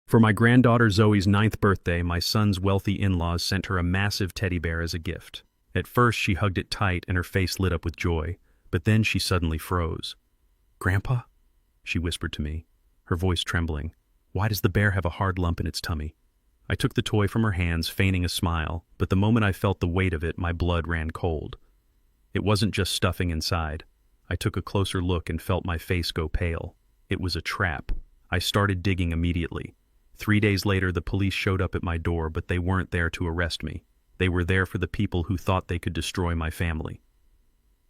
For my granddaughter Zoe's 9th birthday, my son's wealthy in-laws sent her a massive teddy bear as a gift. At first, she hugged it tight and her face lit up with joy, but then she suddenly froze. "Grandpa?" she whispered to me, her voice trembling. "Why does the bear have a hard lump in its tummy?" I took the toy from her hands, feigning a smile, but the moment I felt the weight of it, my blood ran cold. It wasn't just stuffing inside. I took a closer look and felt my face go pale. It was a trap. I started digging immediately. 3 days later, the police showed up at my door, but they weren't there to arrest me. They were there for the people who thought they could destroy my family.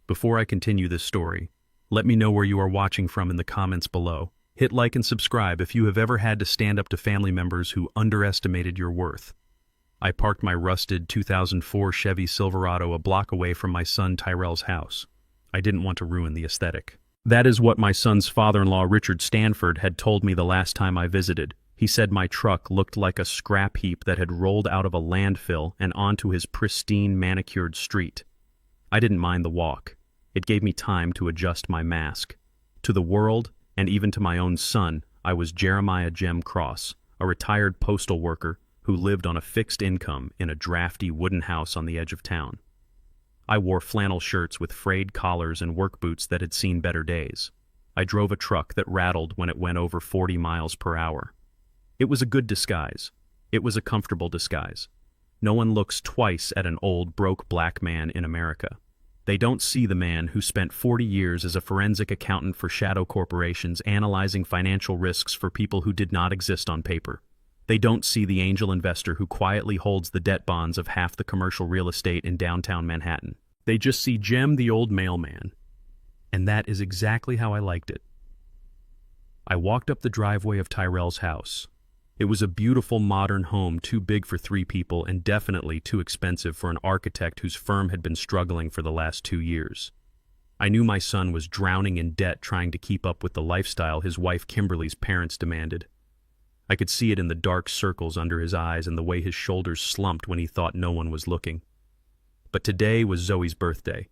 Before I continue this story, let me know where you are watching from in the comments below. Hit like and subscribe if you have ever had to stand up to family members who underestimated your worth. I parked my rusted 2004 Chevy Silverado a block away from my son Tyrell's house. I didn't want to ruin the aesthetic. That is what my son's father-in-law Richard Stanford had told me the last time I visited. He said my truck looked like a scrap heap that had rolled out of a landfill and onto his pristine, manicured street. I didn't mind the walk. It gave me time to adjust my mask. To the world, and even to my own son, I was Jeremiah Jem Cross, a retired postal worker who lived on a fixed income in a drafty wooden house on the edge of town. I wore flannel shirts with frayed collars and work boots that had seen better days. I drove a truck that rattled when it went over 40 miles per hour. It was a good disguise. It was a comfortable disguise. No one looks twice at an old, broke black man in America. They don't see the man who spent 40 years as a forensic accountant for shadow corporations analyzing financial risks for people who did not exist on paper. They don't see the angel investor who quietly holds the debt bonds of half the commercial real estate in downtown Manhattan. They just see Jem the old mailman. And that is exactly how I liked it. I walked up the driveway of Tyrell's house. It was a beautiful modern home, too big for 3 people and definitely too expensive for an architect whose firm had been struggling for the last 2 years. I knew my son was drowning in debt trying to keep up with the lifestyle his wife Kimberly's parents demanded. I could see it in the dark circles under his eyes and the way his shoulders slumped when he thought no one was looking. But today was Zoe's birthday,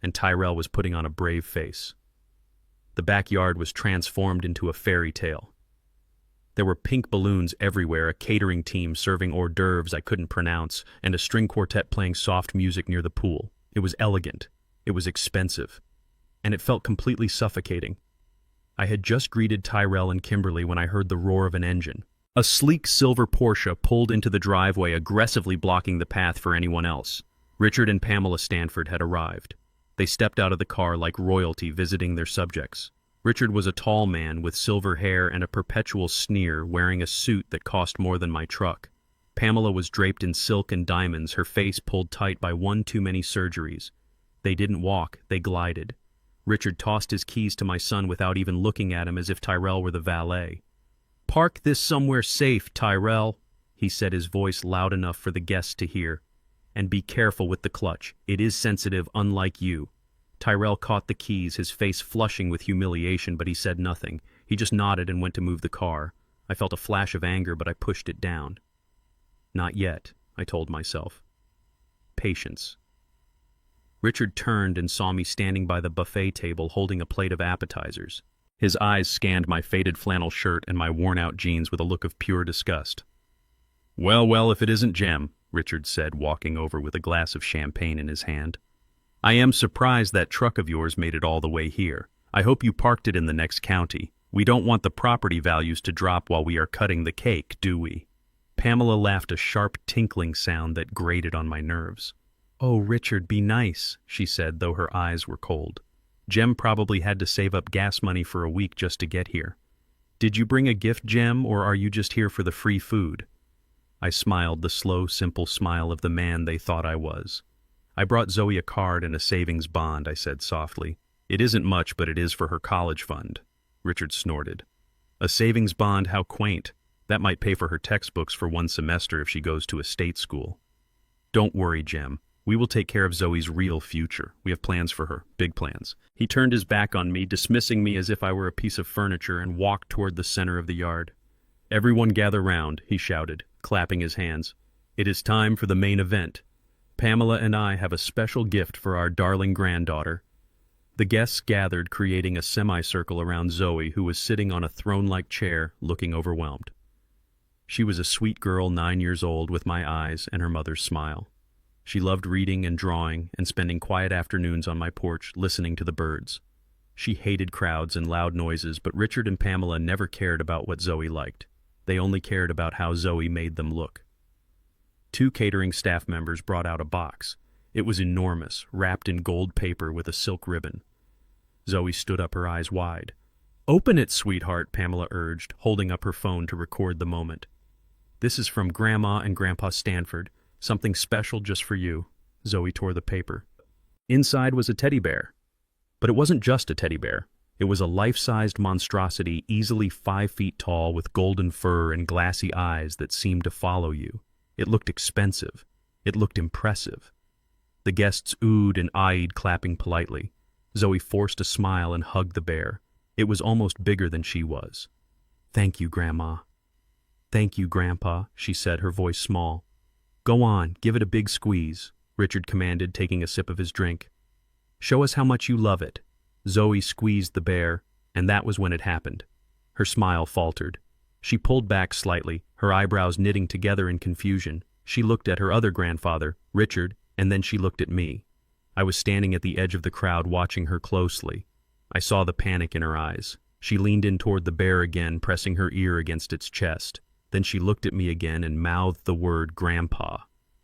and Tyrell was putting on a brave face. The backyard was transformed into a fairy tale. There were pink balloons everywhere, a catering team serving hors d'oeuvres I couldn't pronounce, and a string quartet playing soft music near the pool. It was elegant. It was expensive. And it felt completely suffocating. I had just greeted Tyrell and Kimberly when I heard the roar of an engine. A sleek silver Porsche pulled into the driveway, aggressively blocking the path for anyone else. Richard and Pamela Stanford had arrived. They stepped out of the car like royalty visiting their subjects. Richard was a tall man with silver hair and a perpetual sneer, wearing a suit that cost more than my truck. Pamela was draped in silk and diamonds, her face pulled tight by one too many surgeries. They didn't walk, they glided. Richard tossed his keys to my son without even looking at him, as if Tyrell were the valet. "Park this somewhere safe, Tyrell," he said, his voice loud enough for the guests to hear. "And be careful with the clutch. It is sensitive, unlike you." Tyrell caught the keys, his face flushing with humiliation, but he said nothing. He just nodded and went to move the car. I felt a flash of anger, but I pushed it down. Not yet, I told myself. Patience. Richard turned and saw me standing by the buffet table holding a plate of appetizers. His eyes scanned my faded flannel shirt and my worn-out jeans with a look of pure disgust. Well, if it isn't Jem," Richard said, walking over with a glass of champagne in his hand. "I am surprised that truck of yours made it all the way here. I hope you parked it in the next county. We don't want the property values to drop while we are cutting the cake, do we?" Pamela laughed, a sharp tinkling sound that grated on my nerves. "Oh, Richard, be nice," she said, though her eyes were cold. "Jem probably had to save up gas money for a week just to get here. Did you bring a gift, Jem, or are you just here for the free food?" I smiled, the slow, simple smile of the man they thought I was. "I brought Zoe a card and a savings bond," I said softly. "It isn't much, but it is for her college fund." Richard snorted. "A savings bond? How quaint. That might pay for her textbooks for one semester if she goes to a state school." "Don't worry, Jem. We will take care of Zoe's real future. We have plans for her, big plans." He turned his back on me, dismissing me as if I were a piece of furniture, and walked toward the center of the yard. "Everyone gather round," he shouted, clapping his hands. "It is time for the main event. Pamela and I have a special gift for our darling granddaughter." The guests gathered, creating a semicircle around Zoe, who was sitting on a throne-like chair, looking overwhelmed. She was a sweet girl 9 years old with my eyes and her mother's smile. She loved reading and drawing and spending quiet afternoons on my porch listening to the birds. She hated crowds and loud noises, but Richard and Pamela never cared about what Zoe liked. They only cared about how Zoe made them look. 2 catering staff members brought out a box. It was enormous, wrapped in gold paper with a silk ribbon. Zoe stood up, her eyes wide. "Open it, sweetheart," Pamela urged, holding up her phone to record the moment. "This is from Grandma and Grandpa Stanford. Something special just for you." Zoe tore the paper. Inside was a teddy bear. But it wasn't just a teddy bear. It was a life-sized monstrosity, easily 5 feet tall, with golden fur and glassy eyes that seemed to follow you. It looked expensive. It looked impressive. The guests oohed and ahed, clapping politely. Zoe forced a smile and hugged the bear. It was almost bigger than she was. "Thank you, Grandma." "Thank you, Grandpa," she said, her voice small. "Go on, give it a big squeeze," Richard commanded, taking a sip of his drink. "Show us how much you love it." Zoe squeezed the bear, and that was when it happened. Her smile faltered. She pulled back slightly, her eyebrows knitting together in confusion. She looked at her other grandfather, Richard, and then she looked at me. I was standing at the edge of the crowd watching her closely. I saw the panic in her eyes. She leaned in toward the bear again, pressing her ear against its chest. Then she looked at me again and mouthed the word Grandpa.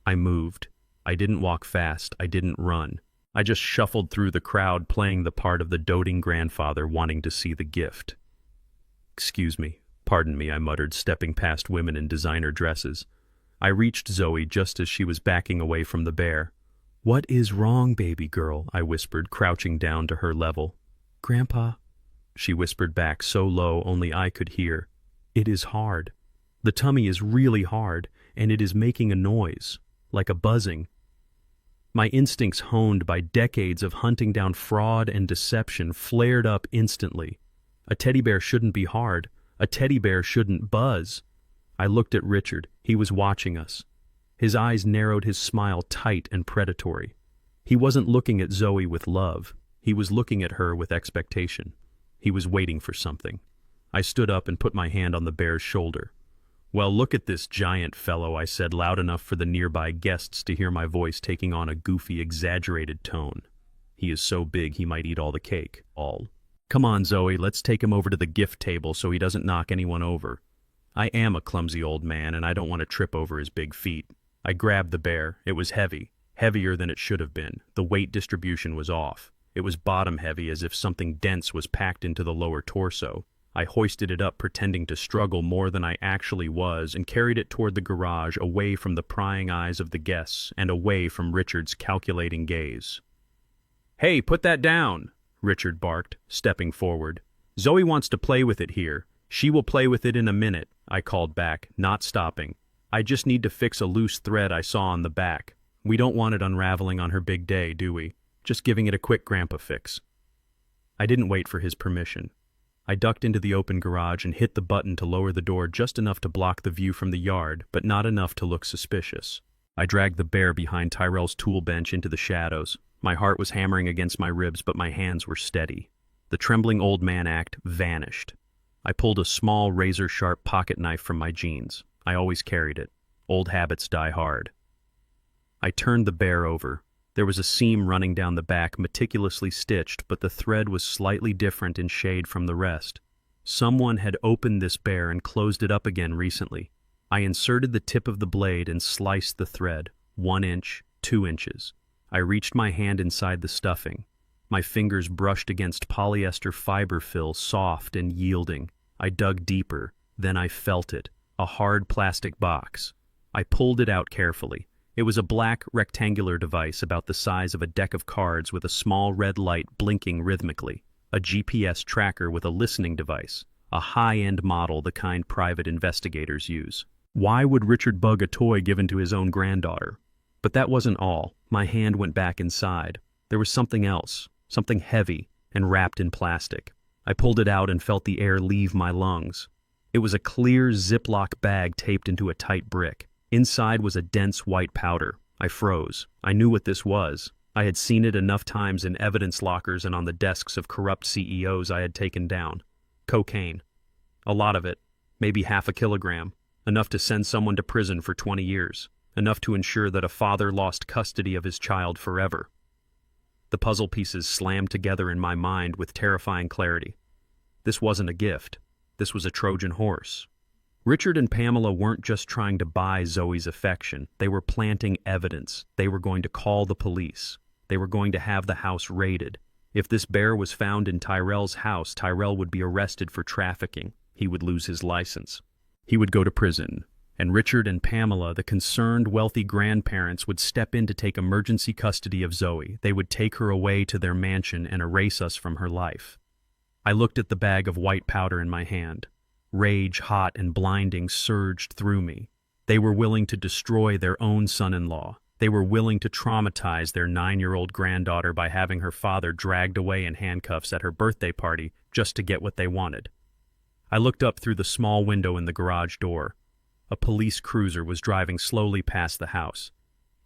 I moved. I didn't walk fast. I didn't run. I just shuffled through the crowd, playing the part of the doting grandfather wanting to see the gift. "Excuse me, pardon me," I muttered, stepping past women in designer dresses. I reached Zoe just as she was backing away from the bear. "What is wrong, baby girl?" I whispered, crouching down to her level. "Grandpa," she whispered back so low only I could hear. "It is hard. The tummy is really hard, and it is making a noise, like a buzzing." My instincts, honed by decades of hunting down fraud and deception, flared up instantly. A teddy bear shouldn't be hard. A teddy bear shouldn't buzz. I looked at Richard. He was watching us. His eyes narrowed, his smile tight and predatory. He wasn't looking at Zoe with love. He was looking at her with expectation. He was waiting for something. I stood up and put my hand on the bear's shoulder. "Well, look at this giant fellow," I said, loud enough for the nearby guests to hear my voice taking on a goofy, exaggerated tone. "He is so big he might eat all the cake. All. Come on, Zoe, let's take him over to the gift table so he doesn't knock anyone over. I am a clumsy old man, and I don't want to trip over his big feet." I grabbed the bear. It was heavy, heavier than it should have been. The weight distribution was off. It was bottom heavy, as if something dense was packed into the lower torso. I hoisted it up, pretending to struggle more than I actually was, and carried it toward the garage, away from the prying eyes of the guests and away from Richard's calculating gaze. "Hey, put that down!" Richard barked, stepping forward. "Zoe wants to play with it here. She will play with it in a minute," I called back, not stopping. "I just need to fix a loose thread I saw on the back. We don't want it unraveling on her big day, do we? Just giving it a quick grandpa fix." I didn't wait for his permission. I ducked into the open garage and hit the button to lower the door just enough to block the view from the yard, but not enough to look suspicious. I dragged the bear behind Tyrell's tool bench into the shadows. My heart was hammering against my ribs, but my hands were steady. The trembling old man act vanished. I pulled a small, razor-sharp pocket knife from my jeans. I always carried it. Old habits die hard. I turned the bear over. There was a seam running down the back, meticulously stitched, but the thread was slightly different in shade from the rest. Someone had opened this bear and closed it up again recently. I inserted the tip of the blade and sliced the thread, 1 inch, 2 inches. I reached my hand inside the stuffing. My fingers brushed against polyester fiber fill, soft and yielding. I dug deeper. Then I felt it, a hard plastic box. I pulled it out carefully. It was a black, rectangular device about the size of a deck of cards with a small red light blinking rhythmically, a GPS tracker with a listening device, a high-end model, the kind private investigators use. Why would Richard bug a toy given to his own granddaughter? But that wasn't all. My hand went back inside. There was something else, something heavy and wrapped in plastic. I pulled it out and felt the air leave my lungs. It was a clear Ziploc bag taped into a tight brick. Inside was a dense white powder. I froze. I knew what this was. I had seen it enough times in evidence lockers and on the desks of corrupt CEOs I had taken down. Cocaine. A lot of it. Maybe 0.5 kilogram. Enough to send someone to prison for 20 years. Enough to ensure that a father lost custody of his child forever. The puzzle pieces slammed together in my mind with terrifying clarity. This wasn't a gift. This was a Trojan horse. Richard and Pamela weren't just trying to buy Zoe's affection. They were planting evidence. They were going to call the police. They were going to have the house raided. If this bear was found in Tyrell's house, Tyrell would be arrested for trafficking. He would lose his license. He would go to prison. And Richard and Pamela, the concerned, wealthy grandparents, would step in to take emergency custody of Zoe. They would take her away to their mansion and erase us from her life. I looked at the bag of white powder in my hand. Rage, hot and blinding, surged through me. They were willing to destroy their own son-in-law. They were willing to traumatize their 9-year-old granddaughter by having her father dragged away in handcuffs at her birthday party just to get what they wanted. I looked up through the small window in the garage door. A police cruiser was driving slowly past the house.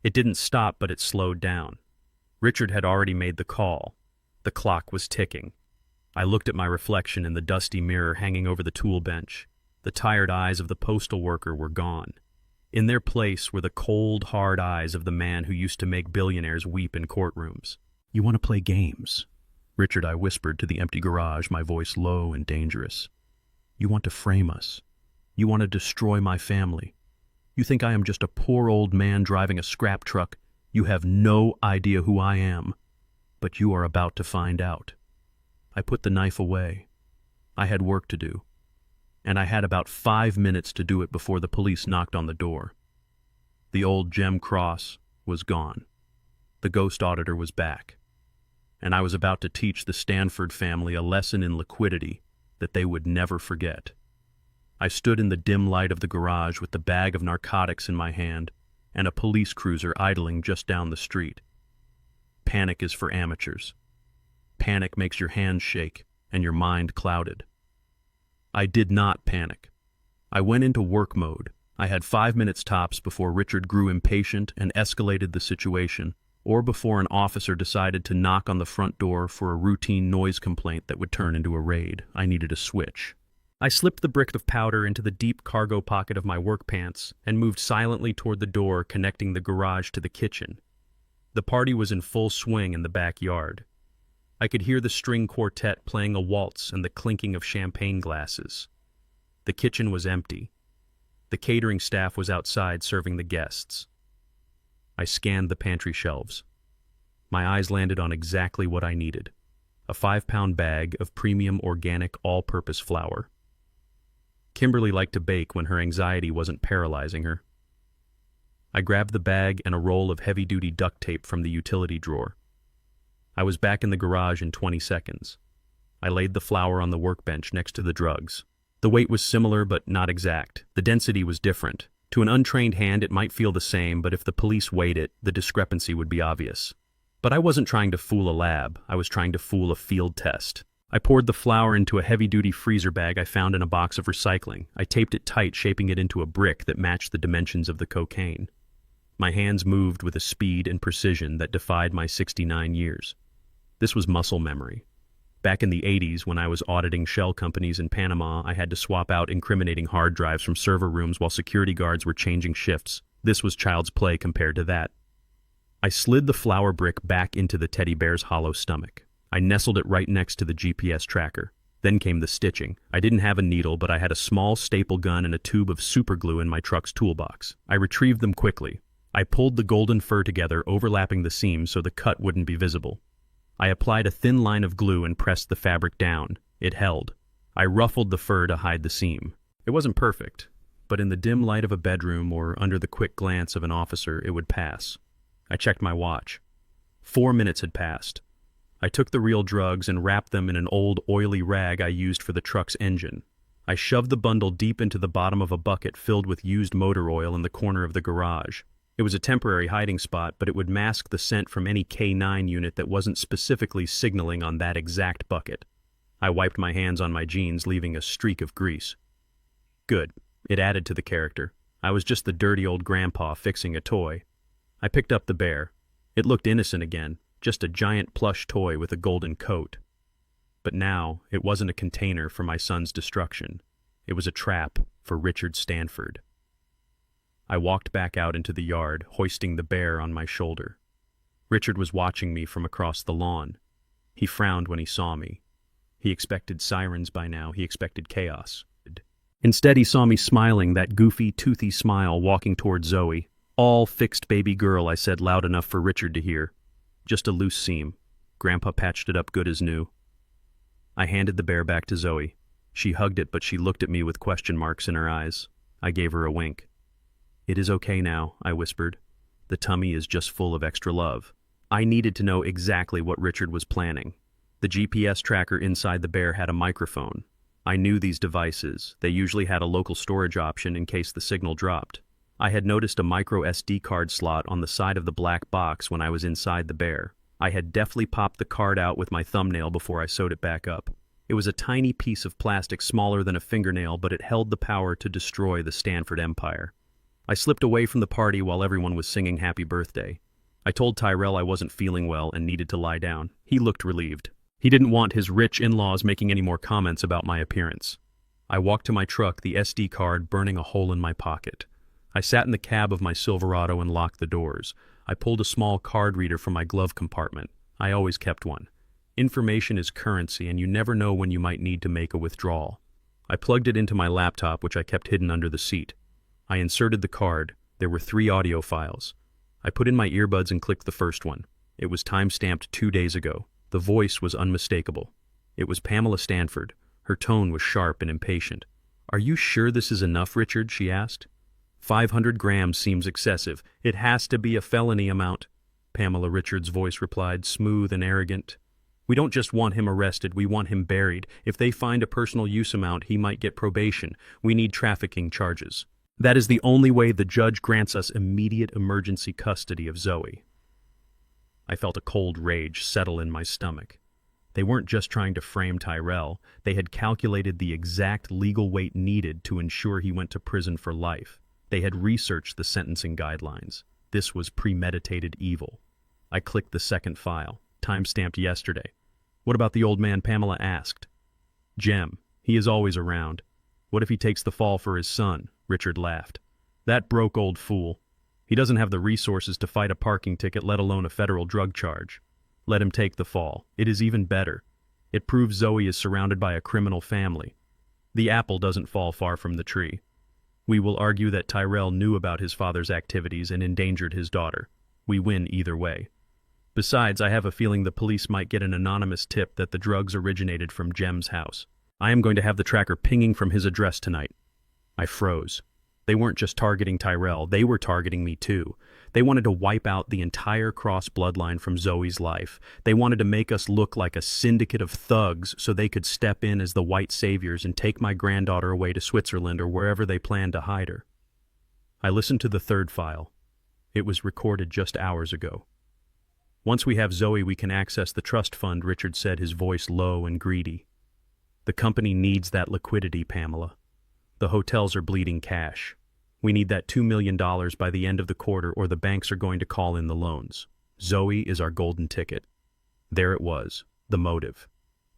It didn't stop, but it slowed down. Richard had already made the call. The clock was ticking. I looked at my reflection in the dusty mirror hanging over the tool bench. The tired eyes of the postal worker were gone. In their place were the cold, hard eyes of the man who used to make billionaires weep in courtrooms. "You want to play games?" Richard, I whispered to the empty garage, my voice low and dangerous. "You want to frame us. You want to destroy my family. You think I am just a poor old man driving a scrap truck. You have no idea who I am. But you are about to find out." I put the knife away. I had work to do. And I had about 5 minutes to do it before the police knocked on the door. The old gem cross was gone. The ghost auditor was back. And I was about to teach the Stanford family a lesson in liquidity that they would never forget. I stood in the dim light of the garage with the bag of narcotics in my hand and a police cruiser idling just down the street. Panic is for amateurs. Panic makes your hands shake and your mind clouded. I did not panic. I went into work mode. I had 5 minutes tops before Richard grew impatient and escalated the situation, or before an officer decided to knock on the front door for a routine noise complaint that would turn into a raid. I needed a switch. I slipped the brick of powder into the deep cargo pocket of my work pants and moved silently toward the door connecting the garage to the kitchen. The party was in full swing in the backyard. I could hear the string quartet playing a waltz and the clinking of champagne glasses. The kitchen was empty. The catering staff was outside serving the guests. I scanned the pantry shelves. My eyes landed on exactly what I needed: a 5-pound bag of premium organic all-purpose flour. Kimberly liked to bake when her anxiety wasn't paralyzing her. I grabbed the bag and a roll of heavy-duty duct tape from the utility drawer. I was back in the garage in 20 seconds. I laid the flour on the workbench next to the drugs. The weight was similar but not exact. The density was different. To an untrained hand it might feel the same, but if the police weighed it, the discrepancy would be obvious. But I wasn't trying to fool a lab. I was trying to fool a field test. I poured the flour into a heavy-duty freezer bag I found in a box of recycling. I taped it tight, shaping it into a brick that matched the dimensions of the cocaine. My hands moved with a speed and precision that defied my 69 years. This was muscle memory. Back in the 80s, when I was auditing shell companies in Panama, I had to swap out incriminating hard drives from server rooms while security guards were changing shifts. This was child's play compared to that. I slid the flour brick back into the teddy bear's hollow stomach. I nestled it right next to the GPS tracker. Then came the stitching. I didn't have a needle, but I had a small staple gun and a tube of super glue in my truck's toolbox. I retrieved them quickly. I pulled the golden fur together, overlapping the seams so the cut wouldn't be visible. I applied a thin line of glue and pressed the fabric down. It held. I ruffled the fur to hide the seam. It wasn't perfect, but in the dim light of a bedroom or under the quick glance of an officer, it would pass. I checked my watch. 4 minutes had passed. I took the real drugs and wrapped them in an old oily rag I used for the truck's engine. I shoved the bundle deep into the bottom of a bucket filled with used motor oil in the corner of the garage. It was a temporary hiding spot, but it would mask the scent from any K9 unit that wasn't specifically signaling on that exact bucket. I wiped my hands on my jeans, leaving a streak of grease. Good. It added to the character. I was just the dirty old grandpa fixing a toy. I picked up the bear. It looked innocent again, just a giant plush toy with a golden coat. But now, it wasn't a container for my son's destruction. It was a trap for Richard Stanford. I walked back out into the yard, hoisting the bear on my shoulder. Richard was watching me from across the lawn. He frowned when he saw me. He expected sirens by now. He expected chaos. Instead, he saw me smiling, that goofy, toothy smile, walking toward Zoe. "All fixed, baby girl," I said loud enough for Richard to hear. "Just a loose seam. Grandpa patched it up good as new." I handed the bear back to Zoe. She hugged it, but she looked at me with question marks in her eyes. I gave her a wink. "It is okay now," I whispered. "The tummy is just full of extra love." I needed to know exactly what Richard was planning. The GPS tracker inside the bear had a microphone. I knew these devices. They usually had a local storage option in case the signal dropped. I had noticed a micro SD card slot on the side of the black box when I was inside the bear. I had deftly popped the card out with my thumbnail before I sewed it back up. It was a tiny piece of plastic smaller than a fingernail, but it held the power to destroy the Stanford Empire. I slipped away from the party while everyone was singing happy birthday. I told Tyrell I wasn't feeling well and needed to lie down. He looked relieved. He didn't want his rich in-laws making any more comments about my appearance. I walked to my truck, the SD card burning a hole in my pocket. I sat in the cab of my Silverado and locked the doors. I pulled a small card reader from my glove compartment. I always kept one. Information is currency, and you never know when you might need to make a withdrawal. I plugged it into my laptop, which I kept hidden under the seat. I inserted the card. There were 3 audio files. I put in my earbuds and clicked the first one. It was time-stamped 2 days ago. The voice was unmistakable. It was Pamela Stanford. Her tone was sharp and impatient. "Are you sure this is enough, Richard?" she asked. 500 grams seems excessive. It has to be a felony amount." Pamela Richards' voice replied, smooth and arrogant. "We don't just want him arrested, we want him buried. If they find a personal use amount, he might get probation. We need trafficking charges. That is the only way the judge grants us immediate emergency custody of Zoe." I felt a cold rage settle in my stomach. They weren't just trying to frame Tyrell. They had calculated the exact legal weight needed to ensure he went to prison for life. They had researched the sentencing guidelines. This was premeditated evil. I clicked the second file, time-stamped yesterday. "What about the old man?" Pamela asked. "Jem, he is always around. What if he takes the fall for his son?" Richard laughed. "That broke old fool. He doesn't have the resources to fight a parking ticket, let alone a federal drug charge. Let him take the fall. It is even better. It proves Zoe is surrounded by a criminal family. The apple doesn't fall far from the tree. We will argue that Tyrell knew about his father's activities and endangered his daughter. We win either way. Besides, I have a feeling the police might get an anonymous tip that the drugs originated from Jem's house. I am going to have the tracker pinging from his address tonight." I froze. They weren't just targeting Tyrell, they were targeting me too. They wanted to wipe out the entire cross bloodline from Zoe's life. They wanted to make us look like a syndicate of thugs so they could step in as the white saviors and take my granddaughter away to Switzerland or wherever they planned to hide her. I listened to the third file. It was recorded just hours ago. "Once we have Zoe, we can access the trust fund," Richard said, his voice low and greedy. "The company needs that liquidity, Pamela. The hotels are bleeding cash. We need that $2 million by the end of the quarter, or the banks are going to call in the loans. Zoe is our golden ticket." There it was, the motive.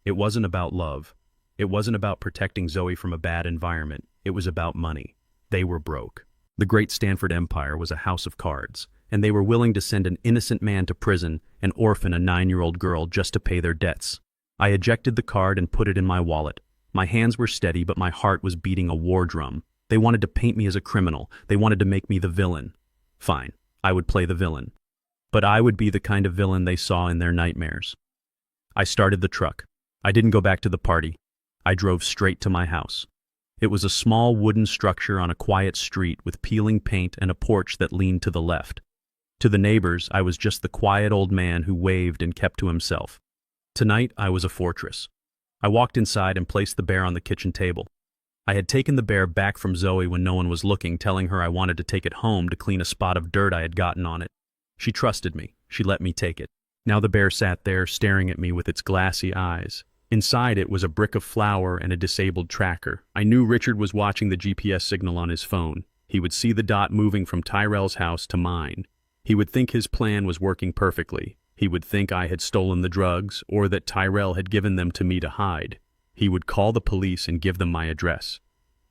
It wasn't about love. It wasn't about protecting Zoe from a bad environment. It was about money. They were broke. The great Stanford Empire was a house of cards, and they were willing to send an innocent man to prison and orphan a 9-year-old girl just to pay their debts. I ejected the card and put it in my wallet. My hands were steady, but my heart was beating a war drum. They wanted to paint me as a criminal. They wanted to make me the villain. Fine, I would play the villain. But I would be the kind of villain they saw in their nightmares. I started the truck. I didn't go back to the party. I drove straight to my house. It was a small wooden structure on a quiet street with peeling paint and a porch that leaned to the left. To the neighbors, I was just the quiet old man who waved and kept to himself. Tonight, I was a fortress. I walked inside and placed the bear on the kitchen table. I had taken the bear back from Zoe when no one was looking, telling her I wanted to take it home to clean a spot of dirt I had gotten on it. She trusted me. She let me take it. Now the bear sat there, staring at me with its glassy eyes. Inside it was a brick of flour and a disabled tracker. I knew Richard was watching the GPS signal on his phone. He would see the dot moving from Tyrell's house to mine. He would think his plan was working perfectly. He would think I had stolen the drugs, or that Tyrell had given them to me to hide. He would call the police and give them my address.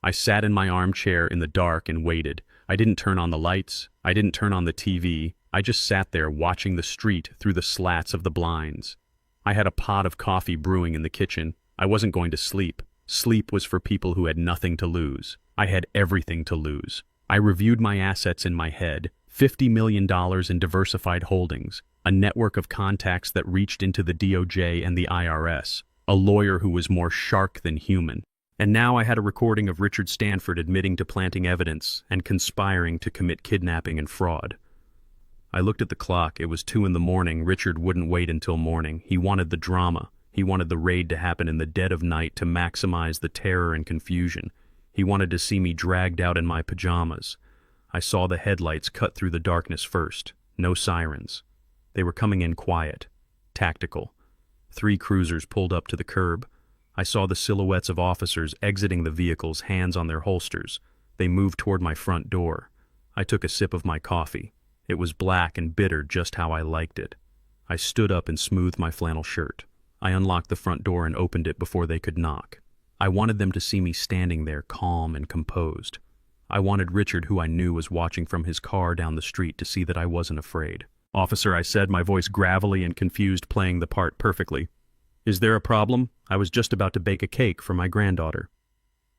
I sat in my armchair in the dark and waited. I didn't turn on the lights. I didn't turn on the TV. I just sat there watching the street through the slats of the blinds. I had a pot of coffee brewing in the kitchen. I wasn't going to sleep. Sleep was for people who had nothing to lose. I had everything to lose. I reviewed my assets in my head. $50 million in diversified holdings, a network of contacts that reached into the DOJ and the IRS, a lawyer who was more shark than human. And now I had a recording of Richard Stanford admitting to planting evidence and conspiring to commit kidnapping and fraud. I looked at the clock. It was 2 a.m. Richard wouldn't wait until morning. He wanted the drama. He wanted the raid to happen in the dead of night to maximize the terror and confusion. He wanted to see me dragged out in my pajamas. I saw the headlights cut through the darkness first. No sirens. They were coming in quiet, tactical. 3 cruisers pulled up to the curb. I saw the silhouettes of officers exiting the vehicles, hands on their holsters. They moved toward my front door. I took a sip of my coffee. It was black and bitter, just how I liked it. I stood up and smoothed my flannel shirt. I unlocked the front door and opened it before they could knock. I wanted them to see me standing there, calm and composed. I wanted Richard, who I knew was watching from his car down the street, to see that I wasn't afraid. "Officer," I said, my voice gravelly and confused, playing the part perfectly. "Is there a problem? I was just about to bake a cake for my granddaughter."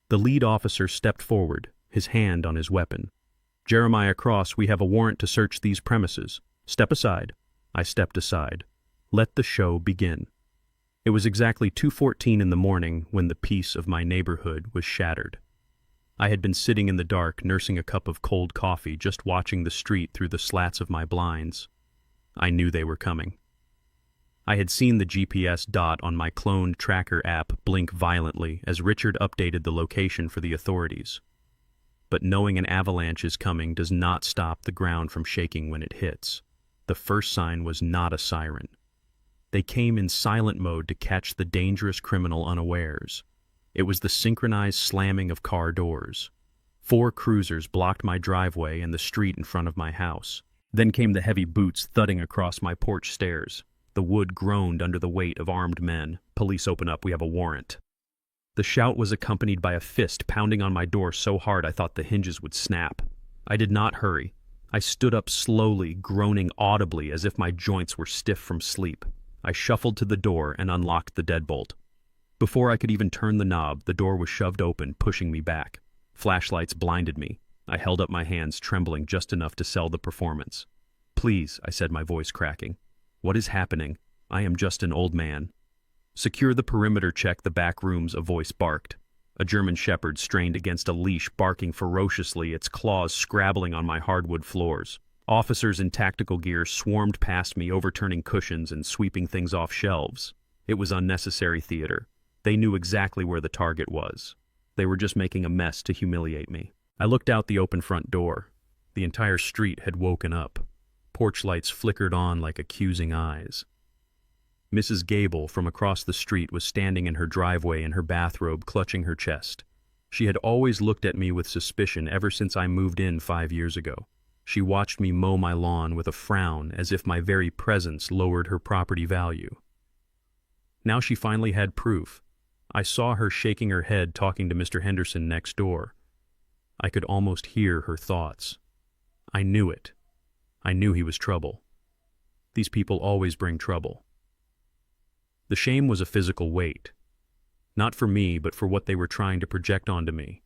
The lead officer stepped forward, his hand on his weapon. "Jeremiah Cross, we have a warrant to search these premises. Step aside." I stepped aside. Let the show begin. It was exactly 2:14 in the morning when the peace of my neighborhood was shattered. I had been sitting in the dark, nursing a cup of cold coffee, just watching the street through the slats of my blinds. I knew they were coming. I had seen the GPS dot on my cloned tracker app blink violently as Richard updated the location for the authorities. But knowing an avalanche is coming does not stop the ground from shaking when it hits. The first sign was not a siren. They came in silent mode to catch the dangerous criminal unawares. It was the synchronized slamming of car doors. 4 cruisers blocked my driveway and the street in front of my house. Then came the heavy boots thudding across my porch stairs. The wood groaned under the weight of armed men. "Police, open up, we have a warrant." The shout was accompanied by a fist pounding on my door so hard I thought the hinges would snap. I did not hurry. I stood up slowly, groaning audibly as if my joints were stiff from sleep. I shuffled to the door and unlocked the deadbolt. Before I could even turn the knob, the door was shoved open, pushing me back. Flashlights blinded me. I held up my hands, trembling just enough to sell the performance. "Please," I said, my voice cracking. "What is happening? I am just an old man." "Secure the perimeter, check the back rooms," a voice barked. A German shepherd strained against a leash, barking ferociously, its claws scrabbling on my hardwood floors. Officers in tactical gear swarmed past me, overturning cushions and sweeping things off shelves. It was unnecessary theater. They knew exactly where the target was. They were just making a mess to humiliate me. I looked out the open front door. The entire street had woken up. Porch lights flickered on like accusing eyes. Mrs. Gable from across the street was standing in her driveway in her bathrobe, clutching her chest. She had always looked at me with suspicion ever since I moved in 5 years ago. She watched me mow my lawn with a frown, as if my very presence lowered her property value. Now she finally had proof. I saw her shaking her head, talking to Mr. Henderson next door. I could almost hear her thoughts. I knew it. I knew he was trouble. These people always bring trouble. The shame was a physical weight. Not for me, but for what they were trying to project onto me.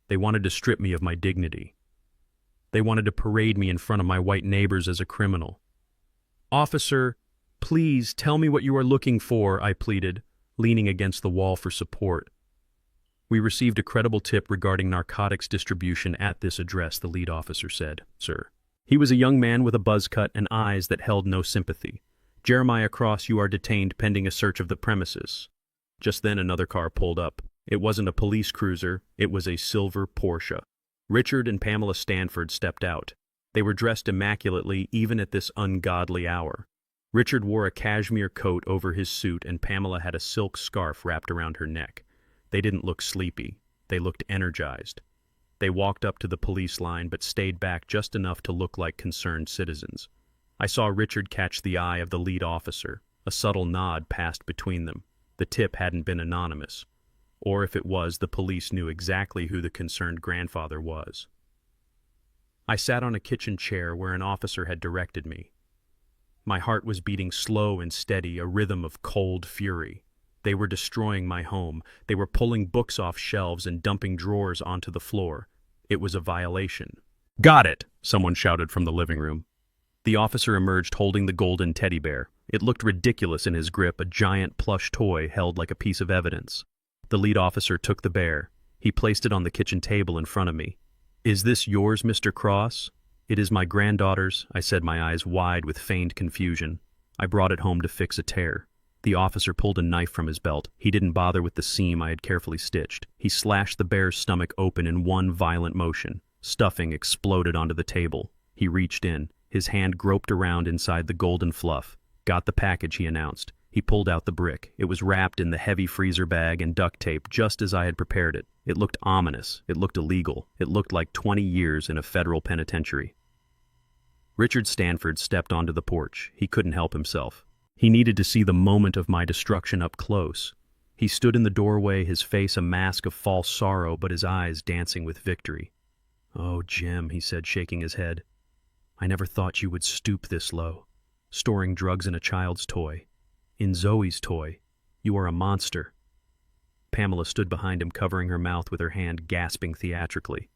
They wanted to strip me of my dignity. They wanted to parade me in front of my white neighbors as a criminal. "Officer, please tell me what you are looking for," I pleaded, leaning against the wall for support. "We received a credible tip regarding narcotics distribution at this address," the lead officer said, "sir." He was a young man with a buzz cut and eyes that held no sympathy. "Jeremiah Cross, you are detained pending a search of the premises." Just then another car pulled up. It wasn't a police cruiser, it was a silver Porsche. Richard and Pamela Stanford stepped out. They were dressed immaculately even at this ungodly hour. Richard wore a cashmere coat over his suit and Pamela had a silk scarf wrapped around her neck. They didn't look sleepy. They looked energized. They walked up to the police line but stayed back just enough to look like concerned citizens. I saw Richard catch the eye of the lead officer. A subtle nod passed between them. The tip hadn't been anonymous. Or if it was, the police knew exactly who the concerned grandfather was. I sat on a kitchen chair where an officer had directed me. My heart was beating slow and steady, a rhythm of cold fury. They were destroying my home. They were pulling books off shelves and dumping drawers onto the floor. It was a violation. "Got it!" someone shouted from the living room. The officer emerged holding the golden teddy bear. It looked ridiculous in his grip, a giant plush toy held like a piece of evidence. The lead officer took the bear. He placed it on the kitchen table in front of me. "Is this yours, Mr. Cross?" "It is my granddaughter's," I said, my eyes wide with feigned confusion. "I brought it home to fix a tear." The officer pulled a knife from his belt. He didn't bother with the seam I had carefully stitched. He slashed the bear's stomach open in one violent motion. Stuffing exploded onto the table. He reached in. His hand groped around inside the golden fluff. "Got the package," he announced. He pulled out the brick. It was wrapped in the heavy freezer bag and duct tape, just as I had prepared it. It looked ominous. It looked illegal. It looked like 20 years in a federal penitentiary. Richard Stanford stepped onto the porch. He couldn't help himself. He needed to see the moment of my destruction up close. He stood in the doorway, his face a mask of false sorrow, but his eyes dancing with victory. "Oh, Jim," he said, shaking his head. "I never thought you would stoop this low. Storing drugs in a child's toy. In Zoe's toy. You are a monster." Pamela stood behind him, covering her mouth with her hand, gasping theatrically.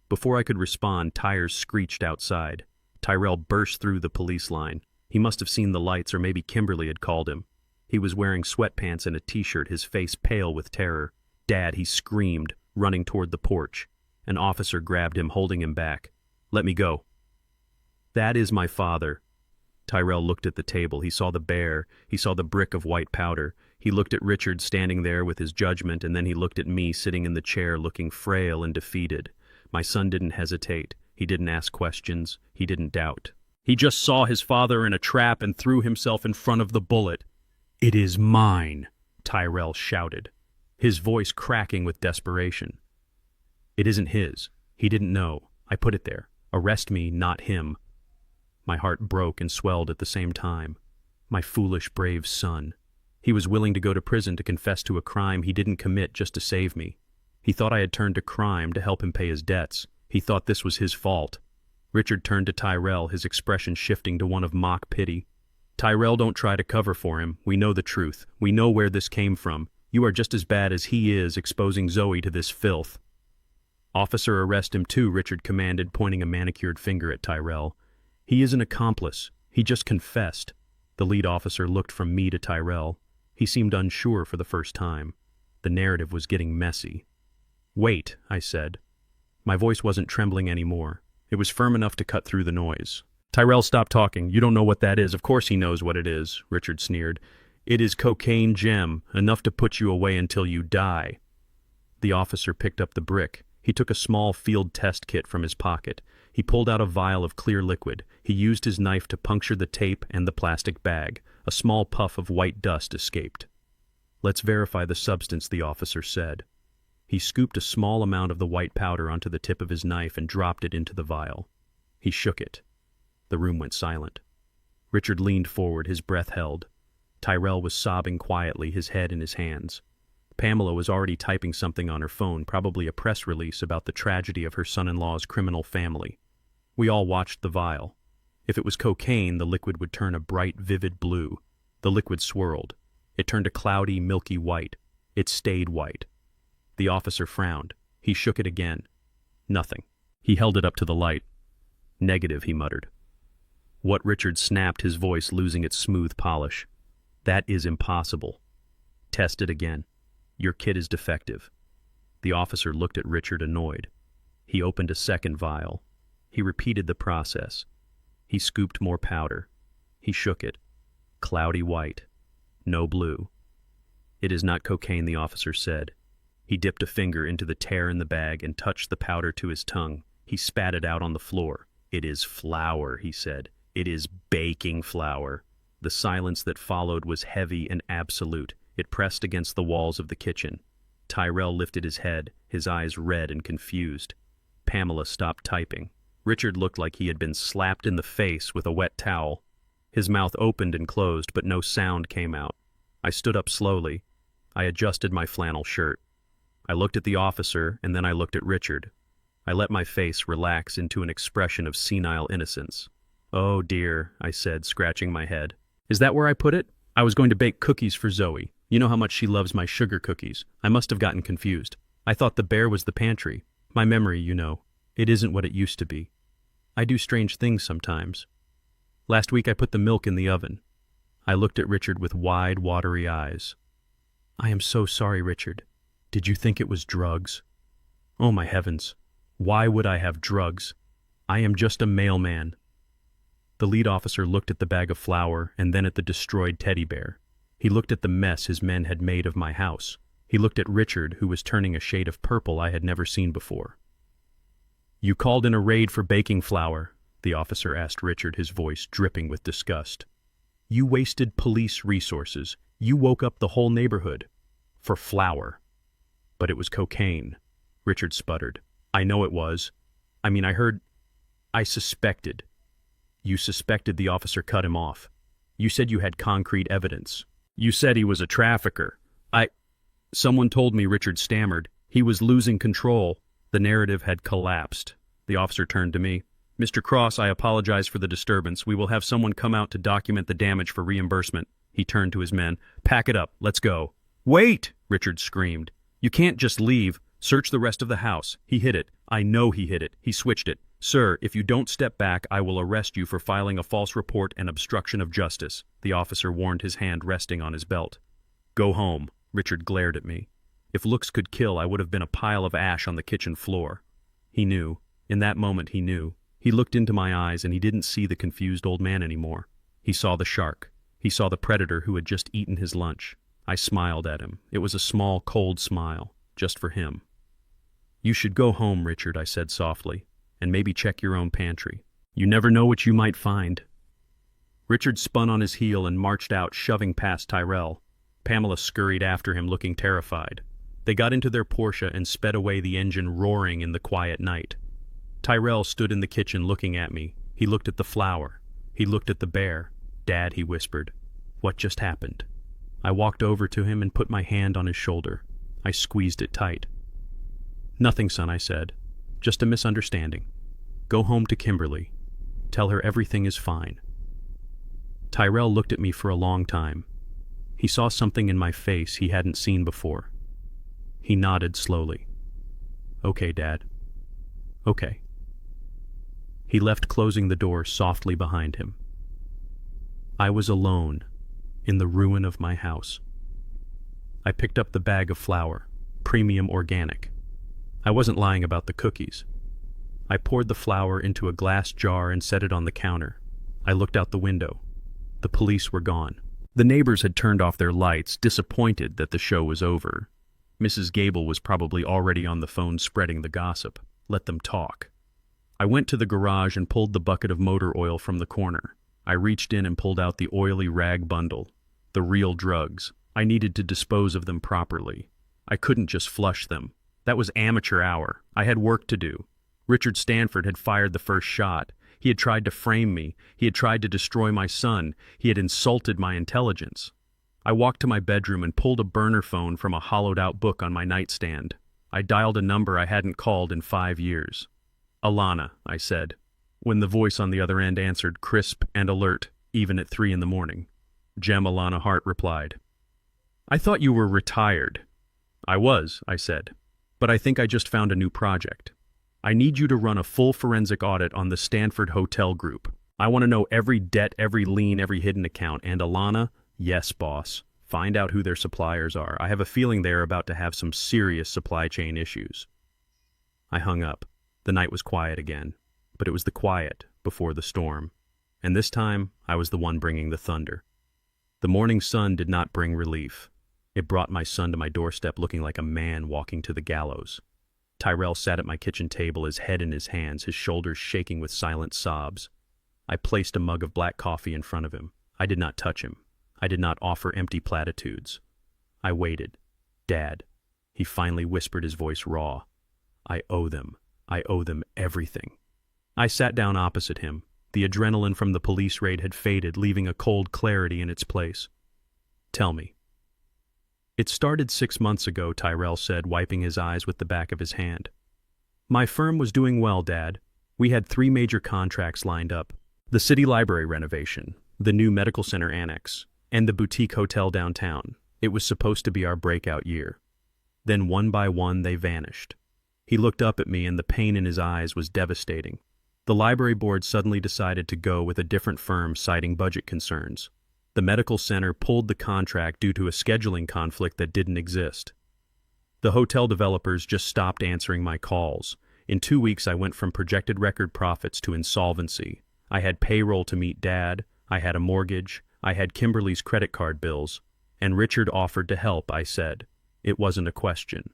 Before I could respond, tires screeched outside. Tyrell burst through the police line. He must have seen the lights, or maybe Kimberly had called him. He was wearing sweatpants and a t-shirt, his face pale with terror. "Dad," he screamed, running toward the porch. An officer grabbed him, holding him back. "Let me go." "That is my father." Tyrell looked at the table. He saw the bear. He saw the brick of white powder. He looked at Richard standing there with his judgment, and then he looked at me sitting in the chair looking frail and defeated. My son didn't hesitate. He didn't ask questions. He didn't doubt. He just saw his father in a trap and threw himself in front of the bullet. "It is mine," Tyrell shouted, his voice cracking with desperation. "It isn't his. He didn't know. I put it there. Arrest me, not him." My heart broke and swelled at the same time. My foolish, brave son. He was willing to go to prison to confess to a crime he didn't commit just to save me. He thought I had turned to crime to help him pay his debts. He thought this was his fault. Richard turned to Tyrell, his expression shifting to one of mock pity. "Tyrell, don't try to cover for him. We know the truth. We know where this came from. You are just as bad as he is, exposing Zoe to this filth." "Officer, arrest him too," Richard commanded, pointing a manicured finger at Tyrell. "He is an accomplice. He just confessed." The lead officer looked from me to Tyrell. He seemed unsure for the first time. The narrative was getting messy. "Wait," I said. My voice wasn't trembling anymore. It was firm enough to cut through the noise. "Tyrell, stop talking. You don't know what that is." "Of course he knows what it is," Richard sneered. "It is cocaine gem, enough to put you away until you die." The officer picked up the brick. He took a small field test kit from his pocket. He pulled out a vial of clear liquid. He used his knife to puncture the tape and the plastic bag. A small puff of white dust escaped. "Let's verify the substance," the officer said. He scooped a small amount of the white powder onto the tip of his knife and dropped it into the vial. He shook it. The room went silent. Richard leaned forward, his breath held. Tyrell was sobbing quietly, his head in his hands. Pamela was already typing something on her phone, probably a press release about the tragedy of her son-in-law's criminal family. We all watched the vial. If it was cocaine, the liquid would turn a bright, vivid blue. The liquid swirled. It turned a cloudy, milky white. It stayed white. The officer frowned. He shook it again. Nothing. He held it up to the light. "Negative," he muttered. "What?" Richard snapped, his voice losing its smooth polish. "That is impossible. Test it again. Your kit is defective." The officer looked at Richard, annoyed. He opened a second vial. He repeated the process. He scooped more powder. He shook it. Cloudy white. No blue. "It is not cocaine," the officer said. He dipped a finger into the tear in the bag and touched the powder to his tongue. He spat it out on the floor. "It is flour," he said. "It is baking flour." The silence that followed was heavy and absolute. It pressed against the walls of the kitchen. Tyrell lifted his head, his eyes red and confused. Pamela stopped typing. Richard looked like he had been slapped in the face with a wet towel. His mouth opened and closed, but no sound came out. I stood up slowly. I adjusted my flannel shirt. I looked at the officer, and then I looked at Richard. I let my face relax into an expression of senile innocence. "Oh dear," I said, scratching my head. "Is that where I put it? I was going to bake cookies for Zoe. You know how much she loves my sugar cookies. I must have gotten confused. I thought the bear was the pantry. My memory, you know. It isn't what it used to be. I do strange things sometimes. Last week I put the milk in the oven." I looked at Richard with wide, watery eyes. "I am so sorry, Richard. Did you think it was drugs?" "Oh my heavens. Why would I have drugs? I am just a mailman." The lead officer looked at the bag of flour and then at the destroyed teddy bear. He looked at the mess his men had made of my house. He looked at Richard, who was turning a shade of purple I had never seen before. "You called in a raid for baking flour," the officer asked Richard, his voice dripping with disgust. "You wasted police resources. You woke up the whole neighborhood. For flour." "But it was cocaine," Richard sputtered. "I know it was. I suspected." "You suspected," the officer cut him off. "You said you had concrete evidence. You said he was a trafficker. Someone told me," Richard stammered. "He was losing control." The narrative had collapsed. The officer turned to me. "Mr. Cross, I apologize for the disturbance. We will have someone come out to document the damage for reimbursement." He turned to his men. "Pack it up. Let's go." "Wait!" Richard screamed. "You can't just leave. Search the rest of the house. He hid it. I know he hid it. He switched it. Sir, if you don't step back, I will arrest you for filing a false report and obstruction of justice," the officer warned, his hand resting on his belt. "Go home." Richard glared at me. If looks could kill, I would have been a pile of ash on the kitchen floor. He knew. In that moment he knew. He looked into my eyes and he didn't see the confused old man anymore. He saw the shark. He saw the predator who had just eaten his lunch. I smiled at him. It was a small, cold smile, just for him. "You should go home, Richard," I said softly, "and maybe check your own pantry. You never know what you might find." Richard spun on his heel and marched out, shoving past Tyrell. Pamela scurried after him, looking terrified. They got into their Porsche and sped away, the engine roaring in the quiet night. Tyrell stood in the kitchen looking at me. He looked at the flour. He looked at the bear. "Dad," he whispered, "what just happened?" I walked over to him and put my hand on his shoulder. I squeezed it tight. "Nothing, son," I said. "Just a misunderstanding. Go home to Kimberly. Tell her everything is fine." Tyrell looked at me for a long time. He saw something in my face he hadn't seen before. He nodded slowly. "Okay, Dad. Okay." He left, closing the door softly behind him. I was alone, in the ruin of my house. I picked up the bag of flour, premium organic. I wasn't lying about the cookies. I poured the flour into a glass jar and set it on the counter. I looked out the window. The police were gone. The neighbors had turned off their lights, disappointed that the show was over. Mrs. Gable was probably already on the phone spreading the gossip. Let them talk. I went to the garage and pulled the bucket of motor oil from the corner. I reached in and pulled out the oily rag bundle. The real drugs. I needed to dispose of them properly. I couldn't just flush them. That was amateur hour. I had work to do. Richard Stanford had fired the first shot. He had tried to frame me. He had tried to destroy my son. He had insulted my intelligence. I walked to my bedroom and pulled a burner phone from a hollowed-out book on my nightstand. I dialed a number I hadn't called in 5 years. "Alana," I said, when the voice on the other end answered, crisp and alert, even at 3 a.m. Gem Alana Hart replied. "I thought you were retired." "I was," I said, "but I think I just found a new project. I need you to run a full forensic audit on the Stanford Hotel Group. I want to know every debt, every lien, every hidden account. And Alana, yes, boss, find out who their suppliers are. I have a feeling they're about to have some serious supply chain issues." I hung up. The night was quiet again, but it was the quiet before the storm. And this time, I was the one bringing the thunder. The morning sun did not bring relief. It brought my son to my doorstep looking like a man walking to the gallows. Tyrell sat at my kitchen table, his head in his hands, his shoulders shaking with silent sobs. I placed a mug of black coffee in front of him. I did not touch him. I did not offer empty platitudes. I waited. "Dad," he finally whispered, his voice raw. "I owe them. I owe them everything." I sat down opposite him. The adrenaline from the police raid had faded, leaving a cold clarity in its place. "Tell me. It started 6 months ago, Tyrell said, wiping his eyes with the back of his hand. My firm was doing well, Dad. We had 3 major contracts lined up. The city library renovation, the new medical center annex, and the boutique hotel downtown. It was supposed to be our breakout year. Then one by one they vanished. He looked up at me and the pain in his eyes was devastating. The library board suddenly decided to go with a different firm, citing budget concerns. The medical center pulled the contract due to a scheduling conflict that didn't exist. The hotel developers just stopped answering my calls. In 2 weeks I went from projected record profits to insolvency. I had payroll to meet Dad, I had a mortgage, I had Kimberly's credit card bills, and Richard offered to help, I said. It wasn't a question.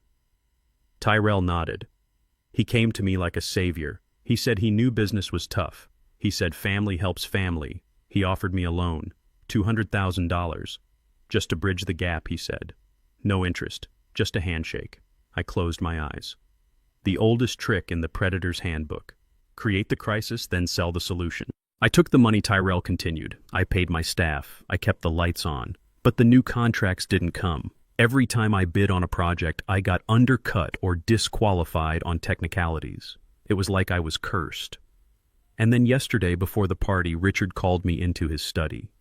Tyrell nodded. He came to me like a savior. He said he knew business was tough. He said family helps family. He offered me a loan, $200,000. Just to bridge the gap, he said. No interest, just a handshake. I closed my eyes. The oldest trick in the Predator's handbook. Create the crisis, then sell the solution. I took the money, Tyrell continued. I paid my staff. I kept the lights on. But the new contracts didn't come. Every time I bid on a project, I got undercut or disqualified on technicalities. It was like I was cursed. And then yesterday, before the party, Richard called me into his study.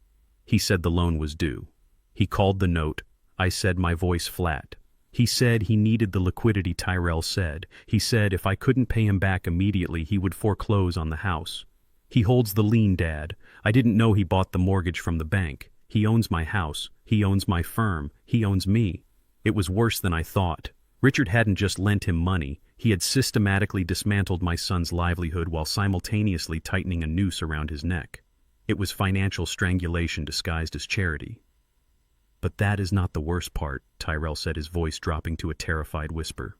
He said the loan was due. He called the note. I said, my voice flat. He said he needed the liquidity, Tyrell said. He said if I couldn't pay him back immediately, he would foreclose on the house. He holds the lien, Dad. I didn't know he bought the mortgage from the bank. He owns my house. He owns my firm. He owns me. It was worse than I thought. Richard hadn't just lent him money. He had systematically dismantled my son's livelihood while simultaneously tightening a noose around his neck. It was financial strangulation disguised as charity. But that is not the worst part, Tyrell said, his voice dropping to a terrified whisper.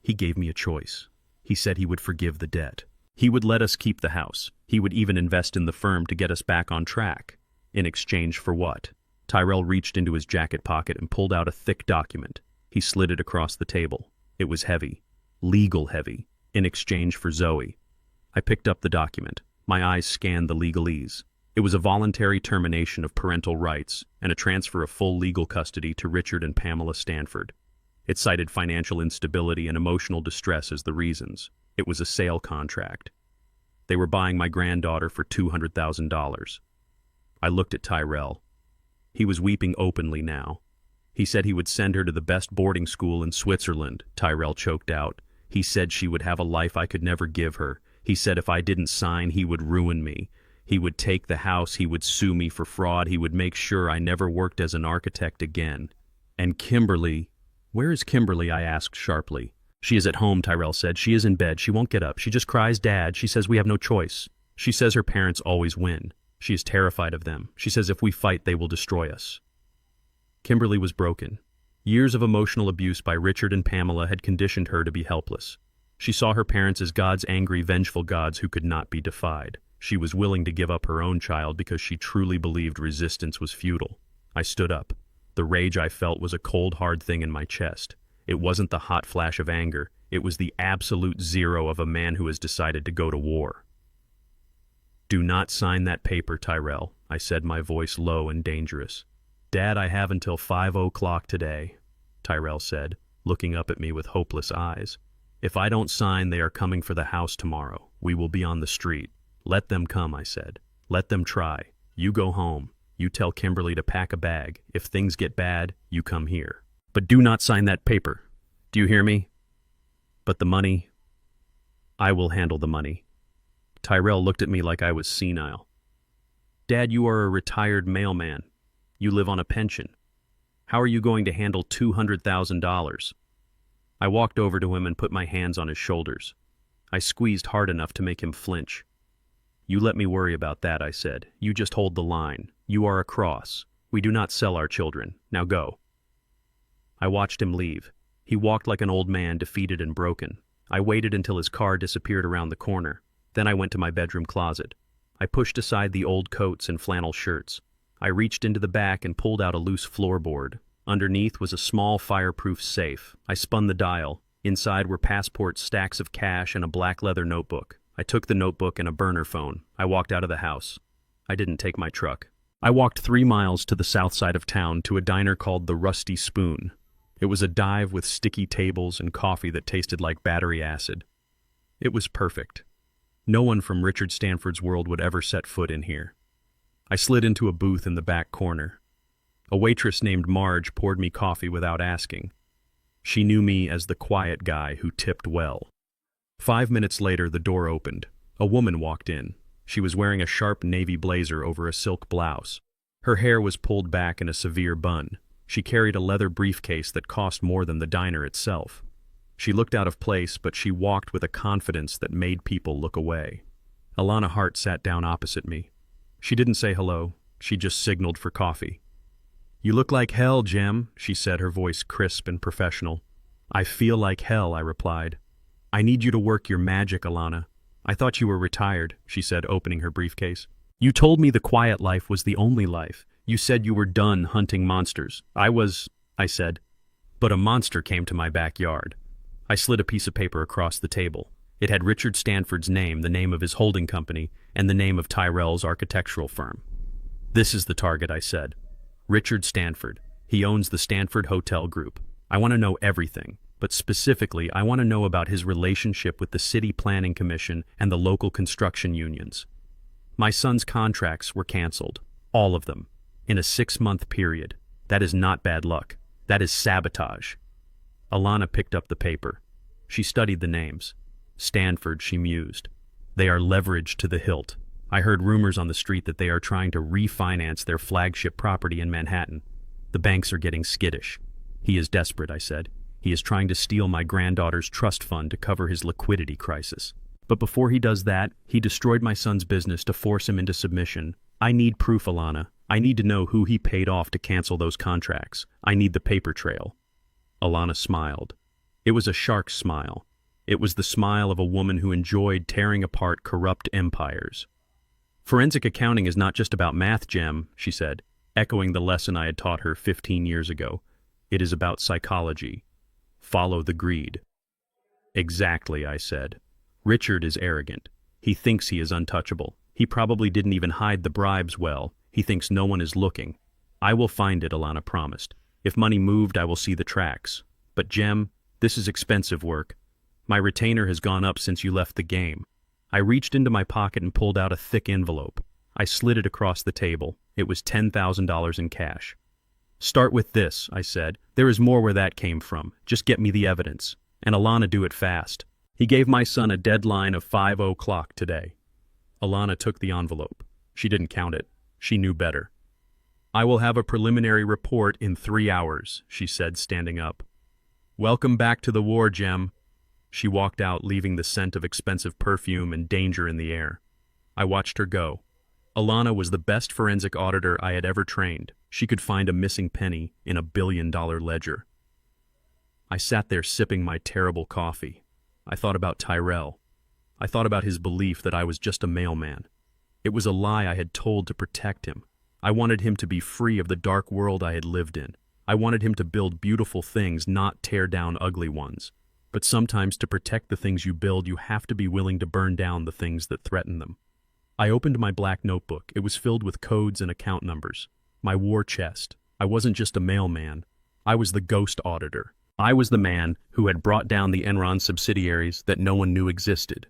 He gave me a choice. He said he would forgive the debt. He would let us keep the house. He would even invest in the firm to get us back on track. In exchange for what? Tyrell reached into his jacket pocket and pulled out a thick document. He slid it across the table. It was heavy. Legal heavy. In exchange for Zoe. I picked up the document. My eyes scanned the legalese. It was a voluntary termination of parental rights and a transfer of full legal custody to Richard and Pamela Stanford. It cited financial instability and emotional distress as the reasons. It was a sale contract. They were buying my granddaughter for $200,000. I looked at Tyrell. He was weeping openly now. He said he would send her to the best boarding school in Switzerland, Tyrell choked out. He said she would have a life I could never give her. He said if I didn't sign, he would ruin me. He would take the house, he would sue me for fraud, he would make sure I never worked as an architect again. And Kimberly... Where is Kimberly? I asked sharply. She is at home, Tyrell said. She is in bed. She won't get up. She just cries, Dad. She says we have no choice. She says her parents always win. She is terrified of them. She says if we fight, they will destroy us. Kimberly was broken. Years of emotional abuse by Richard and Pamela had conditioned her to be helpless. She saw her parents as God's angry, vengeful gods who could not be defied. She was willing to give up her own child because she truly believed resistance was futile. I stood up. The rage I felt was a cold, hard thing in my chest. It wasn't the hot flash of anger. It was the absolute zero of a man who has decided to go to war. Do not sign that paper, Tyrell, I said, my voice low and dangerous. Dad, I have until 5:00 today, Tyrell said, looking up at me with hopeless eyes. If I don't sign, they are coming for the house tomorrow. We will be on the street. Let them come, I said. Let them try. You go home. You tell Kimberly to pack a bag. If things get bad, you come here. But do not sign that paper. Do you hear me? But the money... I will handle the money. Tyrell looked at me like I was senile. Dad, you are a retired mailman. You live on a pension. How are you going to handle $200,000? I walked over to him and put my hands on his shoulders. I squeezed hard enough to make him flinch. You let me worry about that, I said. You just hold the line. You are a cross. We do not sell our children. Now go. I watched him leave. He walked like an old man, defeated and broken. I waited until his car disappeared around the corner. Then I went to my bedroom closet. I pushed aside the old coats and flannel shirts. I reached into the back and pulled out a loose floorboard. Underneath was a small fireproof safe. I spun the dial. Inside were passports, stacks of cash, and a black leather notebook. I took the notebook and a burner phone. I walked out of the house. I didn't take my truck. I walked 3 miles to the south side of town to a diner called the Rusty Spoon. It was a dive with sticky tables and coffee that tasted like battery acid. It was perfect. No one from Richard Stanford's world would ever set foot in here. I slid into a booth in the back corner. A waitress named Marge poured me coffee without asking. She knew me as the quiet guy who tipped well. 5 minutes later, the door opened. A woman walked in. She was wearing a sharp navy blazer over a silk blouse. Her hair was pulled back in a severe bun. She carried a leather briefcase that cost more than the diner itself. She looked out of place, but she walked with a confidence that made people look away. Alana Hart sat down opposite me. She didn't say hello. She just signaled for coffee. "You look like hell, Jem," she said, her voice crisp and professional. "I feel like hell," I replied. "I need you to work your magic, Alana." "I thought you were retired," she said, opening her briefcase. "You told me the quiet life was the only life. You said you were done hunting monsters." I said. But a monster came to my backyard. I slid a piece of paper across the table. It had Richard Stanford's name, the name of his holding company, and the name of Tyrell's architectural firm. "This is the target," I said. "Richard Stanford. He owns the Stanford Hotel Group. I want to know everything. But specifically, I want to know about his relationship with the City Planning Commission and the local construction unions. My son's contracts were canceled, all of them, in a 6-month period. That is not bad luck. That is sabotage." Alana picked up the paper. She studied the names. Stanford, she mused. They are leveraged to the hilt. I heard rumors on the street that they are trying to refinance their flagship property in Manhattan. The banks are getting skittish. "He is desperate," I said. "He is trying to steal my granddaughter's trust fund to cover his liquidity crisis. But before he does that, he destroyed my son's business to force him into submission. I need proof, Alana. I need to know who he paid off to cancel those contracts. I need the paper trail." Alana smiled. It was a shark's smile. It was the smile of a woman who enjoyed tearing apart corrupt empires. "Forensic accounting is not just about math, Jem," she said, echoing the lesson I had taught her 15 years ago. "It is about psychology. Follow the greed." "Exactly," I said. "Richard is arrogant. He thinks he is untouchable. He probably didn't even hide the bribes well. He thinks no one is looking." "I will find it," Alana promised. "If money moved, I will see the tracks. But Jem, this is expensive work. My retainer has gone up since you left the game." I reached into my pocket and pulled out a thick envelope. I slid it across the table. It was $10,000 in cash. "Start with this," I said. "There is more where that came from. Just get me the evidence. And Alana, do it fast. He gave my son a deadline of 5 o'clock today." Alana took the envelope. She didn't count it. She knew better. "I will have a preliminary report in 3 hours," she said, standing up. "Welcome back to the war, Jem." She walked out, leaving the scent of expensive perfume and danger in the air. I watched her go. Alana was the best forensic auditor I had ever trained. She could find a missing penny in a billion-dollar ledger. I sat there sipping my terrible coffee. I thought about Tyrell. I thought about his belief that I was just a mailman. It was a lie I had told to protect him. I wanted him to be free of the dark world I had lived in. I wanted him to build beautiful things, not tear down ugly ones. But sometimes to protect the things you build, you have to be willing to burn down the things that threaten them. I opened my black notebook. It was filled with codes and account numbers. My war chest. I wasn't just a mailman. I was the ghost auditor. I was the man who had brought down the Enron subsidiaries that no one knew existed.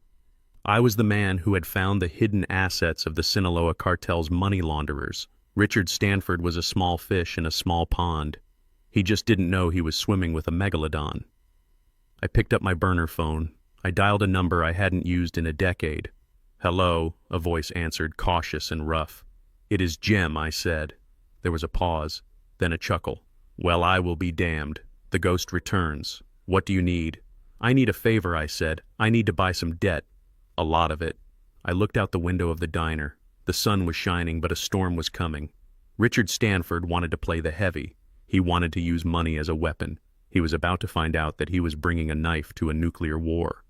I was the man who had found the hidden assets of the Sinaloa cartel's money launderers. Richard Stanford was a small fish in a small pond. He just didn't know he was swimming with a megalodon. I picked up my burner phone. I dialed a number I hadn't used in a decade. "Hello," a voice answered, cautious and rough. "It is Jem," I said. There was a pause, then a chuckle. "Well, I will be damned. The ghost returns. What do you need?" "I need a favor," I said. "I need to buy some debt. A lot of it." I looked out the window of the diner. The sun was shining, but a storm was coming. Richard Stanford wanted to play the heavy. He wanted to use money as a weapon. He was about to find out that he was bringing a knife to a nuclear war.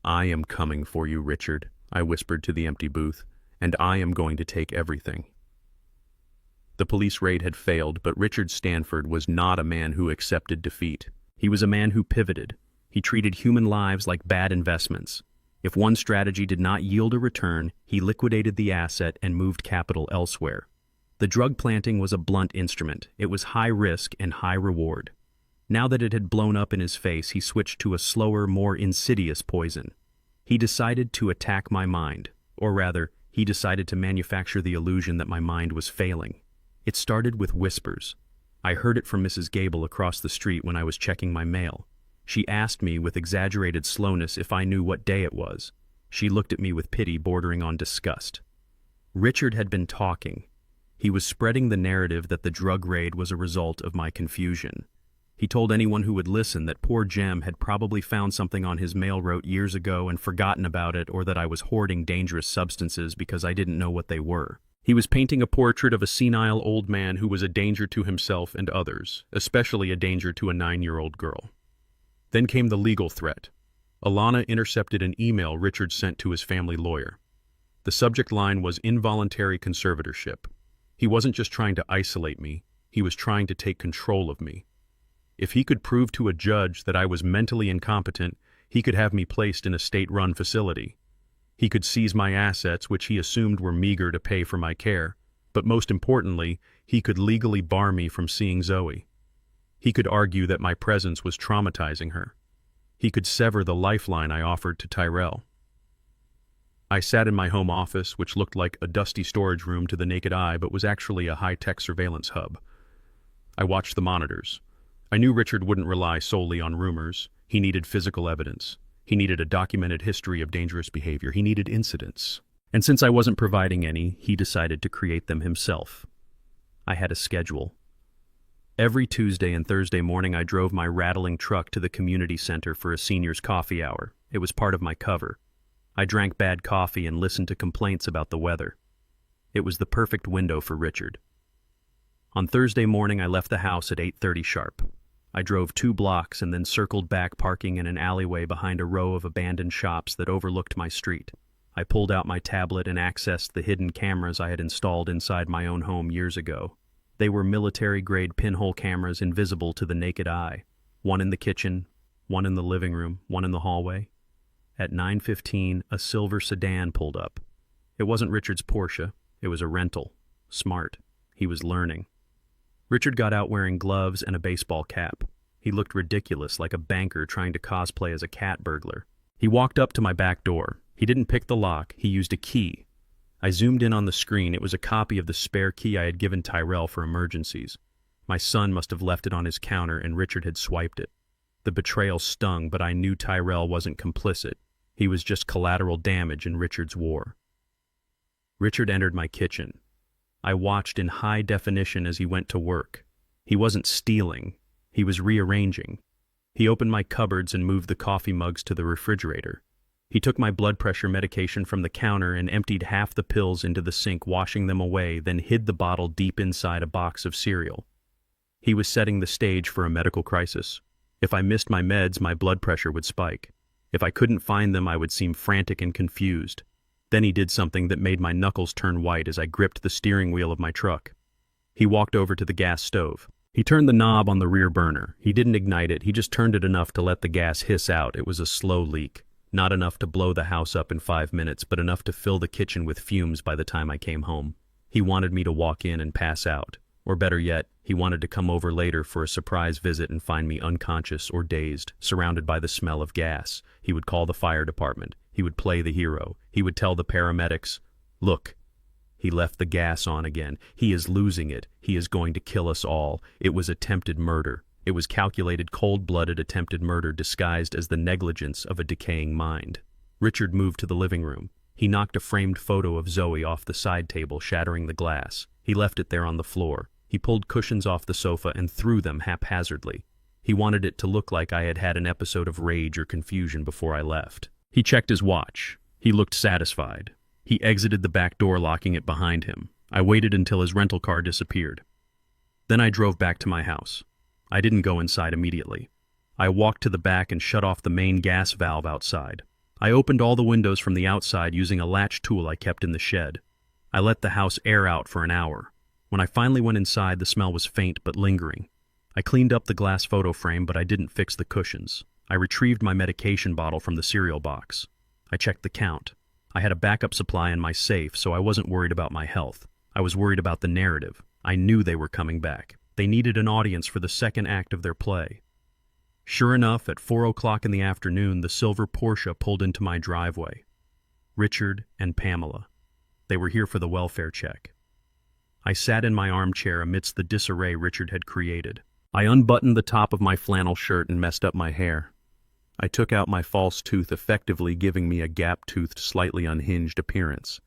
"I am coming for you, Richard," I whispered to the empty booth, "and I am going to take everything." The police raid had failed, but Richard Stanford was not a man who accepted defeat. He was a man who pivoted. He treated human lives like bad investments. If one strategy did not yield a return, he liquidated the asset and moved capital elsewhere. The drug planting was a blunt instrument. It was high risk and high reward. Now that it had blown up in his face, he switched to a slower, more insidious poison. He decided to attack my mind, or rather, he decided to manufacture the illusion that my mind was failing. It started with whispers. I heard it from Mrs. Gable across the street when I was checking my mail. She asked me with exaggerated slowness if I knew what day it was. She looked at me with pity bordering on disgust. Richard had been talking. He was spreading the narrative that the drug raid was a result of my confusion. He told anyone who would listen that poor Jem had probably found something on his mail route years ago and forgotten about it, or that I was hoarding dangerous substances because I didn't know what they were. He was painting a portrait of a senile old man who was a danger to himself and others, especially a danger to a 9-year-old girl. Then came the legal threat. Alana intercepted an email Richard sent to his family lawyer. The subject line was involuntary conservatorship. He wasn't just trying to isolate me, he was trying to take control of me. If he could prove to a judge that I was mentally incompetent, he could have me placed in a state-run facility. He could seize my assets, which he assumed were meager to pay for my care, but most importantly, he could legally bar me from seeing Zoe. He could argue that my presence was traumatizing her. He could sever the lifeline I offered to Tyrell. I sat in my home office, which looked like a dusty storage room to the naked eye but was actually a high-tech surveillance hub. I watched the monitors. I knew Richard wouldn't rely solely on rumors. He needed physical evidence. He needed a documented history of dangerous behavior. He needed incidents. And since I wasn't providing any, he decided to create them himself. I had a schedule. Every Tuesday and Thursday morning I drove my rattling truck to the community center for a seniors' coffee hour. It was part of my cover. I drank bad coffee and listened to complaints about the weather. It was the perfect window for Richard. On Thursday morning I left the house at 8:30 sharp. I drove 2 blocks and then circled back, parking in an alleyway behind a row of abandoned shops that overlooked my street. I pulled out my tablet and accessed the hidden cameras I had installed inside my own home years ago. They were military-grade pinhole cameras invisible to the naked eye. One in the kitchen, one in the living room, one in the hallway. At 9:15, a silver sedan pulled up. It wasn't Richard's Porsche. It was a rental. Smart. He was learning. Richard got out wearing gloves and a baseball cap. He looked ridiculous, like a banker trying to cosplay as a cat burglar. He walked up to my back door. He didn't pick the lock. He used a key. I zoomed in on the screen. It was a copy of the spare key I had given Tyrell for emergencies. My son must have left it on his counter and Richard had swiped it. The betrayal stung, but I knew Tyrell wasn't complicit. He was just collateral damage in Richard's war. Richard entered my kitchen. I watched in high definition as he went to work. He wasn't stealing. He was rearranging. He opened my cupboards and moved the coffee mugs to the refrigerator. He took my blood pressure medication from the counter and emptied half the pills into the sink, washing them away, then hid the bottle deep inside a box of cereal. He was setting the stage for a medical crisis. If I missed my meds, my blood pressure would spike. If I couldn't find them, I would seem frantic and confused. Then he did something that made my knuckles turn white as I gripped the steering wheel of my truck. He walked over to the gas stove. He turned the knob on the rear burner. He didn't ignite it. He just turned it enough to let the gas hiss out. It was a slow leak. Not enough to blow the house up in 5 minutes, but enough to fill the kitchen with fumes by the time I came home. He wanted me to walk in and pass out. Or better yet, he wanted to come over later for a surprise visit and find me unconscious or dazed, surrounded by the smell of gas. He would call the fire department. He would play the hero. He would tell the paramedics, "Look, he left the gas on again. He is losing it. He is going to kill us all. It was attempted murder. It was calculated, cold-blooded attempted murder disguised as the negligence of a decaying mind." Richard moved to the living room. He knocked a framed photo of Zoe off the side table, shattering the glass. He left it there on the floor. He pulled cushions off the sofa and threw them haphazardly. He wanted it to look like I had had an episode of rage or confusion before I left. He checked his watch. He looked satisfied. He exited the back door, locking it behind him. I waited until his rental car disappeared. Then I drove back to my house. I didn't go inside immediately. I walked to the back and shut off the main gas valve outside. I opened all the windows from the outside using a latch tool I kept in the shed. I let the house air out for an hour. When I finally went inside, the smell was faint but lingering. I cleaned up the glass photo frame, but I didn't fix the cushions. I retrieved my medication bottle from the cereal box. I checked the count. I had a backup supply in my safe, so I wasn't worried about my health. I was worried about the narrative. I knew they were coming back. They needed an audience for the second act of their play. Sure enough, at 4 o'clock in the afternoon, the silver Porsche pulled into my driveway. Richard and Pamela. They were here for the welfare check. I sat in my armchair amidst the disarray Richard had created. I unbuttoned the top of my flannel shirt and messed up my hair. I took out my false tooth, effectively giving me a gap-toothed, slightly unhinged appearance.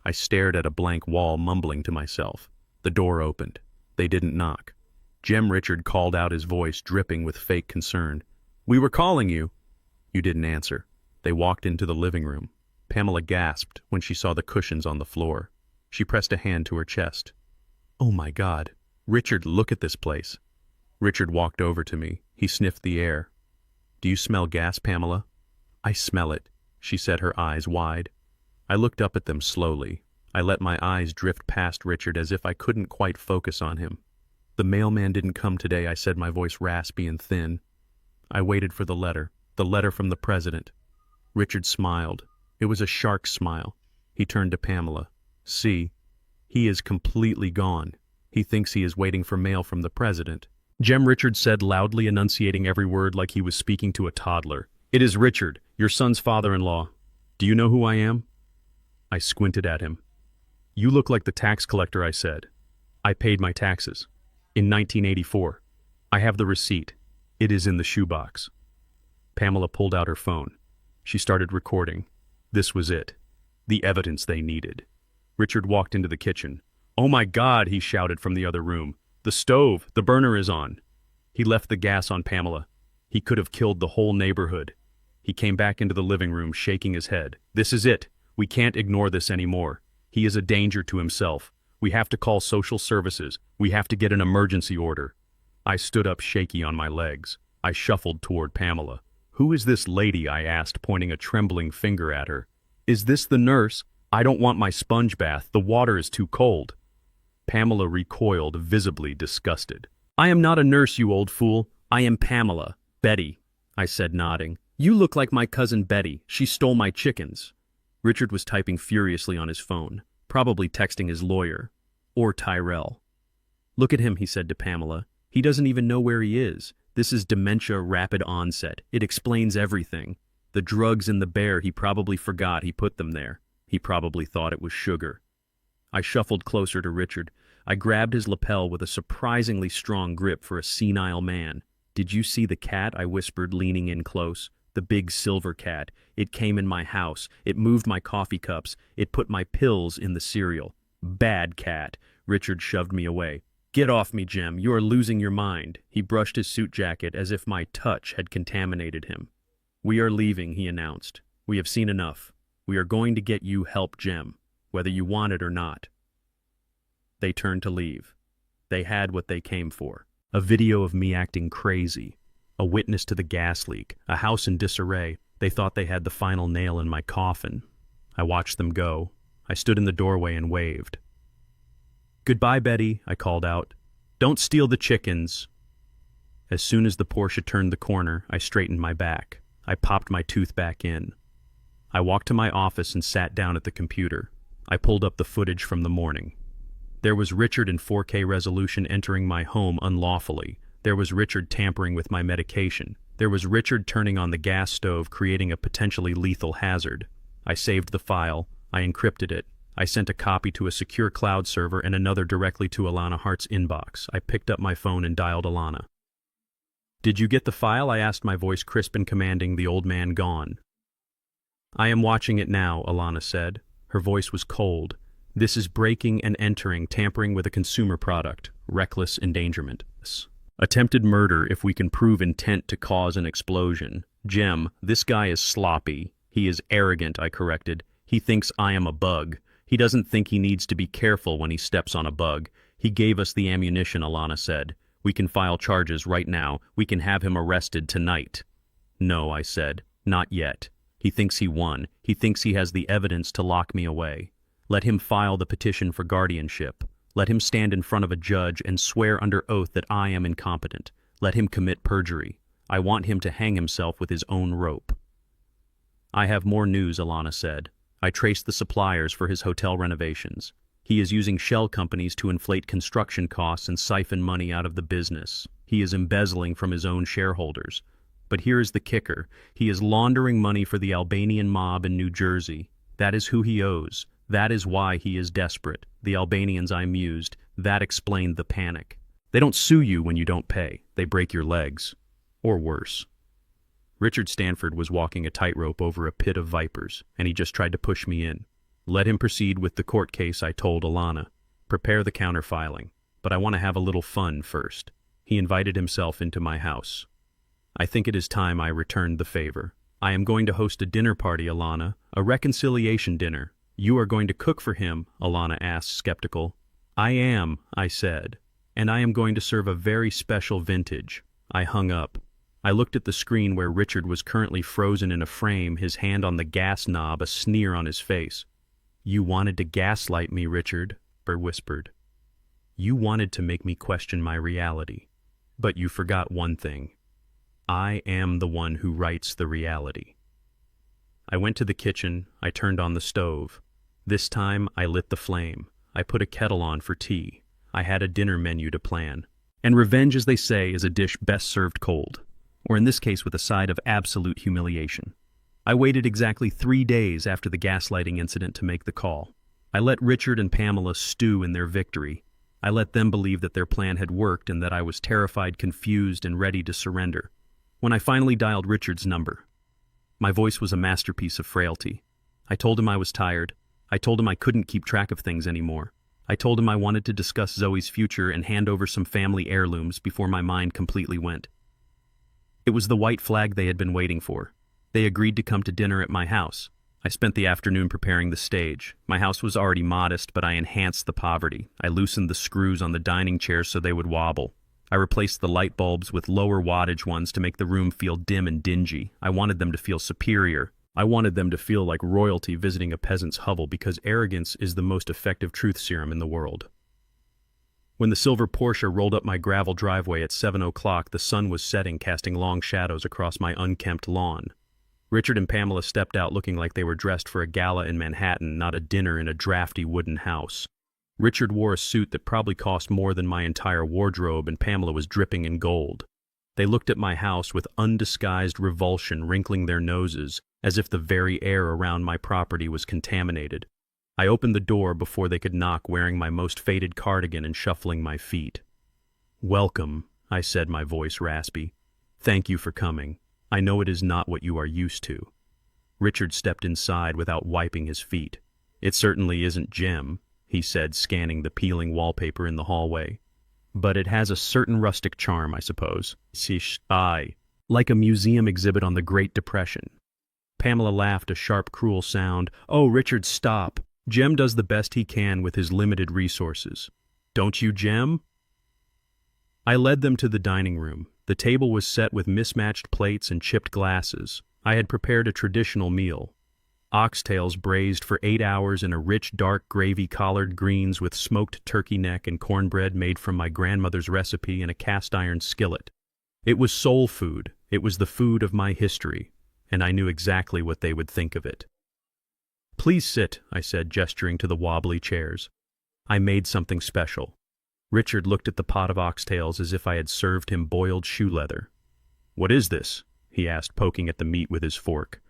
I stared at a blank wall, mumbling to myself. The door opened. They didn't knock. Jem Richard called out, his voice dripping with fake concern. "We were calling you." You didn't answer. They walked into the living room. Pamela gasped when she saw the cushions on the floor. She pressed a hand to her chest. "Oh my God. Richard, look at this place." Richard walked over to me. He sniffed the air. "Do you smell gas, Pamela?" "I smell it," she said, her eyes wide. I looked up at them slowly. I let my eyes drift past Richard as if I couldn't quite focus on him. "The mailman didn't come today," I said, my voice raspy and thin. I waited for the letter from the president. Richard smiled. It was a shark's smile. He turned to Pamela. "See, he is completely gone. He thinks he is waiting for mail from the president." Jem Richard said, loudly enunciating every word like he was speaking to a toddler. "It is Richard, your son's father-in-law. Do you know who I am?" I squinted at him. "You look like the tax collector," I said. "I paid my taxes. In 1984. I have the receipt. It is in the shoebox." Pamela pulled out her phone. She started recording. This was it. The evidence they needed. Richard walked into the kitchen. "Oh my God," he shouted from the other room. "The stove, the burner is on." He left the gas on Pamela. He could have killed the whole neighborhood. He came back into the living room, shaking his head. "This is it. We can't ignore this anymore. He is a danger to himself. We have to call social services. We have to get an emergency order." I stood up, shaky on my legs. I shuffled toward Pamela. "Who is this lady?" I asked, pointing a trembling finger at her. "Is this the nurse? I don't want my sponge bath. The water is too cold." Pamela recoiled, visibly disgusted. "I am not a nurse, you old fool. I am Pamela. Betty," I said, nodding. "You look like my cousin Betty. She stole my chickens." Richard was typing furiously on his phone, probably texting his lawyer. Or Tyrell. "Look at him," he said to Pamela. "He doesn't even know where he is. This is dementia rapid onset. It explains everything. The drugs in the bear, he probably forgot he put them there. He probably thought it was sugar." I shuffled closer to Richard. I grabbed his lapel with a surprisingly strong grip for a senile man. "Did you see the cat?" I whispered, leaning in close. "The big silver cat. It came in my house. It moved my coffee cups. It put my pills in the cereal. Bad cat." Richard shoved me away. "Get off me, Jem. You are losing your mind." He brushed his suit jacket as if my touch had contaminated him. "We are leaving," he announced. "We have seen enough. We are going to get you help, Jem, whether you want it or not." They turned to leave. They had what they came for. A video of me acting crazy. A witness to the gas leak. A house in disarray. They thought they had the final nail in my coffin. I watched them go. I stood in the doorway and waved. "Goodbye, Betty," I called out. "Don't steal the chickens." As soon as the Porsche turned the corner, I straightened my back. I popped my tooth back in. I walked to my office and sat down at the computer. I pulled up the footage from the morning. There was Richard in 4K resolution entering my home unlawfully. There was Richard tampering with my medication. There was Richard turning on the gas stove, creating a potentially lethal hazard. I saved the file. I encrypted it. I sent a copy to a secure cloud server and another directly to Alana Hart's inbox. I picked up my phone and dialed Alana. "Did you get the file?" I asked, my voice crisp and commanding, the old man gone. "I am watching it now," Alana said. Her voice was cold. "This is breaking and entering, tampering with a consumer product. Reckless endangerment. Attempted murder if we can prove intent to cause an explosion. Jem, this guy is sloppy. He is arrogant," I corrected. "He thinks I am a bug. He doesn't think he needs to be careful when he steps on a bug. He gave us the ammunition," Alana said. "We can file charges right now. We can have him arrested tonight." "No," I said. "Not yet. He thinks he won. He thinks he has the evidence to lock me away. Let him file the petition for guardianship. Let him stand in front of a judge and swear under oath that I am incompetent. Let him commit perjury. I want him to hang himself with his own rope." I have more news, Alana said. I traced the suppliers for his hotel renovations. He is using shell companies to inflate construction costs and siphon money out of the business. He is embezzling from his own shareholders. But here is the kicker. He is laundering money for the Albanian mob in New Jersey. That is who he owes. That is why he is desperate. The Albanians, I mused. That explained the panic. They don't sue you when you don't pay. They break your legs. Or worse. Richard Stanford was walking a tightrope over a pit of vipers, and he just tried to push me in. Let him proceed with the court case, I told Alana. Prepare the counterfiling, but I want to have a little fun first. He invited himself into my house. I think it is time I returned the favor. I am going to host a dinner party, Alana, a reconciliation dinner. You are going to cook for him, Alana asked, skeptical. I am, I said, and I am going to serve a very special vintage. I hung up. I looked at the screen where Richard was currently frozen in a frame, his hand on the gas knob, a sneer on his face. You wanted to gaslight me, Richard, Bert whispered. You wanted to make me question my reality. But you forgot one thing. I am the one who writes the reality. I went to the kitchen. I turned on the stove. This time, I lit the flame. I put a kettle on for tea. I had a dinner menu to plan. And revenge, as they say, is a dish best served cold. Or in this case with a side of absolute humiliation. I waited exactly 3 days after the gaslighting incident to make the call. I let Richard and Pamela stew in their victory. I let them believe that their plan had worked and that I was terrified, confused, and ready to surrender. When I finally dialed Richard's number, my voice was a masterpiece of frailty. I told him I was tired. I told him I couldn't keep track of things anymore. I told him I wanted to discuss Zoe's future and hand over some family heirlooms before my mind completely went. It was the white flag they had been waiting for. They agreed to come to dinner at my house. I spent the afternoon preparing the stage. My house was already modest, but I enhanced the poverty. I loosened the screws on the dining chairs so they would wobble. I replaced the light bulbs with lower wattage ones to make the room feel dim and dingy. I wanted them to feel superior. I wanted them to feel like royalty visiting a peasant's hovel, because arrogance is the most effective truth serum in the world. When the silver Porsche rolled up my gravel driveway at 7 o'clock, the sun was setting, casting long shadows across my unkempt lawn. Richard and Pamela stepped out looking like they were dressed for a gala in Manhattan, not a dinner in a drafty wooden house. Richard wore a suit that probably cost more than my entire wardrobe, and Pamela was dripping in gold. They looked at my house with undisguised revulsion, wrinkling their noses, as if the very air around my property was contaminated. I opened the door before they could knock, wearing my most faded cardigan and shuffling my feet. Welcome, I said, my voice raspy. Thank you for coming. I know it is not what you are used to. Richard stepped inside without wiping his feet. It certainly isn't Jim, he said, scanning the peeling wallpaper in the hallway. But it has a certain rustic charm, I suppose. Aye, like a museum exhibit on the Great Depression. Pamela laughed, a sharp, cruel sound. Oh, Richard, stop. Jem does the best he can with his limited resources. Don't you, Jem? I led them to the dining room. The table was set with mismatched plates and chipped glasses. I had prepared a traditional meal. Oxtails braised for 8 hours in a rich, dark gravy, collard greens with smoked turkey neck, and cornbread made from my grandmother's recipe in a cast-iron skillet. It was soul food. It was the food of my history, and I knew exactly what they would think of it. Please sit, I said, gesturing to the wobbly chairs. I made something special. Richard looked at the pot of oxtails as if I had served him boiled shoe leather. What is this? He asked, poking at the meat with his fork.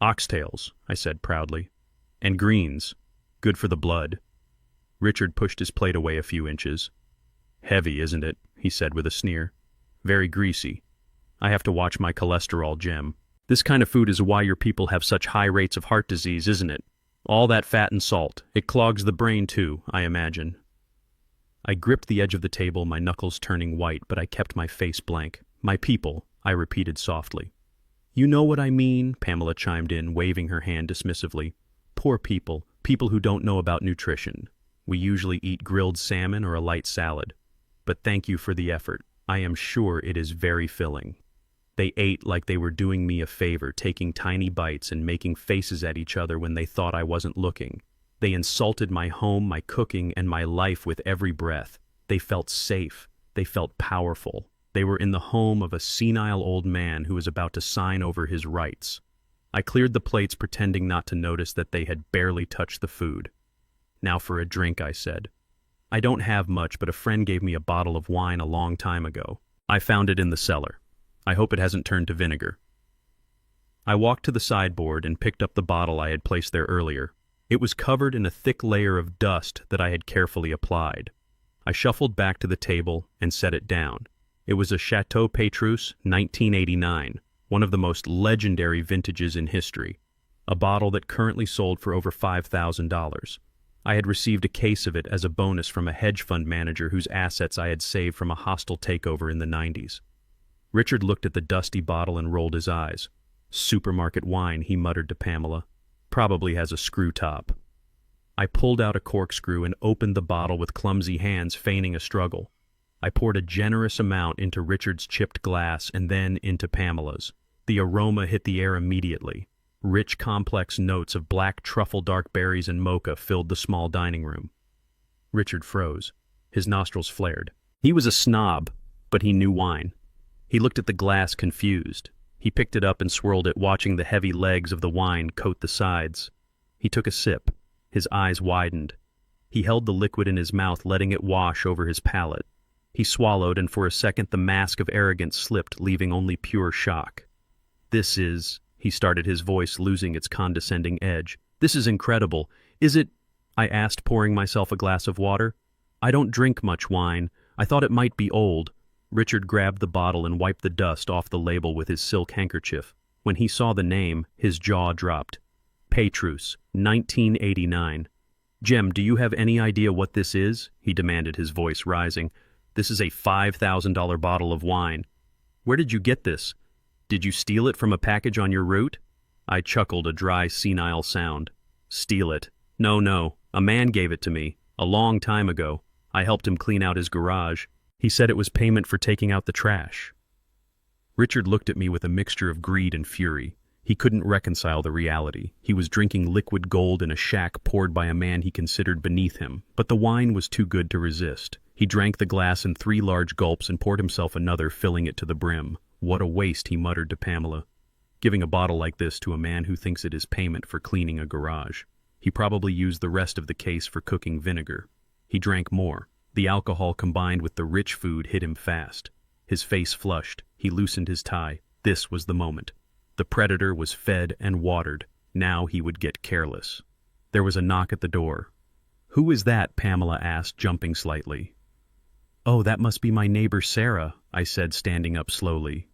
Oxtails, I said proudly. And greens. Good for the blood. Richard pushed his plate away a few inches. Heavy, isn't it? He said with a sneer. Very greasy. I have to watch my cholesterol, Jim. This kind of food is why your people have such high rates of heart disease, isn't it? All that fat and salt. It clogs the brain too, I imagine. I gripped the edge of the table, my knuckles turning white, but I kept my face blank. My people, I repeated softly. You know what I mean, Pamela chimed in, waving her hand dismissively. Poor people, people who don't know about nutrition. We usually eat grilled salmon or a light salad. But thank you for the effort. I am sure it is very filling. They ate like they were doing me a favor, taking tiny bites and making faces at each other when they thought I wasn't looking. They insulted my home, my cooking, and my life with every breath. They felt safe. They felt powerful. They were in the home of a senile old man who was about to sign over his rights. I cleared the plates, pretending not to notice that they had barely touched the food. "Now for a drink," I said. "I don't have much, but a friend gave me a bottle of wine a long time ago. I found it in the cellar. I hope it hasn't turned to vinegar." I walked to the sideboard and picked up the bottle I had placed there earlier. It was covered in a thick layer of dust that I had carefully applied. I shuffled back to the table and set it down. It was a Chateau Petrus 1989, one of the most legendary vintages in history, a bottle that currently sold for over $5,000. I had received a case of it as a bonus from a hedge fund manager whose assets I had saved from a hostile takeover in the 90s. Richard looked at the dusty bottle and rolled his eyes. "Supermarket wine," he muttered to Pamela. "Probably has a screw top." I pulled out a corkscrew and opened the bottle with clumsy hands, feigning a struggle. I poured a generous amount into Richard's chipped glass and then into Pamela's. The aroma hit the air immediately. Rich, complex notes of black truffle, dark berries, and mocha filled the small dining room. Richard froze. His nostrils flared. He was a snob, but he knew wine. He looked at the glass, confused. He picked it up and swirled it, watching the heavy legs of the wine coat the sides. He took a sip. His eyes widened. He held the liquid in his mouth, letting it wash over his palate. He swallowed, and for a second the mask of arrogance slipped, leaving only pure shock. "This is," he started, his voice losing its condescending edge. "This is incredible. Is it?" I asked, pouring myself a glass of water. "I don't drink much wine. I thought it might be old." Richard grabbed the bottle and wiped the dust off the label with his silk handkerchief. When he saw the name, his jaw dropped. "Petrus, 1989. "Jem, do you have any idea what this is?" he demanded, his voice rising. "This is a $5,000 bottle of wine. Where did you get this? Did you steal it from a package on your route?" I chuckled, a dry, senile sound. "Steal it? No. A man gave it to me, a long time ago. I helped him clean out his garage. He said it was payment for taking out the trash." Richard looked at me with a mixture of greed and fury. He couldn't reconcile the reality. He was drinking liquid gold in a shack poured by a man he considered beneath him, but the wine was too good to resist. He drank the glass in 3 large gulps and poured himself another, filling it to the brim. "What a waste," he muttered to Pamela. "Giving a bottle like this to a man who thinks it is payment for cleaning a garage. He probably used the rest of the case for cooking vinegar." He drank more. The alcohol combined with the rich food hit him fast. His face flushed. He loosened his tie. This was the moment. The predator was fed and watered. Now he would get careless. There was a knock at the door. "Who is that?" Pamela asked, jumping slightly. "Oh, that must be my neighbor Sarah," I said, standing up slowly.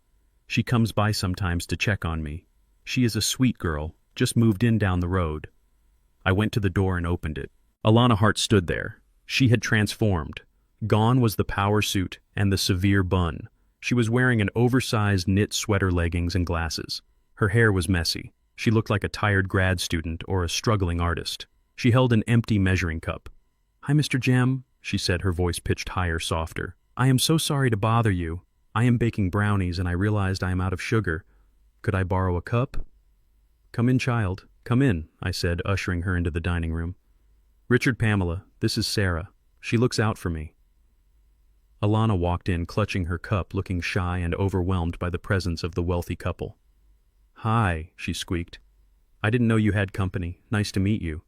"She comes by sometimes to check on me. She is a sweet girl, just moved in down the road." I went to the door and opened it. Alana Hart stood there. She had transformed. Gone was the power suit and the severe bun. She was wearing an oversized knit sweater, leggings, and glasses. Her hair was messy. She looked like a tired grad student or a struggling artist. She held an empty measuring cup. "Hi, Mr. Jem," she said, her voice pitched higher, softer. "I am so sorry to bother you. I am baking brownies and I realized I am out of sugar. Could I borrow a cup?" "Come in, child. Come in," I said, ushering her into the dining room. "Richard, Pamela, this is Sarah. She looks out for me." Alana walked in, clutching her cup, looking shy and overwhelmed by the presence of the wealthy couple. "Hi," she squeaked. "I didn't know you had company. Nice to meet you."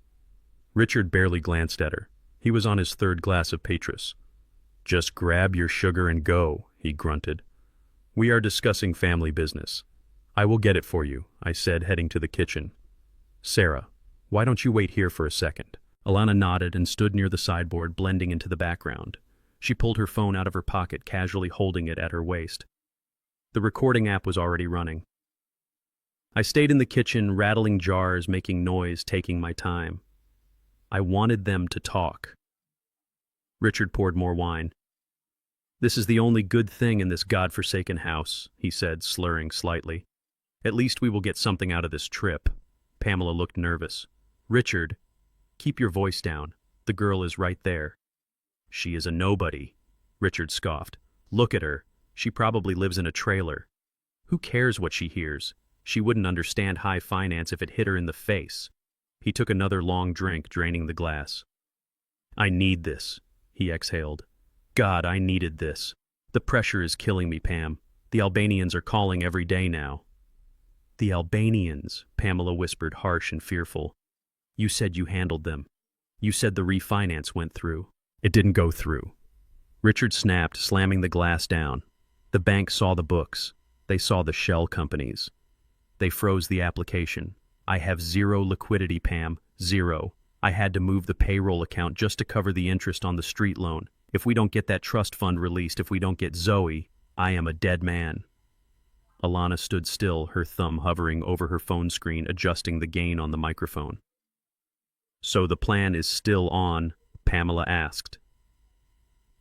Richard barely glanced at her. He was on his 3rd glass of Petrus. "Just grab your sugar and go," he grunted. "We are discussing family business." "I will get it for you," I said, heading to the kitchen. "Sarah, why don't you wait here for a second?" Alana nodded and stood near the sideboard, blending into the background. She pulled her phone out of her pocket, casually holding it at her waist. The recording app was already running. I stayed in the kitchen, rattling jars, making noise, taking my time. I wanted them to talk. Richard poured more wine. "This is the only good thing in this godforsaken house," he said, slurring slightly. "At least we will get something out of this trip." Pamela looked nervous. "Richard, keep your voice down. The girl is right there." "She is a nobody," Richard scoffed. "Look at her. She probably lives in a trailer. Who cares what she hears? She wouldn't understand high finance if it hit her in the face." He took another long drink, draining the glass. "I need this," he exhaled. "God, I needed this. The pressure is killing me, Pam. The Albanians are calling every day now." The Albanians, Pamela whispered, harsh and fearful. You said you handled them. You said the refinance went through. It didn't go through. Richard snapped, slamming the glass down. The bank saw the books. They saw the shell companies. They froze the application. I have zero liquidity, Pam. Zero. I had to move the payroll account just to cover the interest on the street loan. If we don't get that trust fund released, if we don't get Zoe, I am a dead man. Alana stood still, her thumb hovering over her phone screen, adjusting the gain on the microphone. So the plan is still on? Pamela asked.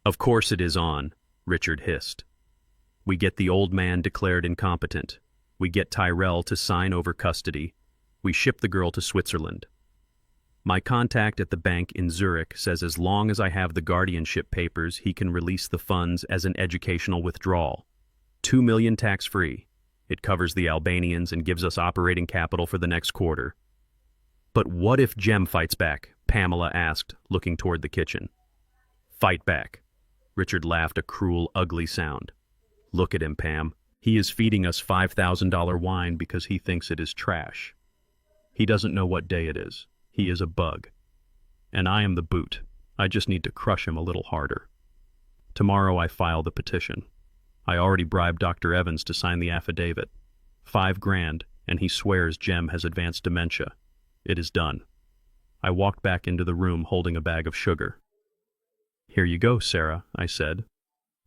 Of course it is on, Richard hissed. We get the old man declared incompetent. We get Tyrell to sign over custody. We ship the girl to Switzerland. My contact at the bank in Zurich says as long as I have the guardianship papers, he can release the funds as an educational withdrawal. $2 million tax-free. It covers the Albanians and gives us operating capital for the next quarter. But what if Jem fights back? Pamela asked, looking toward the kitchen. Fight back. Richard laughed, a cruel, ugly sound. Look at him, Pam. He is feeding us $5,000 wine because he thinks it is trash. He doesn't know what day it is. He is a bug. And I am the boot. I just need to crush him a little harder. Tomorrow I file the petition. I already bribed Dr. Evans to sign the affidavit. $5,000, and he swears Jem has advanced dementia. It is done. I walked back into the room holding a bag of sugar. Here you go, Sarah, I said.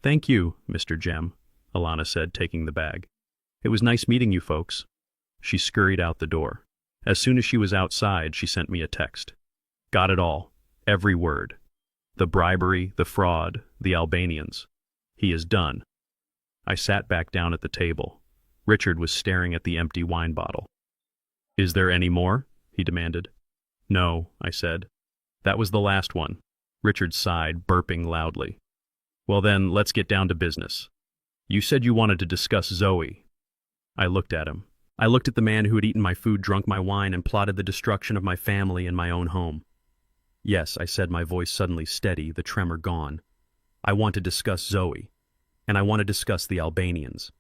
Thank you, Mr. Jem, Alana said, taking the bag. It was nice meeting you folks. She scurried out the door. As soon as she was outside, she sent me a text. Got it all. Every word. The bribery, the fraud, the Albanians. He is done. I sat back down at the table. Richard was staring at the empty wine bottle. Is there any more? He demanded. No, I said. That was the last one. Richard sighed, burping loudly. Well then, let's get down to business. You said you wanted to discuss Zoe. I looked at him. I looked at the man who had eaten my food, drunk my wine, and plotted the destruction of my family and my own home. Yes, I said, my voice suddenly steady, the tremor gone. I want to discuss Zoe. And I want to discuss the Albanians.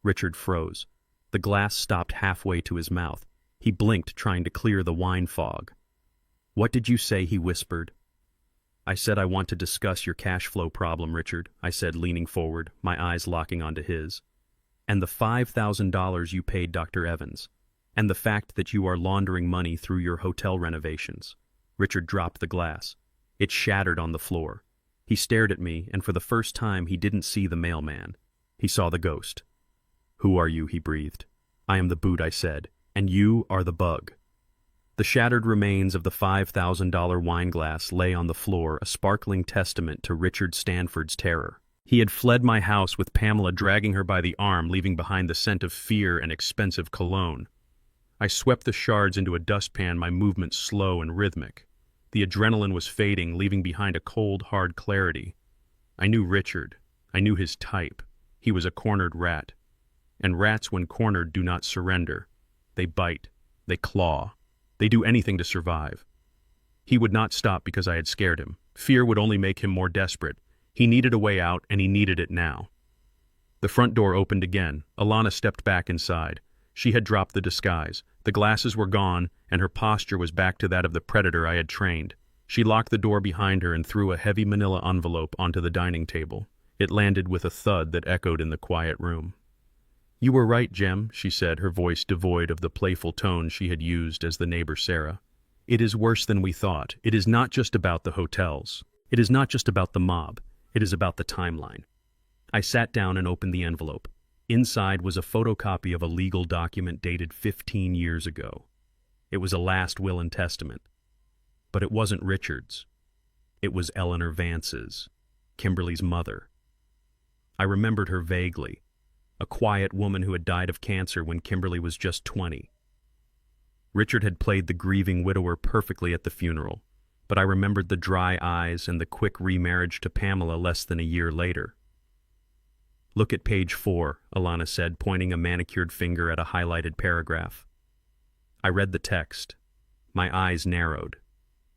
Richard froze. The glass stopped halfway to his mouth. He blinked, trying to clear the wine fog. What did you say? He whispered. I said I want to discuss your cash flow problem, Richard, I said, leaning forward, my eyes locking onto his. And the $5,000 you paid Dr. Evans. And the fact that you are laundering money through your hotel renovations. Richard dropped the glass. It shattered on the floor. He stared at me, and for the first time he didn't see the mailman. He saw the ghost. Who are you? He breathed. I am the boot, I said, and you are the bug. The shattered remains of the $5,000 wine glass lay on the floor, a sparkling testament to Richard Stanford's terror. He had fled my house with Pamela dragging her by the arm, leaving behind the scent of fear and expensive cologne. I swept the shards into a dustpan, my movements slow and rhythmic. The adrenaline was fading, leaving behind a cold, hard clarity. I knew Richard. I knew his type. He was a cornered rat. And rats, when cornered, do not surrender. They bite. They claw. They do anything to survive. He would not stop because I had scared him. Fear would only make him more desperate. He needed a way out, and he needed it now. The front door opened again. Alana stepped back inside. She had dropped the disguise. The glasses were gone, and her posture was back to that of the predator I had trained. She locked the door behind her and threw a heavy manila envelope onto the dining table. It landed with a thud that echoed in the quiet room. You were right, Jem, she said, her voice devoid of the playful tone she had used as the neighbor Sarah. It is worse than we thought. It is not just about the hotels. It is not just about the mob. It is about the timeline. I sat down and opened the envelope. Inside was a photocopy of a legal document dated 15 years ago. It was a last will and testament. But it wasn't Richard's. It was Eleanor Vance's, Kimberly's mother. I remembered her vaguely, a quiet woman who had died of cancer when Kimberly was just 20. Richard had played the grieving widower perfectly at the funeral, but I remembered the dry eyes and the quick remarriage to Pamela less than a year later. Look at page 4, Alana said, pointing a manicured finger at a highlighted paragraph. I read the text. My eyes narrowed.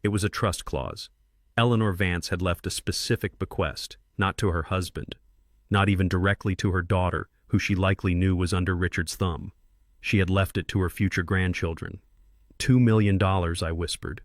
It was a trust clause. Eleanor Vance had left a specific bequest, not to her husband, not even directly to her daughter, who she likely knew was under Richard's thumb. She had left it to her future grandchildren. $2 million, I whispered.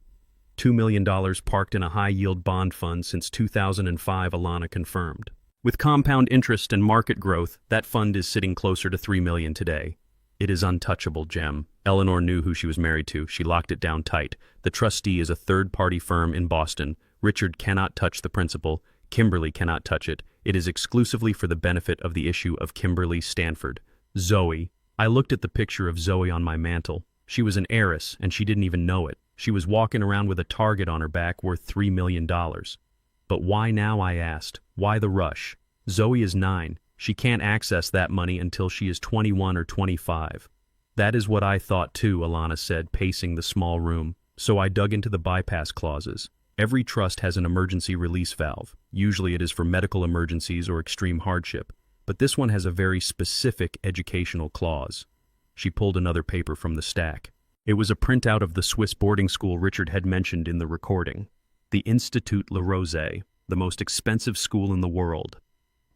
$2 million parked in a high-yield bond fund since 2005, Alana confirmed. With compound interest and market growth, that fund is sitting closer to $3 million today. It is untouchable, Jem. Eleanor knew who she was married to. She locked it down tight. The trustee is a third-party firm in Boston. Richard cannot touch the principal. Kimberly cannot touch it. It is exclusively for the benefit of the issue of Kimberly Stanford. Zoe. I looked at the picture of Zoe on my mantle. She was an heiress, and she didn't even know it. She was walking around with a target on her back worth $3 million. But why now, I asked. Why the rush? Zoe is 9. She can't access that money until she is 21 or 25. That is what I thought too, Alana said, pacing the small room. So I dug into the bypass clauses. Every trust has an emergency release valve. Usually it is for medical emergencies or extreme hardship. But this one has a very specific educational clause. She pulled another paper from the stack. It was a printout of the Swiss boarding school Richard had mentioned in the recording. The Institut Le Rose, the most expensive school in the world.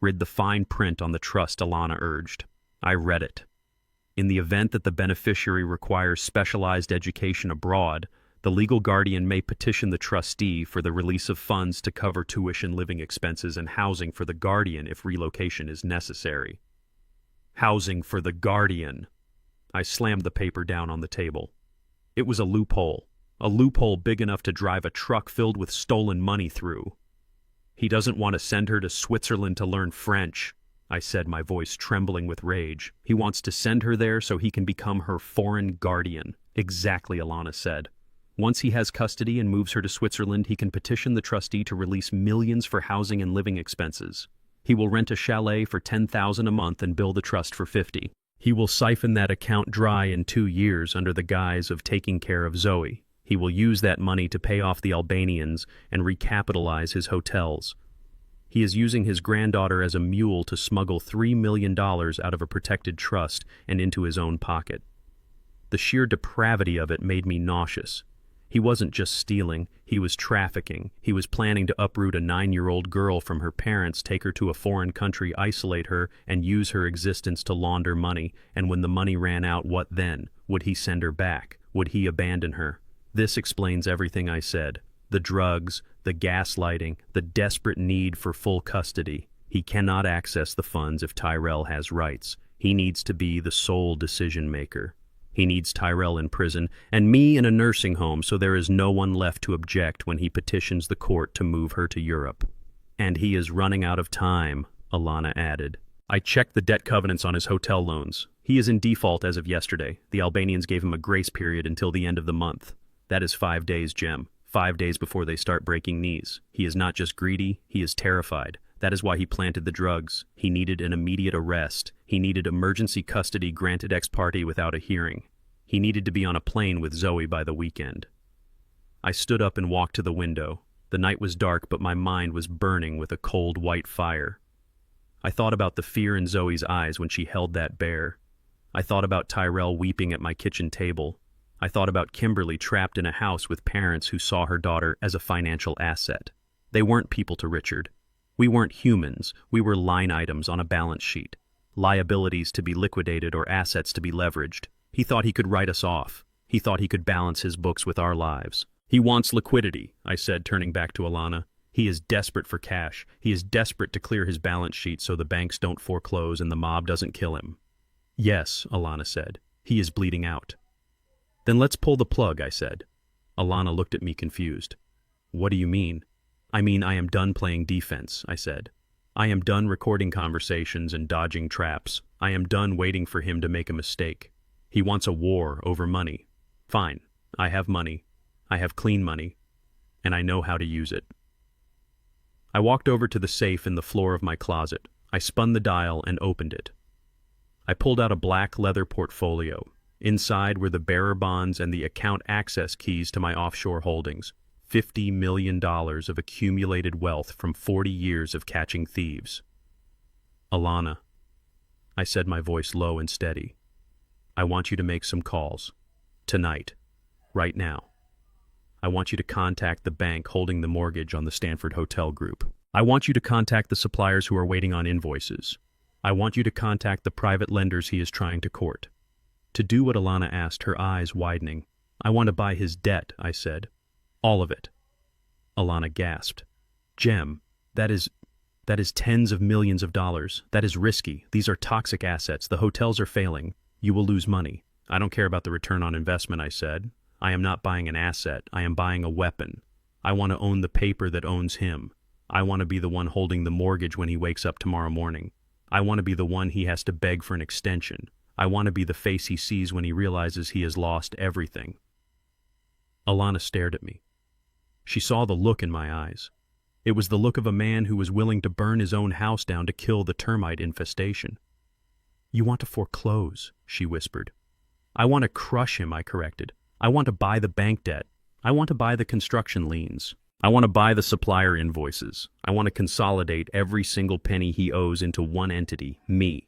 Read the fine print on the trust, Alana urged. I read it. In the event that the beneficiary requires specialized education abroad, the legal guardian may petition the trustee for the release of funds to cover tuition, living expenses, and housing for the guardian if relocation is necessary. Housing for the guardian. I slammed the paper down on the table. It was a loophole big enough to drive a truck filled with stolen money through. He doesn't want to send her to Switzerland to learn French, I said, my voice trembling with rage. He wants to send her there so he can become her foreign guardian. Exactly, Alana said. Once he has custody and moves her to Switzerland, he can petition the trustee to release millions for housing and living expenses. He will rent a chalet for $10,000 a month and bill the trust for $50,000. He will siphon that account dry in 2 years under the guise of taking care of Zoe. He will use that money to pay off the Albanians and recapitalize his hotels. He is using his granddaughter as a mule to smuggle $3 million out of a protected trust and into his own pocket. The sheer depravity of it made me nauseous. He wasn't just stealing, he was trafficking. He was planning to uproot a 9-year-old girl from her parents, take her to a foreign country, isolate her, and use her existence to launder money. And when the money ran out, what then? Would he send her back? Would he abandon her? This explains everything I said. The drugs, the gaslighting, the desperate need for full custody. He cannot access the funds if Tyrell has rights. He needs to be the sole decision maker. He needs Tyrell in prison and me in a nursing home, so there is no one left to object when he petitions the court to move her to Europe. And he is running out of time, Alana added. I checked the debt covenants on his hotel loans. He is in default as of yesterday. The Albanians gave him a grace period until the end of the month. That is 5 days, Jem. 5 days before they start breaking knees. He is not just greedy, he is terrified. That is why he planted the drugs. He needed an immediate arrest. He needed emergency custody granted ex parte without a hearing. He needed to be on a plane with Zoe by the weekend. I stood up and walked to the window. The night was dark, but my mind was burning with a cold white fire. I thought about the fear in Zoe's eyes when she held that bear. I thought about Tyrell weeping at my kitchen table. I thought about Kimberly trapped in a house with parents who saw her daughter as a financial asset. They weren't people to Richard. We weren't humans. We were line items on a balance sheet. Liabilities to be liquidated or assets to be leveraged. He thought he could write us off. He thought he could balance his books with our lives. He wants liquidity, I said, turning back to Alana. He is desperate for cash. He is desperate to clear his balance sheet so the banks don't foreclose and the mob doesn't kill him. Yes, Alana said. He is bleeding out. Then let's pull the plug, I said. Alana looked at me confused. What do you mean? I mean, I am done playing defense, I said. I am done recording conversations and dodging traps. I am done waiting for him to make a mistake. He wants a war over money. Fine, I have money. I have clean money. And I know how to use it. I walked over to the safe in the floor of my closet. I spun the dial and opened it. I pulled out a black leather portfolio. Inside were the bearer bonds and the account access keys to my offshore holdings. $50 million of accumulated wealth from 40 years of catching thieves. Alana, I said, my voice low and steady. I want you to make some calls. Tonight. Right now. I want you to contact the bank holding the mortgage on the Stanford Hotel Group. I want you to contact the suppliers who are waiting on invoices. I want you to contact the private lenders he is trying to court. To do what Alana asked, her eyes widening. I want to buy his debt, I said. All of it. Alana gasped. Jem, that is tens of millions of dollars. That is risky. These are toxic assets. The hotels are failing. You will lose money. I don't care about the return on investment, I said. I am not buying an asset. I am buying a weapon. I want to own the paper that owns him. I want to be the one holding the mortgage when he wakes up tomorrow morning. I want to be the one he has to beg for an extension. I want to be the face he sees when he realizes he has lost everything. Alana stared at me. She saw the look in my eyes. It was the look of a man who was willing to burn his own house down to kill the termite infestation. You want to foreclose, she whispered. I want to crush him, I corrected. I want to buy the bank debt. I want to buy the construction liens. I want to buy the supplier invoices. I want to consolidate every single penny he owes into one entity, me.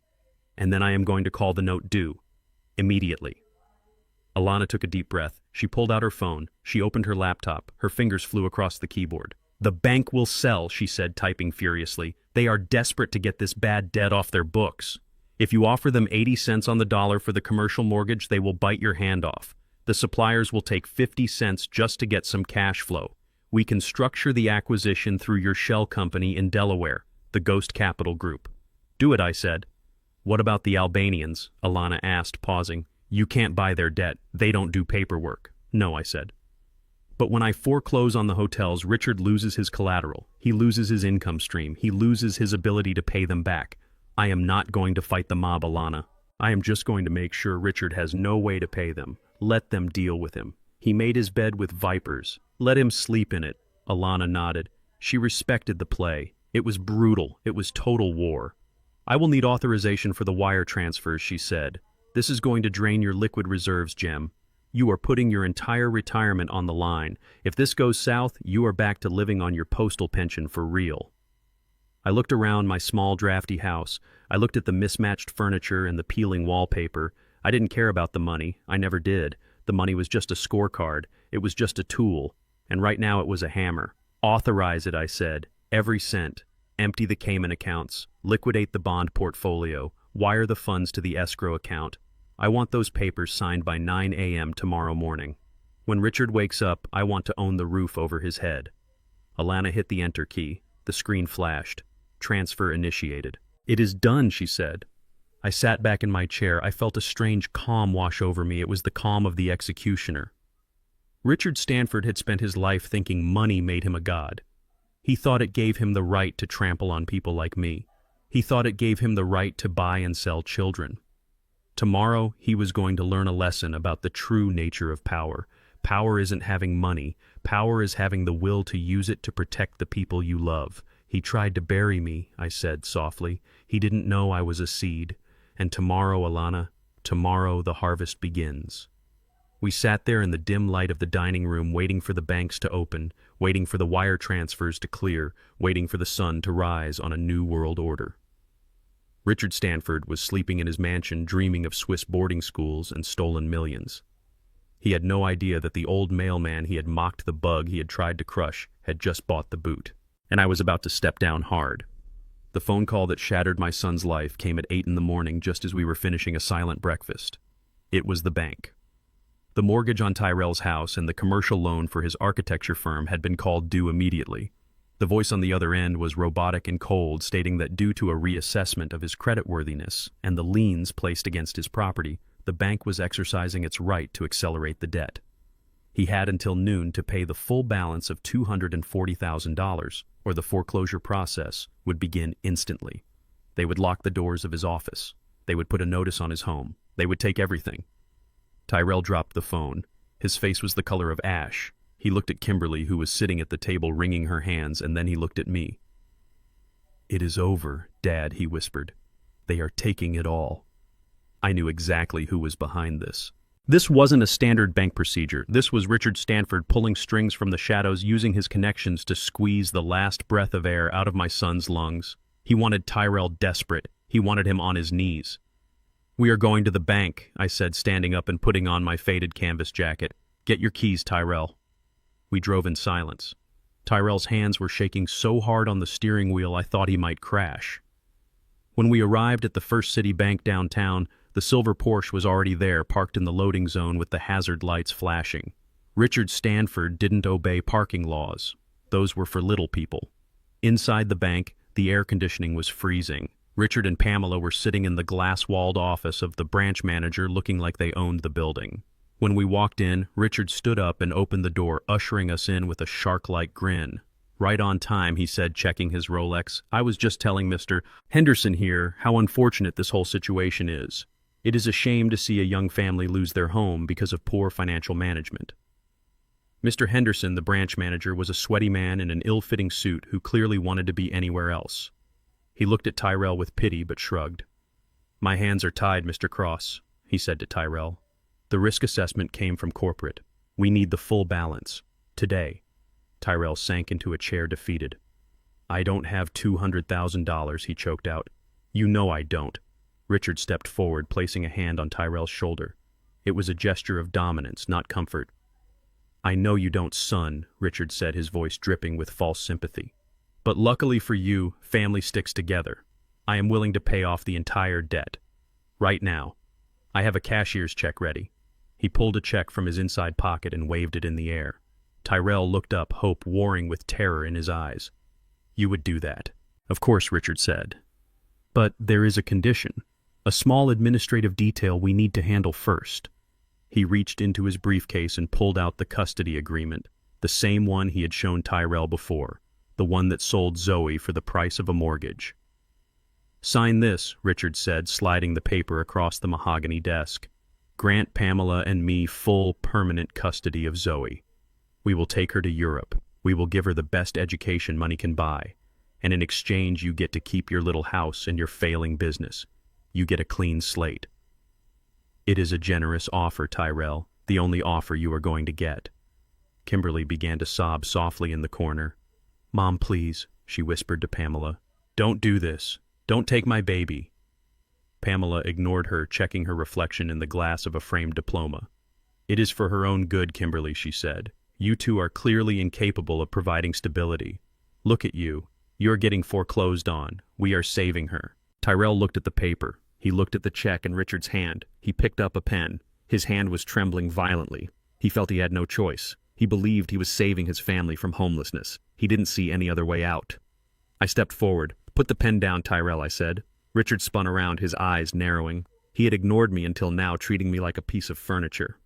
And then I am going to call the note due. Immediately. Alana took a deep breath. She pulled out her phone. She opened her laptop. Her fingers flew across the keyboard. The bank will sell, she said, typing furiously. They are desperate to get this bad debt off their books. If you offer them 80 cents on the dollar for the commercial mortgage, they will bite your hand off. The suppliers will take 50 cents just to get some cash flow. We can structure the acquisition through your shell company in Delaware, the Ghost Capital Group. Do it, I said. What about the Albanians? Alana asked, pausing. You can't buy their debt. They don't do paperwork. No, I said. But when I foreclose on the hotels, Richard loses his collateral. He loses his income stream. He loses his ability to pay them back. I am not going to fight the mob, Alana. I am just going to make sure Richard has no way to pay them. Let them deal with him. He made his bed with vipers. Let him sleep in it. Alana nodded. She respected the play. It was brutal. It was total war. I will need authorization for the wire transfers, she said. This is going to drain your liquid reserves, Jem. You are putting your entire retirement on the line. If this goes south, you are back to living on your postal pension for real. I looked around my small, drafty house. I looked at the mismatched furniture and the peeling wallpaper. I didn't care about the money. I never did. The money was just a scorecard. It was just a tool. And right now it was a hammer. Authorize it, I said. Every cent. Empty the Cayman accounts. Liquidate the bond portfolio. Wire the funds to the escrow account. I want those papers signed by 9 a.m. tomorrow morning. When Richard wakes up, I want to own the roof over his head. Alana hit the enter key. The screen flashed. Transfer initiated. It is done, she said. I sat back in my chair. I felt a strange calm wash over me. It was the calm of the executioner. Richard Stanford had spent his life thinking money made him a god. He thought it gave him the right to trample on people like me. He thought it gave him the right to buy and sell children. Tomorrow, he was going to learn a lesson about the true nature of power. Power isn't having money. Power is having the will to use it to protect the people you love. He tried to bury me, I said softly. He didn't know I was a seed. And tomorrow, Alana, tomorrow the harvest begins. We sat there in the dim light of the dining room waiting for the banks to open, waiting for the wire transfers to clear, waiting for the sun to rise on a new world order. Richard Stanford was sleeping in his mansion dreaming of Swiss boarding schools and stolen millions. He had no idea that the old mailman he had mocked, the bug he had tried to crush, had just bought the boot. And I was about to step down hard. The phone call that shattered my son's life came at 8 in the morning just as we were finishing a silent breakfast. It was the bank. The mortgage on Tyrell's house and the commercial loan for his architecture firm had been called due immediately. The voice on the other end was robotic and cold, stating that due to a reassessment of his creditworthiness and the liens placed against his property, the bank was exercising its right to accelerate the debt. He had until noon to pay the full balance of $240,000, or the foreclosure process would begin instantly. They would lock the doors of his office. They would put a notice on his home. They would take everything. Tyrell dropped the phone. His face was the color of ash. He looked at Kimberly, who was sitting at the table wringing her hands, and then he looked at me. "It is over, Dad," he whispered. "They are taking it all." I knew exactly who was behind this. This wasn't a standard bank procedure. This was Richard Stanford pulling strings from the shadows, using his connections to squeeze the last breath of air out of my son's lungs. He wanted Tyrell desperate. He wanted him on his knees. "We are going to the bank," I said, standing up and putting on my faded canvas jacket. "Get your keys, Tyrell." We drove in silence. Tyrell's hands were shaking so hard on the steering wheel I thought he might crash. When we arrived at the First City Bank downtown, The silver Porsche was already there, parked in the loading zone with the hazard lights flashing. Richard Stanford didn't obey parking laws. Those were for little people. Inside the bank, the air conditioning was freezing. Richard and Pamela were sitting in the glass-walled office of the branch manager looking like they owned the building. When we walked in, Richard stood up and opened the door, ushering us in with a shark-like grin. "Right on time," he said, checking his Rolex. "I was just telling Mr. Henderson here how unfortunate this whole situation is. It is a shame to see a young family lose their home because of poor financial management." Mr. Henderson, the branch manager, was a sweaty man in an ill-fitting suit who clearly wanted to be anywhere else. He looked at Tyrell with pity but shrugged. "My hands are tied, Mr. Cross," he said to Tyrell. "The risk assessment came from corporate. We need the full balance. Today." Tyrell sank into a chair, defeated. "I don't have $200,000, he choked out. "You know I don't." Richard stepped forward, placing a hand on Tyrell's shoulder. It was a gesture of dominance, not comfort. "I know you don't, son," Richard said, his voice dripping with false sympathy. "But luckily for you, family sticks together. I am willing to pay off the entire debt. Right now. I have a cashier's check ready." He pulled a check from his inside pocket and waved it in the air. Tyrell looked up, hope warring with terror in his eyes. "You would do that?" "Of course," Richard said. "But there is a condition. A small administrative detail we need to handle first." He reached into his briefcase and pulled out the custody agreement, the same one he had shown Tyrell before, the one that sold Zoe for the price of a mortgage. "Sign this," Richard said, sliding the paper across the mahogany desk. "Grant Pamela and me full permanent custody of Zoe. We will take her to Europe. We will give her the best education money can buy. And in exchange you get to keep your little house and your failing business. You get a clean slate." "It is a generous offer, Tyrell, the only offer you are going to get." Kimberly began to sob softly in the corner. "Mom, please," she whispered to Pamela. "Don't do this. Don't take my baby." Pamela ignored her, checking her reflection in the glass of a framed diploma. "It is for her own good, Kimberly," she said. "You two are clearly incapable of providing stability. Look at you. You're getting foreclosed on. We are saving her." Tyrell looked at the paper. He looked at the check in Richard's hand. He picked up a pen. His hand was trembling violently. He felt he had no choice. He believed he was saving his family from homelessness. He didn't see any other way out. I stepped forward. "Put the pen down, Tyrell," I said. Richard spun around, his eyes narrowing. He had ignored me until now, treating me like a piece of furniture.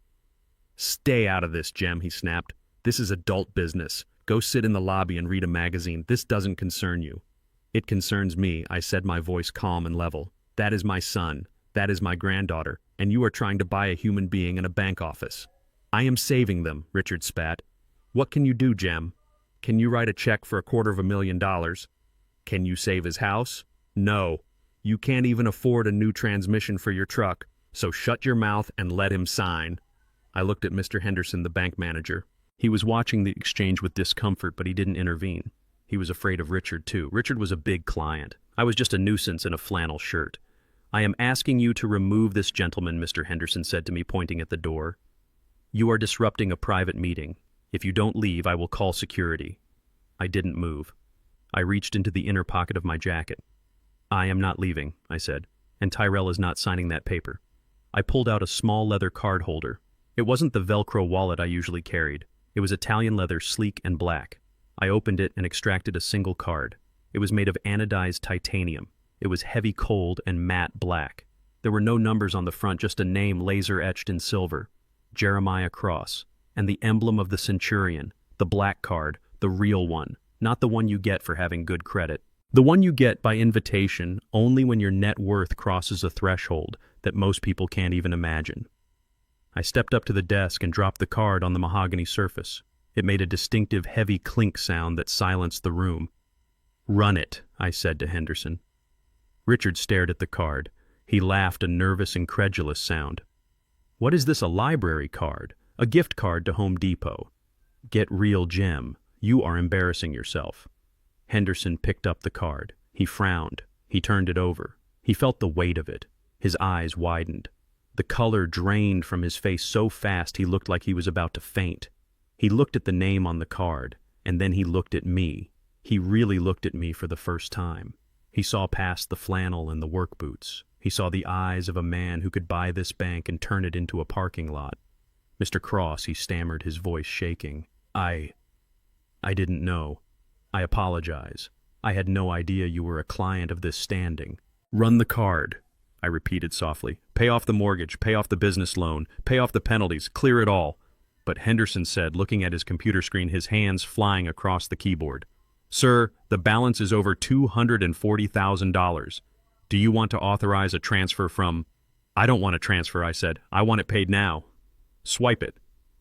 "Stay out of this, Jem," he snapped. "This is adult business. Go sit in the lobby and read a magazine. This doesn't concern you." "It concerns me," I said, my voice calm and level. "That is my son. That is my granddaughter. And you are trying to buy a human being in a bank office." "I am saving them," Richard spat. "What can you do, Jem? Can you write a check for $250,000? Can you save his house? No. You can't even afford a new transmission for your truck, so shut your mouth and let him sign." I looked at Mr. Henderson, the bank manager. He was watching the exchange with discomfort, but he didn't intervene. He was afraid of Richard, too. Richard was a big client. I was just a nuisance in a flannel shirt. "I am asking you to remove this gentleman," Mr. Henderson said to me, pointing at the door. "You are disrupting a private meeting. If you don't leave, I will call security." I didn't move. I reached into the inner pocket of my jacket. "I am not leaving," I said, "and Tyrell is not signing that paper." I pulled out a small leather card holder. It wasn't the Velcro wallet I usually carried. It was Italian leather, sleek and black. I opened it and extracted a single card. It was made of anodized titanium. It was heavy, cold, and matte black. There were no numbers on the front, just a name laser-etched in silver. Jeremiah Cross. And the emblem of the centurion. The black card. The real one. Not the one you get for having good credit. The one you get by invitation only when your net worth crosses a threshold that most people can't even imagine. I stepped up to the desk and dropped the card on the mahogany surface. It made a distinctive, heavy clink sound that silenced the room. "Run it," I said to Henderson. Richard stared at the card. He laughed, a nervous, incredulous sound. "What is this, a library card? A gift card to Home Depot? Get real, Jem. You are embarrassing yourself." Henderson picked up the card. He frowned. He turned it over. He felt the weight of it. His eyes widened. The color drained from his face so fast he looked like he was about to faint. He looked at the name on the card, and then he looked at me. He really looked at me for the first time. He saw past the flannel and the work boots. He saw the eyes of a man who could buy this bank and turn it into a parking lot. "Mr. Cross," he stammered, his voice shaking. I didn't know. I apologize. I had no idea you were a client of this standing." "Run the card," I repeated softly. "Pay off the mortgage, pay off the business loan, pay off the penalties, clear it all." But Henderson said, looking at his computer screen, his hands flying across the keyboard, "Sir, the balance is over $240,000. Do you want to authorize a transfer from—" "I don't want a transfer," I said. "I want it paid now." "Swipe it."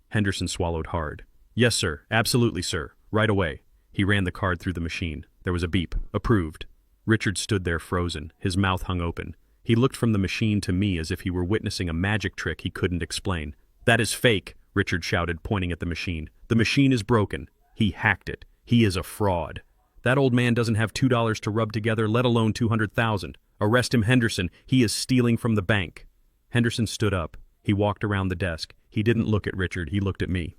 Henderson swallowed hard. "Yes, sir. Absolutely, sir. Right away." He ran the card through the machine. There was a beep. "Approved." Richard stood there frozen, his mouth hung open. He looked from the machine to me as if he were witnessing a magic trick he couldn't explain. "That is fake," Richard shouted, pointing at the machine. "The machine is broken. He hacked it. He is a fraud. That old man doesn't have $2 to rub together, let alone 200,000. Arrest him, Henderson. He is stealing from the bank." Henderson stood up. He walked around the desk. He didn't look at Richard. He looked at me.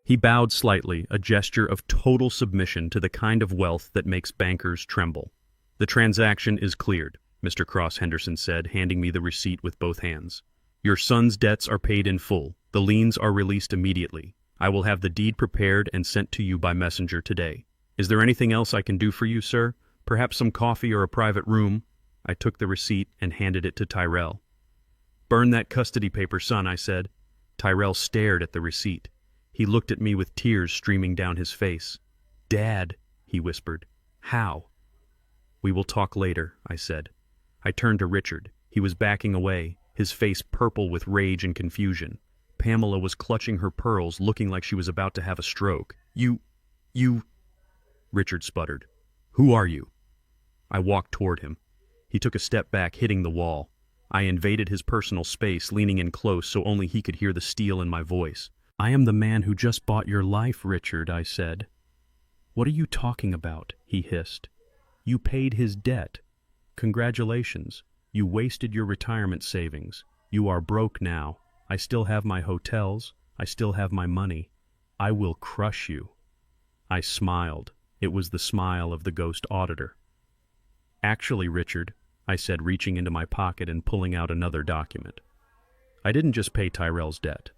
He bowed slightly, a gesture of total submission to the kind of wealth that makes bankers tremble. "The transaction is cleared," Mr. Cross Henderson said, handing me the receipt with both hands. "Your son's debts are paid in full. The liens are released immediately. I will have the deed prepared and sent to you by messenger today. Is there anything else I can do for you, sir? Perhaps some coffee or a private room?" I took the receipt and handed it to Tyrell. "Burn that custody paper, son," I said. Tyrell stared at the receipt. He looked at me with tears streaming down his face. "Dad," he whispered. "How?" "We will talk later," I said. I turned to Richard. He was backing away, his face purple with rage and confusion. Pamela was clutching her pearls, looking like she was about to have a stroke. You... Richard sputtered. "Who are you?" I walked toward him. He took a step back, hitting the wall. I invaded his personal space, leaning in close so only he could hear the steel in my voice. "I am the man who just bought your life, Richard," I said. "What are you talking about?" he hissed. "You paid his debt. Congratulations. You wasted your retirement savings. You are broke now. I still have my hotels. I still have my money. I will crush you." I smiled. It was the smile of the ghost auditor. "Actually, Richard," I said, reaching into my pocket and pulling out another document. "I didn't just pay Tyrell's debt.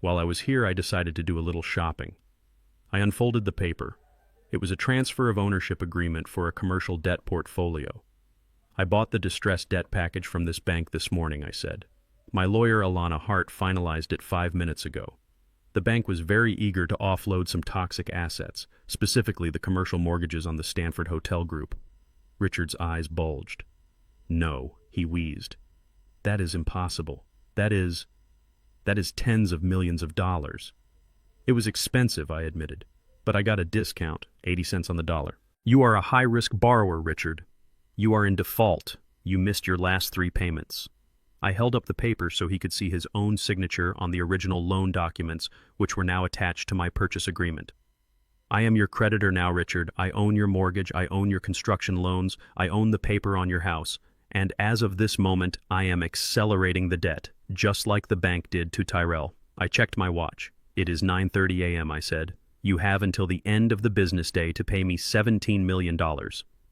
While I was here, I decided to do a little shopping. I unfolded the paper. It was a transfer of ownership agreement for a commercial debt portfolio. I bought the distressed debt package from this bank this morning," I said. "My lawyer, Alana Hart, finalized it 5 minutes ago. The bank was very eager to offload some toxic assets, specifically the commercial mortgages on the Stanford Hotel Group." Richard's eyes bulged. "No," he wheezed. "That is impossible. That is tens of millions of dollars." "It was expensive," I admitted, "but I got a discount, 80 cents on the dollar." "You are a high-risk borrower, Richard. You are in default. You missed your last 3 payments." I held up the paper so he could see his own signature on the original loan documents, which were now attached to my purchase agreement. "I am your creditor now, Richard. I own your mortgage. I own your construction loans. I own the paper on your house. And as of this moment, I am accelerating the debt, just like the bank did to Tyrell." I checked my watch. "It is 9:30 a.m., I said. "You have until the end of the business day to pay me $17 million.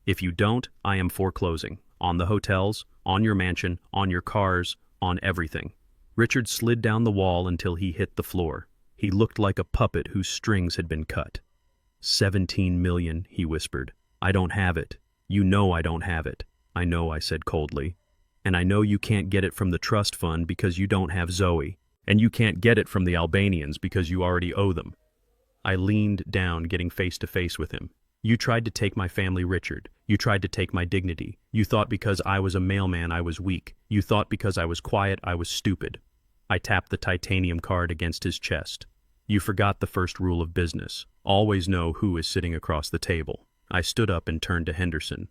If you don't, I am foreclosing. On the hotels, on your mansion, on your cars, on everything." Richard slid down the wall until he hit the floor. He looked like a puppet whose strings had been cut. "17 million, he whispered. "I don't have it. You know I don't have it." "I know," I said coldly. "And I know you can't get it from the trust fund because you don't have Zoe. And you can't get it from the Albanians because you already owe them." I leaned down, getting face to face with him. "You tried to take my family, Richard. You tried to take my dignity. You thought because I was a mailman I was weak. You thought because I was quiet I was stupid." I tapped the titanium card against his chest. "You forgot the first rule of business. Always know who is sitting across the table." I stood up and turned to Henderson.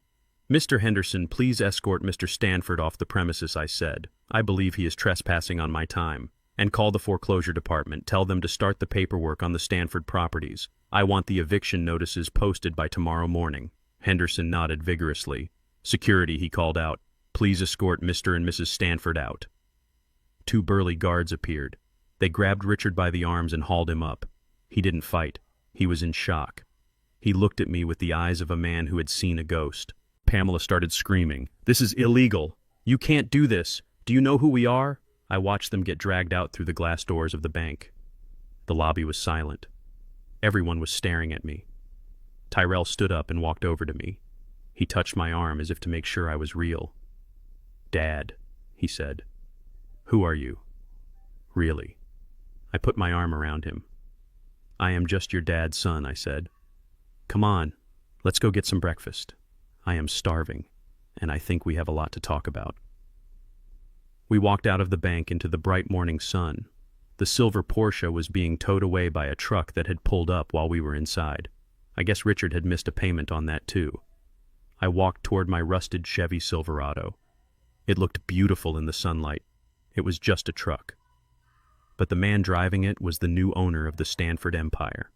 "Mr. Henderson, please escort Mr. Stanford off the premises," I said. "I believe he is trespassing on my time. And call the foreclosure department. Tell them to start the paperwork on the Stanford properties. I want the eviction notices posted by tomorrow morning." Henderson nodded vigorously. "Security," he called out. "Please escort Mr. and Mrs. Stanford out." 2 burly guards appeared. They grabbed Richard by the arms and hauled him up. He didn't fight. He was in shock. He looked at me with the eyes of a man who had seen a ghost. Pamela started screaming. "This is illegal." "You can't do this. Do you know who we are?" I watched them get dragged out through the glass doors of the bank. The lobby was silent. Everyone was staring at me. Tyrell stood up and walked over to me. He touched my arm as if to make sure I was real. "Dad," he said. "Who are you?" "Really?" I put my arm around him. "I am just your dad's son," I said. "Come on, let's go get some breakfast. I am starving, and I think we have a lot to talk about." We walked out of the bank into the bright morning sun. The silver Porsche was being towed away by a truck that had pulled up while we were inside. I guess Richard had missed a payment on that too. I walked toward my rusted Chevy Silverado. It looked beautiful in the sunlight. It was just a truck. But the man driving it was the new owner of the Stanford Empire,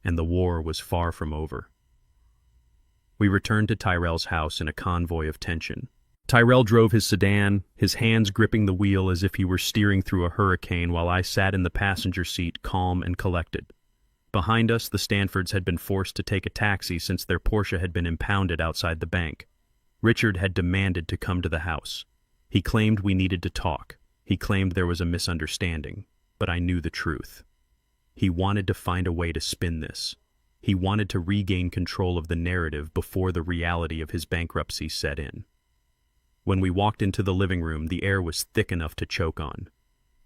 and the war was far from over. We returned to Tyrell's house in a convoy of tension. Tyrell drove his sedan, his hands gripping the wheel as if he were steering through a hurricane, while I sat in the passenger seat, calm and collected. Behind us, the Stanfords had been forced to take a taxi since their Porsche had been impounded outside the bank. Richard had demanded to come to the house. He claimed we needed to talk. He claimed there was a misunderstanding, but I knew the truth. He wanted to find a way to spin this. He wanted to regain control of the narrative before the reality of his bankruptcy set in. When we walked into the living room, the air was thick enough to choke on.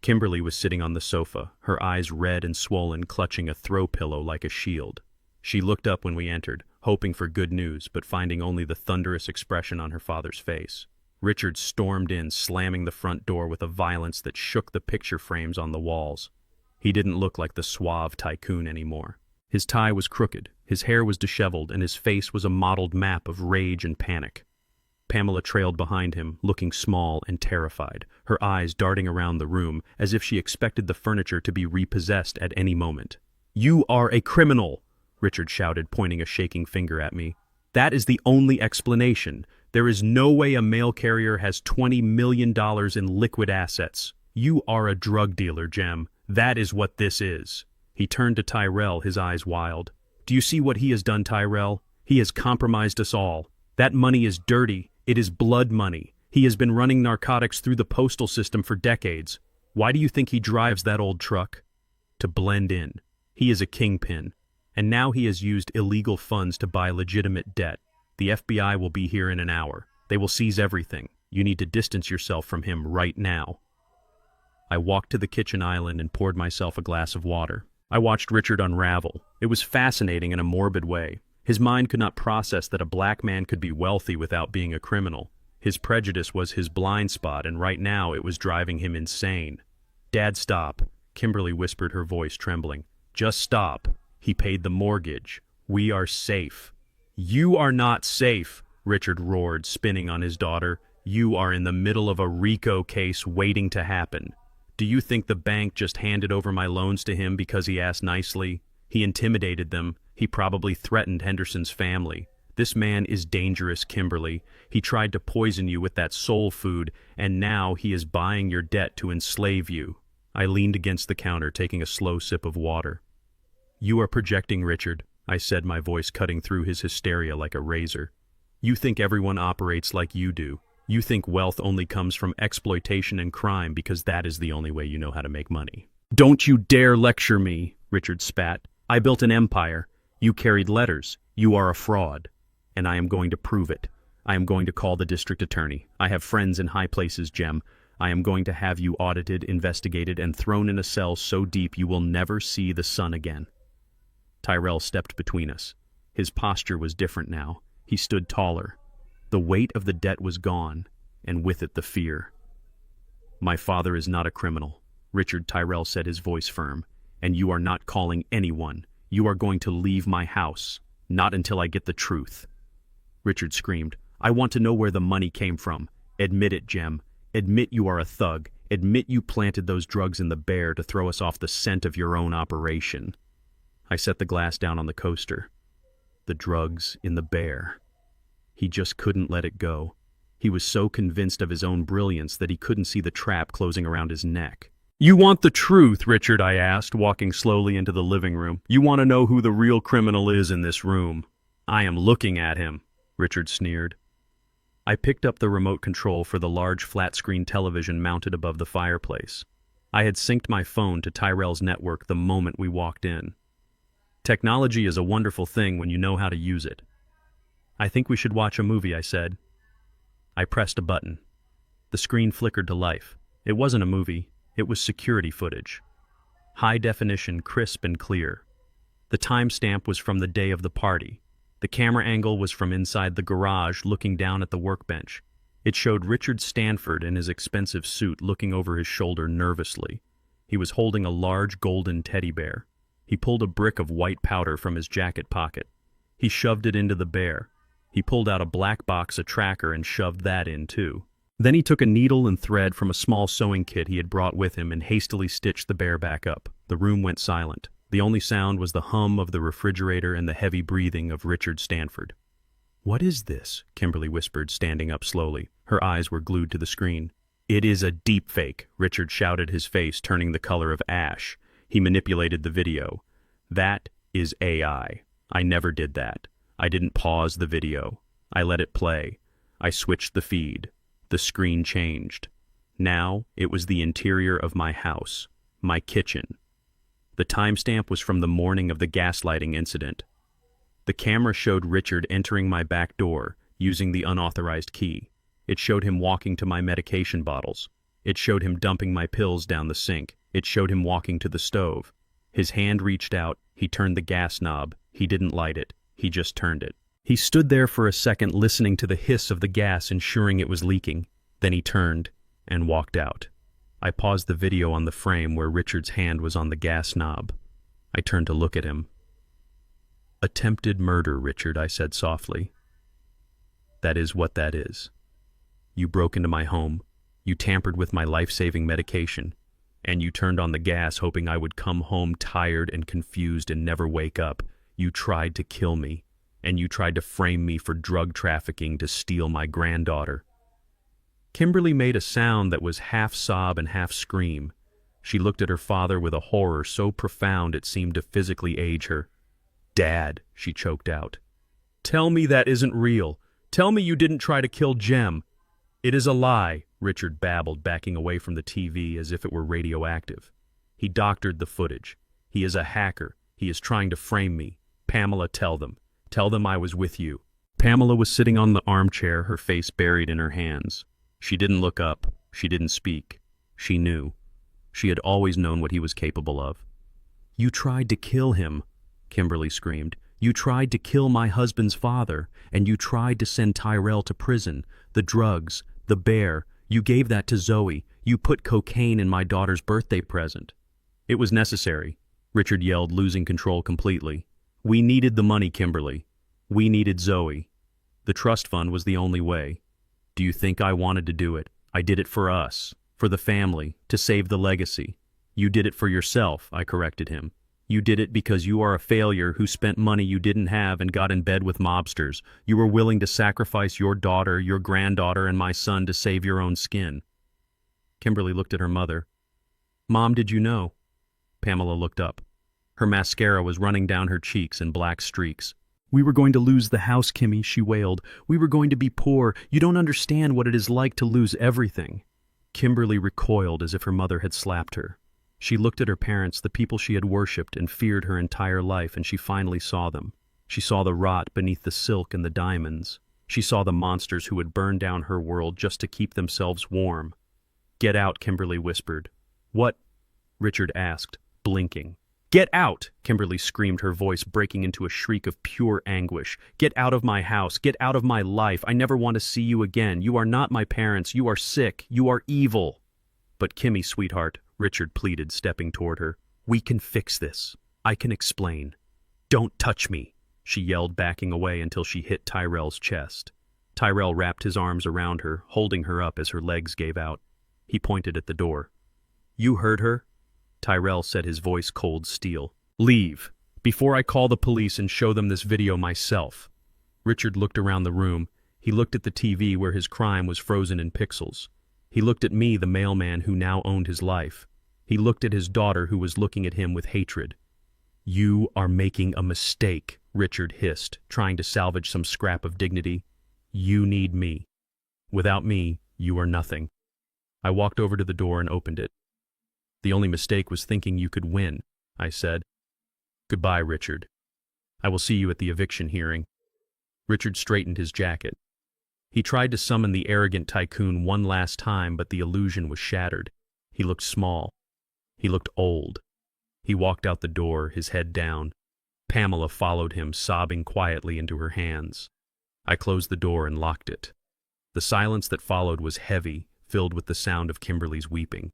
Kimberly was sitting on the sofa, her eyes red and swollen, clutching a throw pillow like a shield. She looked up when we entered, hoping for good news, but finding only the thunderous expression on her father's face. Richard stormed in, slamming the front door with a violence that shook the picture frames on the walls. He didn't look like the suave tycoon anymore. His tie was crooked, his hair was disheveled, and his face was a mottled map of rage and panic. Pamela trailed behind him, looking small and terrified, her eyes darting around the room as if she expected the furniture to be repossessed at any moment. "You are a criminal!" Richard shouted, pointing a shaking finger at me. "That is the only explanation. There is no way a mail carrier has $20 million in liquid assets. You are a drug dealer, Jem. That is what this is." He turned to Tyrell, his eyes wild. "Do you see what he has done, Tyrell? He has compromised us all. That money is dirty. It is blood money. He has been running narcotics through the postal system for decades. Why do you think he drives that old truck? To blend in. He is a kingpin. And now he has used illegal funds to buy legitimate debt. The FBI will be here in an hour. They will seize everything. You need to distance yourself from him right now." I walked to the kitchen island and poured myself a glass of water. I watched Richard unravel. It was fascinating in a morbid way. His mind could not process that a black man could be wealthy without being a criminal. His prejudice was his blind spot, and right now it was driving him insane. "Dad, stop," Kimberly whispered, her voice trembling. "Just stop. He paid the mortgage. We are safe." "You are not safe," Richard roared, spinning on his daughter. "You are in the middle of a RICO case waiting to happen. Do you think the bank just handed over my loans to him because he asked nicely? He intimidated them. He probably threatened Henderson's family. This man is dangerous, Kimberly. He tried to poison you with that soul food, and now he is buying your debt to enslave you." I leaned against the counter, taking a slow sip of water. "You are projecting, Richard," I said, my voice cutting through his hysteria like a razor. "You think everyone operates like you do. You think wealth only comes from exploitation and crime because that is the only way you know how to make money." "Don't you dare lecture me," Richard spat. "I built an empire. You carried letters. You are a fraud. And I am going to prove it. I am going to call the district attorney. I have friends in high places, Jem. I am going to have you audited, investigated, and thrown in a cell so deep you will never see the sun again." Tyrell stepped between us. His posture was different now. He stood taller. The weight of the debt was gone, and with it the fear. "My father is not a criminal," Richard, Tyrell said, his voice firm. "And you are not calling anyone. You are going to leave my house. Not until I get the truth." Richard screamed. "I want to know where the money came from. Admit it, Jem. Admit you are a thug. Admit you planted those drugs in the bear to throw us off the scent of your own operation." I set the glass down on the coaster. The drugs in the bear. He just couldn't let it go. He was so convinced of his own brilliance that he couldn't see the trap closing around his neck. "You want the truth, Richard?" I asked, walking slowly into the living room. "You want to know who the real criminal is in this room?" "I am looking at him," Richard sneered. I picked up the remote control for the large flat-screen television mounted above the fireplace. I had synced my phone to Tyrell's network the moment we walked in. Technology is a wonderful thing when you know how to use it. I think we should watch a movie, I said. I pressed a button. The screen flickered to life. It wasn't a movie, it was security footage. High definition, crisp and clear. The timestamp was from the day of the party. The camera angle was from inside the garage looking down at the workbench. It showed Richard Stanford in his expensive suit looking over his shoulder nervously. He was holding a large golden teddy bear. He pulled a brick of white powder from his jacket pocket. He shoved it into the bear. He pulled out a black box, a tracker, and shoved that in too. Then he took a needle and thread from a small sewing kit he had brought with him and hastily stitched the bear back up. The room went silent. The only sound was the hum of the refrigerator and the heavy breathing of Richard Stanford. "What is this?" Kimberly whispered, standing up slowly. Her eyes were glued to the screen. "It is a deepfake," Richard shouted, his face turning the color of ash. He manipulated the video. "That is AI. I never did that. I didn't pause the video. I let it play. I switched the feed. The screen changed. Now it was the interior of my house, my kitchen. The timestamp was from the morning of the gaslighting incident. The camera showed Richard entering my back door, using the unauthorized key. It showed him walking to my medication bottles. It showed him dumping my pills down the sink. It showed him walking to the stove. His hand reached out. He turned the gas knob. He didn't light it. He just turned it. He stood there for a second listening to the hiss of the gas, ensuring it was leaking. Then he turned and walked out. I paused the video on the frame where Richard's hand was on the gas knob. I turned to look at him. "Attempted murder, Richard," I said softly. "That is what that is. You broke into my home. You tampered with my life-saving medication. And you turned on the gas hoping I would come home tired and confused and never wake up. You tried to kill me. And you tried to frame me for drug trafficking to steal my granddaughter." Kimberly made a sound that was half sob and half scream. She looked at her father with a horror so profound it seemed to physically age her. "Dad," she choked out. "Tell me that isn't real. Tell me you didn't try to kill Jem." "It is a lie," Richard babbled, backing away from the TV as if it were radioactive. He doctored the footage. "He is a hacker. He is trying to frame me. Pamela, tell them. Tell them I was with you." Pamela was sitting on the armchair, her face buried in her hands. She didn't look up. She didn't speak. She knew. She had always known what he was capable of. "You tried to kill him," Kimberly screamed. "You tried to kill my husband's father, and you tried to send Tyrell to prison. The drugs, the bear, you gave that to Zoe. You put cocaine in my daughter's birthday present." "It was necessary," Richard yelled, losing control completely. "We needed the money, Kimberly. We needed Zoe. The trust fund was the only way. Do you think I wanted to do it? I did it for us, for the family, to save the legacy. You did it for yourself," I corrected him. "You did it because you are a failure who spent money you didn't have and got in bed with mobsters. You were willing to sacrifice your daughter, your granddaughter, and my son to save your own skin." Kimberly looked at her mother. "Mom, did you know?" Pamela looked up. Her mascara was running down her cheeks in black streaks. "We were going to lose the house, Kimmy," she wailed. "We were going to be poor. You don't understand what it is like to lose everything." Kimberly recoiled as if her mother had slapped her. She looked at her parents, the people she had worshipped and feared her entire life, and she finally saw them. She saw the rot beneath the silk and the diamonds. She saw the monsters who had burned down her world just to keep themselves warm. "Get out," Kimberly whispered. "What?" Richard asked, blinking. "Get out!" Kimberly screamed, her voice breaking into a shriek of pure anguish. "Get out of my house! Get out of my life! I never want to see you again! You are not my parents! You are sick! You are evil!" "But Kimmy, sweetheart," Richard pleaded, stepping toward her. "We can fix this. I can explain." "Don't touch me!" she yelled, backing away until she hit Tyrell's chest. Tyrell wrapped his arms around her, holding her up as her legs gave out. He pointed at the door. "You heard her?" Tyrell said, his voice cold steel. "Leave, before I call the police and show them this video myself." Richard looked around the room. He looked at the TV where his crime was frozen in pixels. He looked at me, the mailman who now owned his life. He looked at his daughter who was looking at him with hatred. "You are making a mistake," Richard hissed, trying to salvage some scrap of dignity. "You need me. Without me, you are nothing. I walked over to the door and opened it. The only mistake was thinking you could win, I said. Goodbye, Richard. I will see you at the eviction hearing. Richard straightened his jacket. He tried to summon the arrogant tycoon one last time, but the illusion was shattered. He looked small. He looked old. He walked out the door, his head down. Pamela followed him, sobbing quietly into her hands. I closed the door and locked it. The silence that followed was heavy, filled with the sound of Kimberly's weeping.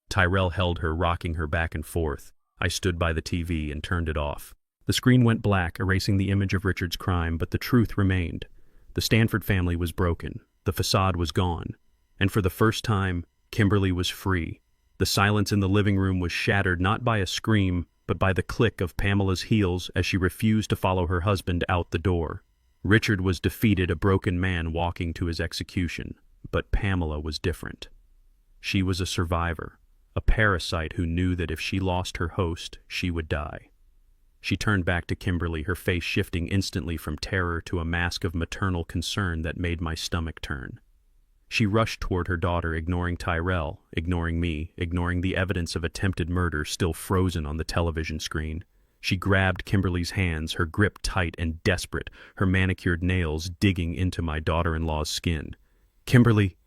Tyrell held her, rocking her back and forth. I stood by the TV and turned it off. The screen went black, erasing the image of Richard's crime, but the truth remained. The Stanford family was broken. The facade was gone. And for the first time, Kimberly was free. The silence in the living room was shattered not by a scream, but by the click of Pamela's heels as she refused to follow her husband out the door. Richard was defeated, a broken man walking to his execution. But Pamela was different. She was a survivor, a parasite who knew that if she lost her host, she would die. She turned back to Kimberly, her face shifting instantly from terror to a mask of maternal concern that made my stomach turn. She rushed toward her daughter, ignoring Tyrell, ignoring me, ignoring the evidence of attempted murder still frozen on the television screen. She grabbed Kimberly's hands, her grip tight and desperate, her manicured nails digging into my daughter-in-law's skin. Kimberly,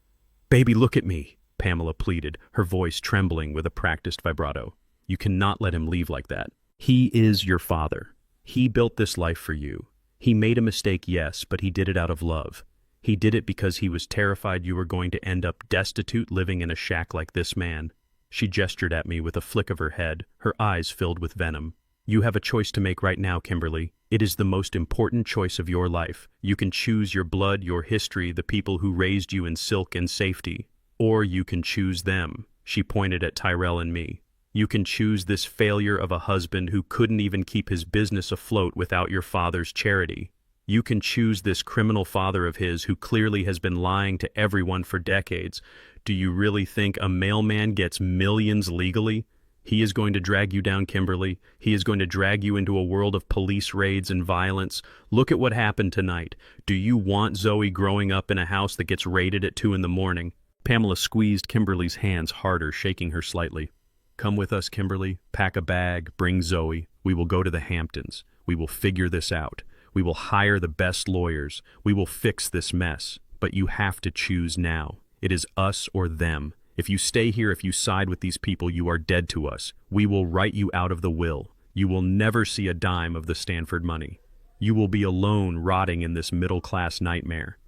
baby, look at me, Pamela pleaded, her voice trembling with a practiced vibrato. You cannot let him leave like that. He is your father. He built this life for you. He made a mistake, yes, but he did it out of love. He did it because he was terrified you were going to end up destitute, living in a shack like this man. She gestured at me with a flick of her head, her eyes filled with venom. You have a choice to make right now, Kimberly. It is the most important choice of your life. You can choose your blood, your history, the people who raised you in silk and safety. Or you can choose them. She pointed at Tyrell and me. You can choose this failure of a husband who couldn't even keep his business afloat without your father's charity. You can choose this criminal father of his who clearly has been lying to everyone for decades. Do you really think a mailman gets millions legally? He is going to drag you down, Kimberly. He is going to drag you into a world of police raids and violence. Look at what happened tonight. Do you want Zoe growing up in a house that gets raided at 2 a.m? Pamela squeezed Kimberly's hands harder, shaking her slightly. Come with us, Kimberly. Pack a bag. Bring Zoe. We will go to the Hamptons. We will figure this out. We will hire the best lawyers. We will fix this mess. But you have to choose now. It is us or them. If you stay here, if you side with these people, you are dead to us. We will write you out of the will. You will never see a dime of the Stanford money. You will be alone, rotting in this middle-class nightmare.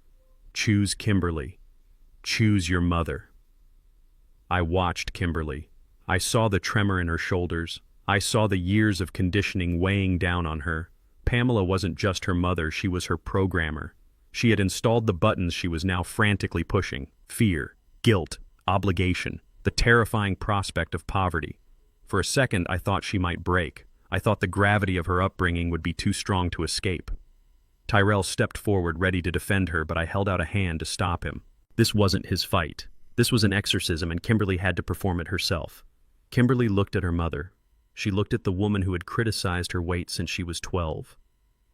Choose Kimberly. Choose your mother. I watched Kimberly. I saw the tremor in her shoulders. I saw the years of conditioning weighing down on her. Pamela wasn't just her mother, she was her programmer. She had installed the buttons she was now frantically pushing. Fear, guilt, obligation, the terrifying prospect of poverty. For a second, I thought she might break. I thought the gravity of her upbringing would be too strong to escape. Tyrell stepped forward, ready to defend her, but I held out a hand to stop him. This wasn't his fight. This was an exorcism, and Kimberly had to perform it herself. Kimberly looked at her mother. She looked at the woman who had criticized her weight since she was 12.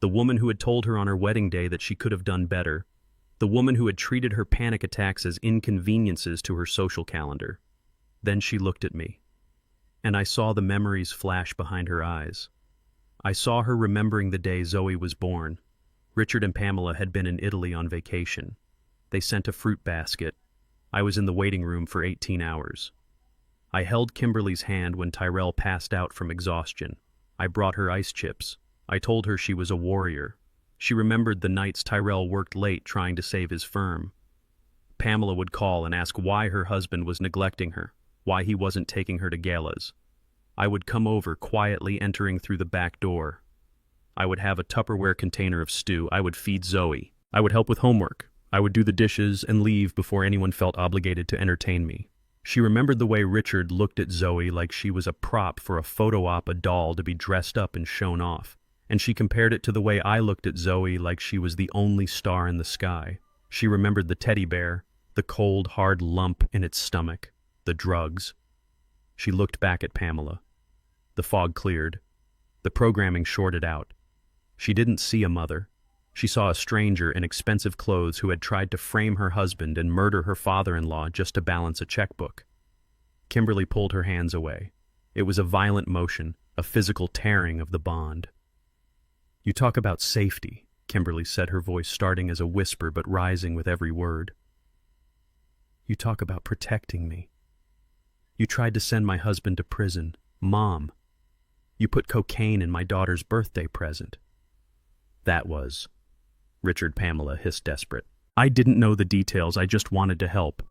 The woman who had told her on her wedding day that she could have done better. The woman who had treated her panic attacks as inconveniences to her social calendar. Then she looked at me. And I saw the memories flash behind her eyes. I saw her remembering the day Zoe was born. Richard and Pamela had been in Italy on vacation. They sent a fruit basket. I was in the waiting room for 18 hours. I held Kimberly's hand when Tyrell passed out from exhaustion. I brought her ice chips. I told her she was a warrior. She remembered the nights Tyrell worked late trying to save his firm. Pamela would call and ask why her husband was neglecting her, why he wasn't taking her to galas. I would come over, quietly entering through the back door. I would have a Tupperware container of stew. I would feed Zoe. I would help with homework. I would do the dishes and leave before anyone felt obligated to entertain me. She remembered the way Richard looked at Zoe like she was a prop for a photo op, a doll to be dressed up and shown off. And she compared it to the way I looked at Zoe like she was the only star in the sky. She remembered the teddy bear, the cold, hard lump in its stomach, the drugs. She looked back at Pamela. The fog cleared. The programming shorted out. She didn't see a mother. She saw a stranger in expensive clothes who had tried to frame her husband and murder her father-in-law just to balance a checkbook. Kimberly pulled her hands away. It was a violent motion, a physical tearing of the bond. "You talk about safety," Kimberly said, her voice starting as a whisper but rising with every word. "You talk about protecting me. You tried to send my husband to prison. Mom, you put cocaine in my daughter's birthday present." "That was," Richard Pamela hissed, desperate. "I didn't know the details, I just wanted to help."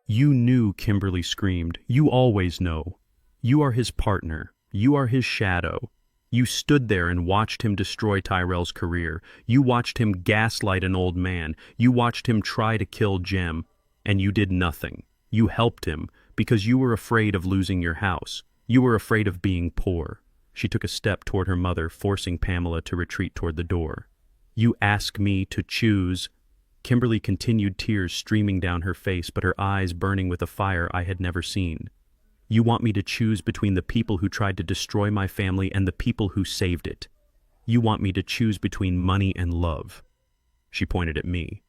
"You knew," Kimberly screamed. "You always know. You are his partner. You are his shadow. You stood there and watched him destroy Tyrell's career. You watched him gaslight an old man. You watched him try to kill Jem. And you did nothing. You helped him because you were afraid of losing your house. You were afraid of being poor." She took a step toward her mother, forcing Pamela to retreat toward the door. "You ask me to choose." Kimberly continued, tears streaming down her face, but her eyes burning with a fire I had never seen. "You want me to choose between the people who tried to destroy my family and the people who saved it. You want me to choose between money and love." She pointed at me.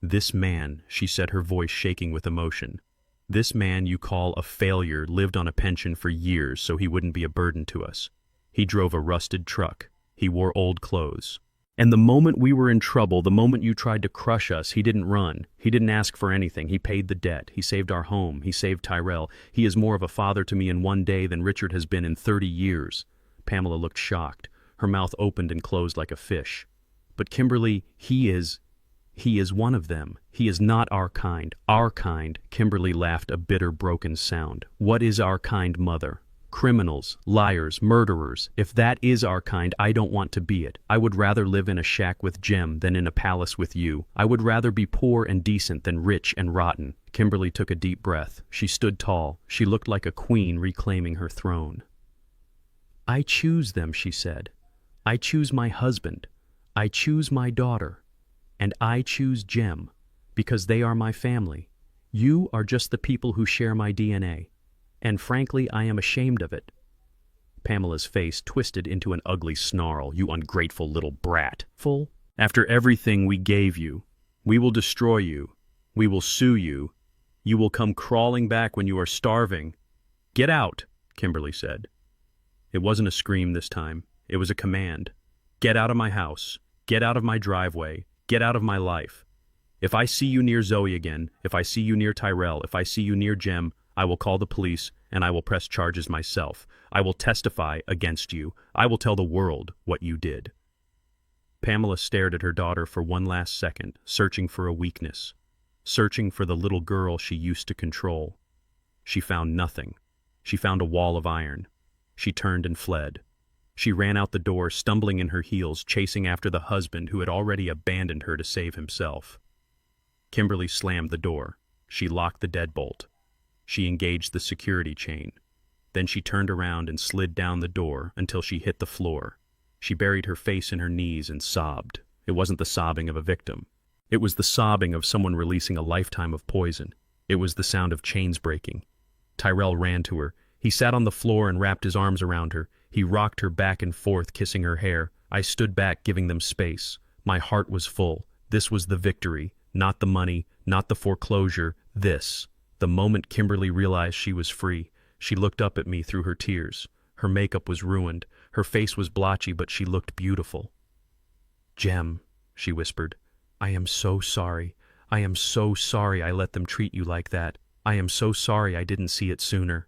"This man," she said, her voice shaking with emotion, "this man you call a failure lived on a pension for years so he wouldn't be a burden to us. He drove a rusted truck. He wore old clothes. And the moment we were in trouble, the moment you tried to crush us, he didn't run. He didn't ask for anything. He paid the debt. He saved our home. He saved Tyrell. He is more of a father to me in one day than Richard has been in 30 years. Pamela looked shocked. Her mouth opened and closed like a fish. "But Kimberly, he is one of them. He is not our kind. Our kind." Kimberly laughed a bitter, broken sound. "What is our kind, mother? Criminals, liars, murderers. If that is our kind, I don't want to be it. I would rather live in a shack with Jem than in a palace with you. I would rather be poor and decent than rich and rotten." Kimberly took a deep breath. She stood tall. She looked like a queen reclaiming her throne. "I choose them," she said. "I choose my husband. I choose my daughter. And I choose Jem, because they are my family. You are just the people who share my DNA. And frankly, I am ashamed of it." Pamela's face twisted into an ugly snarl. "You ungrateful little brat. Full? After everything we gave you, we will destroy you. We will sue you. You will come crawling back when you are starving. Get out," Kimberly said. It wasn't a scream this time. It was a command. "Get out of my house. Get out of my driveway. Get out of my life. If I see you near Zoe again, if I see you near Tyrell, if I see you near Jem, I will call the police and I will press charges myself. I will testify against you. I will tell the world what you did." Pamela stared at her daughter for one last second, searching for a weakness, searching for the little girl she used to control. She found nothing. She found a wall of iron. She turned and fled. She ran out the door, stumbling in her heels, chasing after the husband who had already abandoned her to save himself. Kimberly slammed the door. She locked the deadbolt. She engaged the security chain. Then she turned around and slid down the door until she hit the floor. She buried her face in her knees and sobbed. It wasn't the sobbing of a victim. It was the sobbing of someone releasing a lifetime of poison. It was the sound of chains breaking. Tyrell ran to her. He sat on the floor and wrapped his arms around her. He rocked her back and forth, kissing her hair. I stood back, giving them space. My heart was full. This was the victory, not the money, not the foreclosure. This. The moment Kimberly realized she was free, she looked up at me through her tears. Her makeup was ruined. Her face was blotchy, but she looked beautiful. "Jem," she whispered, "I am so sorry. I am so sorry I let them treat you like that. I am so sorry I didn't see it sooner."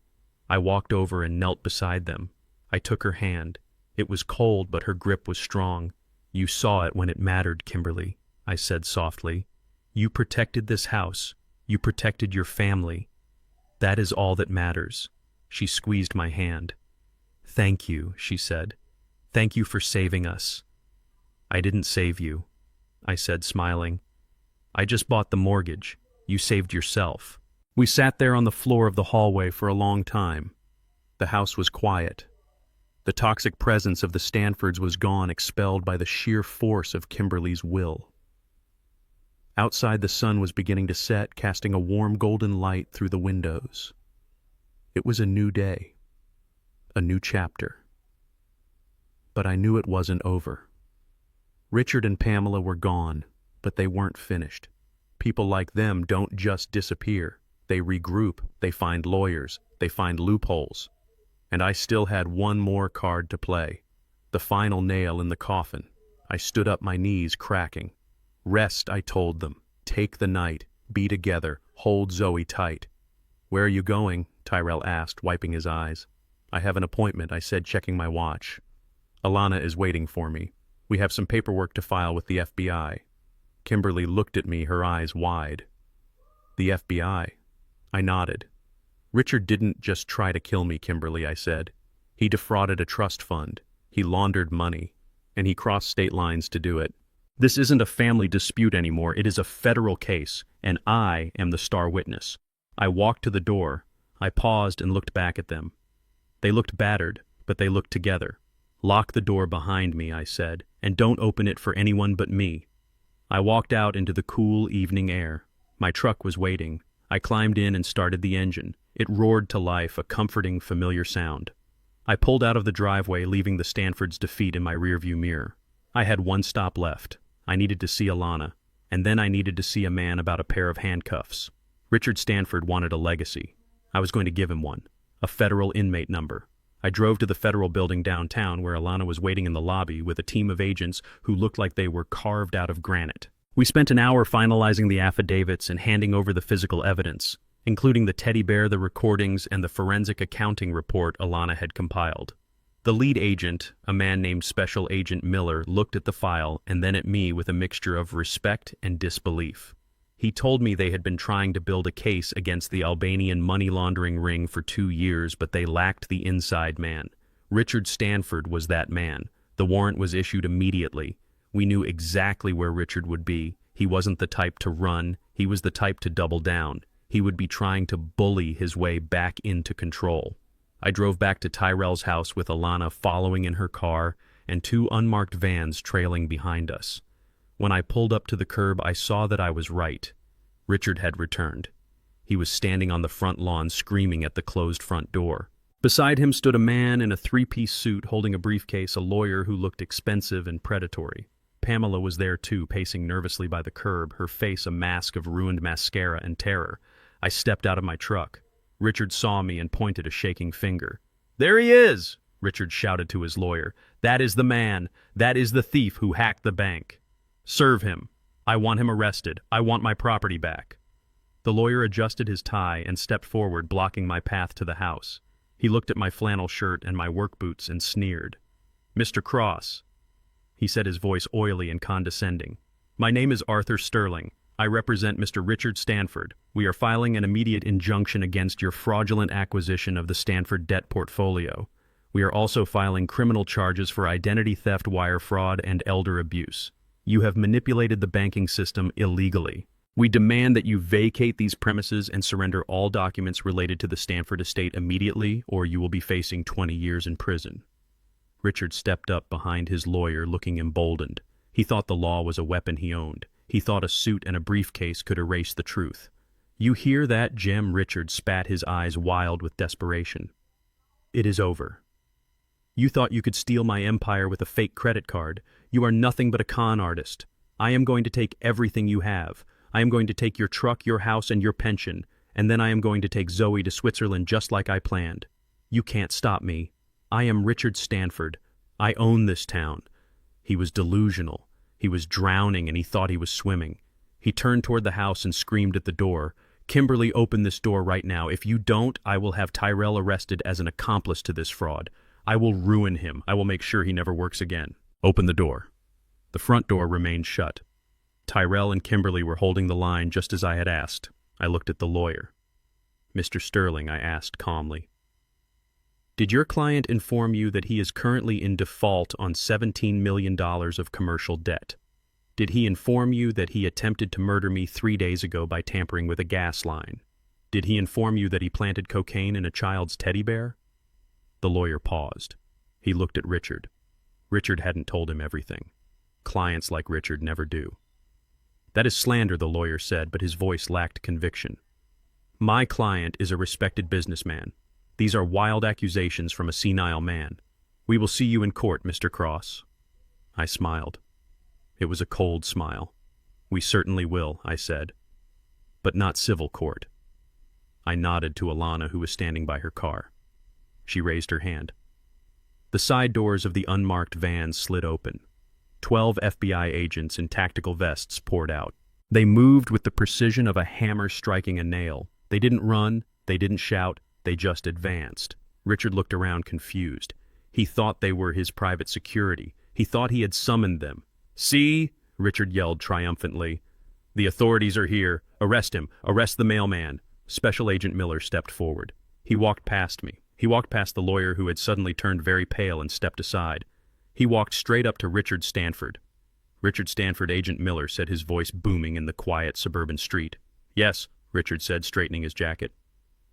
I walked over and knelt beside them. I took her hand. It was cold, but her grip was strong. "You saw it when it mattered, Kimberly," I said softly. "You protected this house. You protected your family. That is all that matters." She squeezed my hand. "Thank you," she said. "Thank you for saving us." "I didn't save you," I said, smiling. "I just bought the mortgage. You saved yourself." We sat there on the floor of the hallway for a long time. The house was quiet. The toxic presence of the Stanfords was gone, expelled by the sheer force of Kimberly's will. Outside, the sun was beginning to set, casting a warm golden light through the windows. It was a new day, a new chapter. But I knew it wasn't over. Richard and Pamela were gone, but they weren't finished. People like them don't just disappear. They regroup, they find lawyers, they find loopholes. And I still had one more card to play. The final nail in the coffin. I stood up, my knees cracking. Rest, I told them. Take the night. Be together. Hold Zoe tight. Where are you going? Tyrell asked, wiping his eyes. I have an appointment, I said, checking my watch. Alana is waiting for me. We have some paperwork to file with the FBI. Kimberly looked at me, her eyes wide. The FBI? I nodded. Richard didn't just try to kill me, Kimberly, I said. He defrauded a trust fund. He laundered money. And he crossed state lines to do it. This isn't a family dispute anymore. It is a federal case, and I am the star witness. I walked to the door. I paused and looked back at them. They looked battered, but they looked together. Lock the door behind me, I said, and don't open it for anyone but me. I walked out into the cool evening air. My truck was waiting. I climbed in and started the engine. It roared to life, a comforting, familiar sound. I pulled out of the driveway, leaving the Stanfords' defeat in my rearview mirror. I had one stop left. I needed to see Alana, and then I needed to see a man about a pair of handcuffs. Richard Stanford wanted a legacy. I was going to give him one, a federal inmate number. I drove to the federal building downtown where Alana was waiting in the lobby with a team of agents who looked like they were carved out of granite. We spent an hour finalizing the affidavits and handing over the physical evidence, including the teddy bear, the recordings, and the forensic accounting report Alana had compiled. The lead agent, a man named Special Agent Miller, looked at the file and then at me with a mixture of respect and disbelief. He told me they had been trying to build a case against the Albanian money laundering ring for 2 years, but they lacked the inside man. Richard Stanford was that man. The warrant was issued immediately. We knew exactly where Richard would be. He wasn't the type to run. He was the type to double down. He would be trying to bully his way back into control. I drove back to Tyrell's house with Alana following in her car and 2 unmarked vans trailing behind us. When I pulled up to the curb, I saw that I was right. Richard had returned. He was standing on the front lawn screaming at the closed front door. Beside him stood a man in a 3-piece suit holding a briefcase, a lawyer who looked expensive and predatory. Pamela was there too, pacing nervously by the curb, her face a mask of ruined mascara and terror. I stepped out of my truck. Richard saw me and pointed a shaking finger. "There he is!" Richard shouted to his lawyer. "That is the man. That is the thief who hacked the bank. Serve him. I want him arrested. I want my property back." The lawyer adjusted his tie and stepped forward, blocking my path to the house. He looked at my flannel shirt and my work boots and sneered. "Mr. Cross," he said, his voice oily and condescending. "My name is Arthur Sterling. I represent Mr. Richard Stanford. We are filing an immediate injunction against your fraudulent acquisition of the Stanford debt portfolio. We are also filing criminal charges for identity theft, wire fraud, and elder abuse. You have manipulated the banking system illegally. We demand that you vacate these premises and surrender all documents related to the Stanford estate immediately, or you will be facing 20 years in prison." Richard stepped up behind his lawyer, looking emboldened. He thought the law was a weapon he owned. He thought a suit and a briefcase could erase the truth. "You hear that, Jem?" Richard spat, his eyes wild with desperation. "It is over. You thought you could steal my empire with a fake credit card. You are nothing but a con artist. I am going to take everything you have. I am going to take your truck, your house, and your pension, and then I am going to take Zoe to Switzerland just like I planned. You can't stop me. I am Richard Stanford. I own this town." He was delusional. He was drowning and he thought he was swimming. He turned toward the house and screamed at the door. "Kimberly, open this door right now. If you don't, I will have Tyrell arrested as an accomplice to this fraud. I will ruin him. I will make sure he never works again. Open the door." The front door remained shut. Tyrell and Kimberly were holding the line just as I had asked. I looked at the lawyer. "Mr. Sterling," I asked calmly, "did your client inform you that he is currently in default on $17 million of commercial debt? Did he inform you that he attempted to murder me 3 days ago by tampering with a gas line? Did he inform you that he planted cocaine in a child's teddy bear?" The lawyer paused. He looked at Richard. Richard hadn't told him everything. Clients like Richard never do. "That is slander," the lawyer said, but his voice lacked conviction. "My client is a respected businessman. These are wild accusations from a senile man. We will see you in court, Mr. Cross." I smiled. It was a cold smile. "We certainly will," I said. "But not civil court." I nodded to Alana, who was standing by her car. She raised her hand. The side doors of the unmarked van slid open. 12 FBI agents in tactical vests poured out. They moved with the precision of a hammer striking a nail. They didn't run, they didn't shout, they just advanced. Richard looked around confused. He thought they were his private security. He thought he had summoned them. "See?" Richard yelled triumphantly. "The authorities are here. Arrest him. Arrest the mailman." Special Agent Miller stepped forward. He walked past me. He walked past the lawyer, who had suddenly turned very pale and stepped aside. He walked straight up to Richard Stanford. "Richard Stanford," Agent Miller said, his voice booming in the quiet suburban street. "Yes," Richard said, straightening his jacket.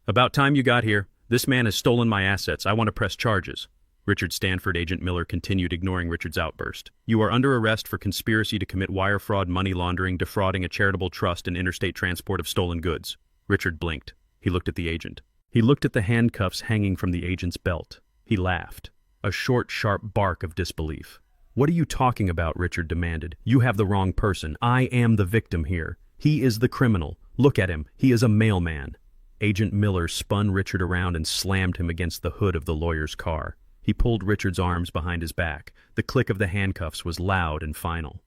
"About time you got here. This man has stolen my assets. I want to press charges." Richard Stanford, Agent Miller continued, ignoring Richard's outburst. "You are under arrest for conspiracy to commit wire fraud, money laundering, defrauding a charitable trust, and interstate transport of stolen goods." Richard blinked. He looked at the agent. He looked at the handcuffs hanging from the agent's belt. He laughed. A short, sharp bark of disbelief. "What are you talking about?" Richard demanded. "You have the wrong person. I am the victim here. He is the criminal. Look at him. He is a mailman." Agent Miller spun Richard around and slammed him against the hood of the lawyer's car. He pulled Richard's arms behind his back. The click of the handcuffs was loud and final.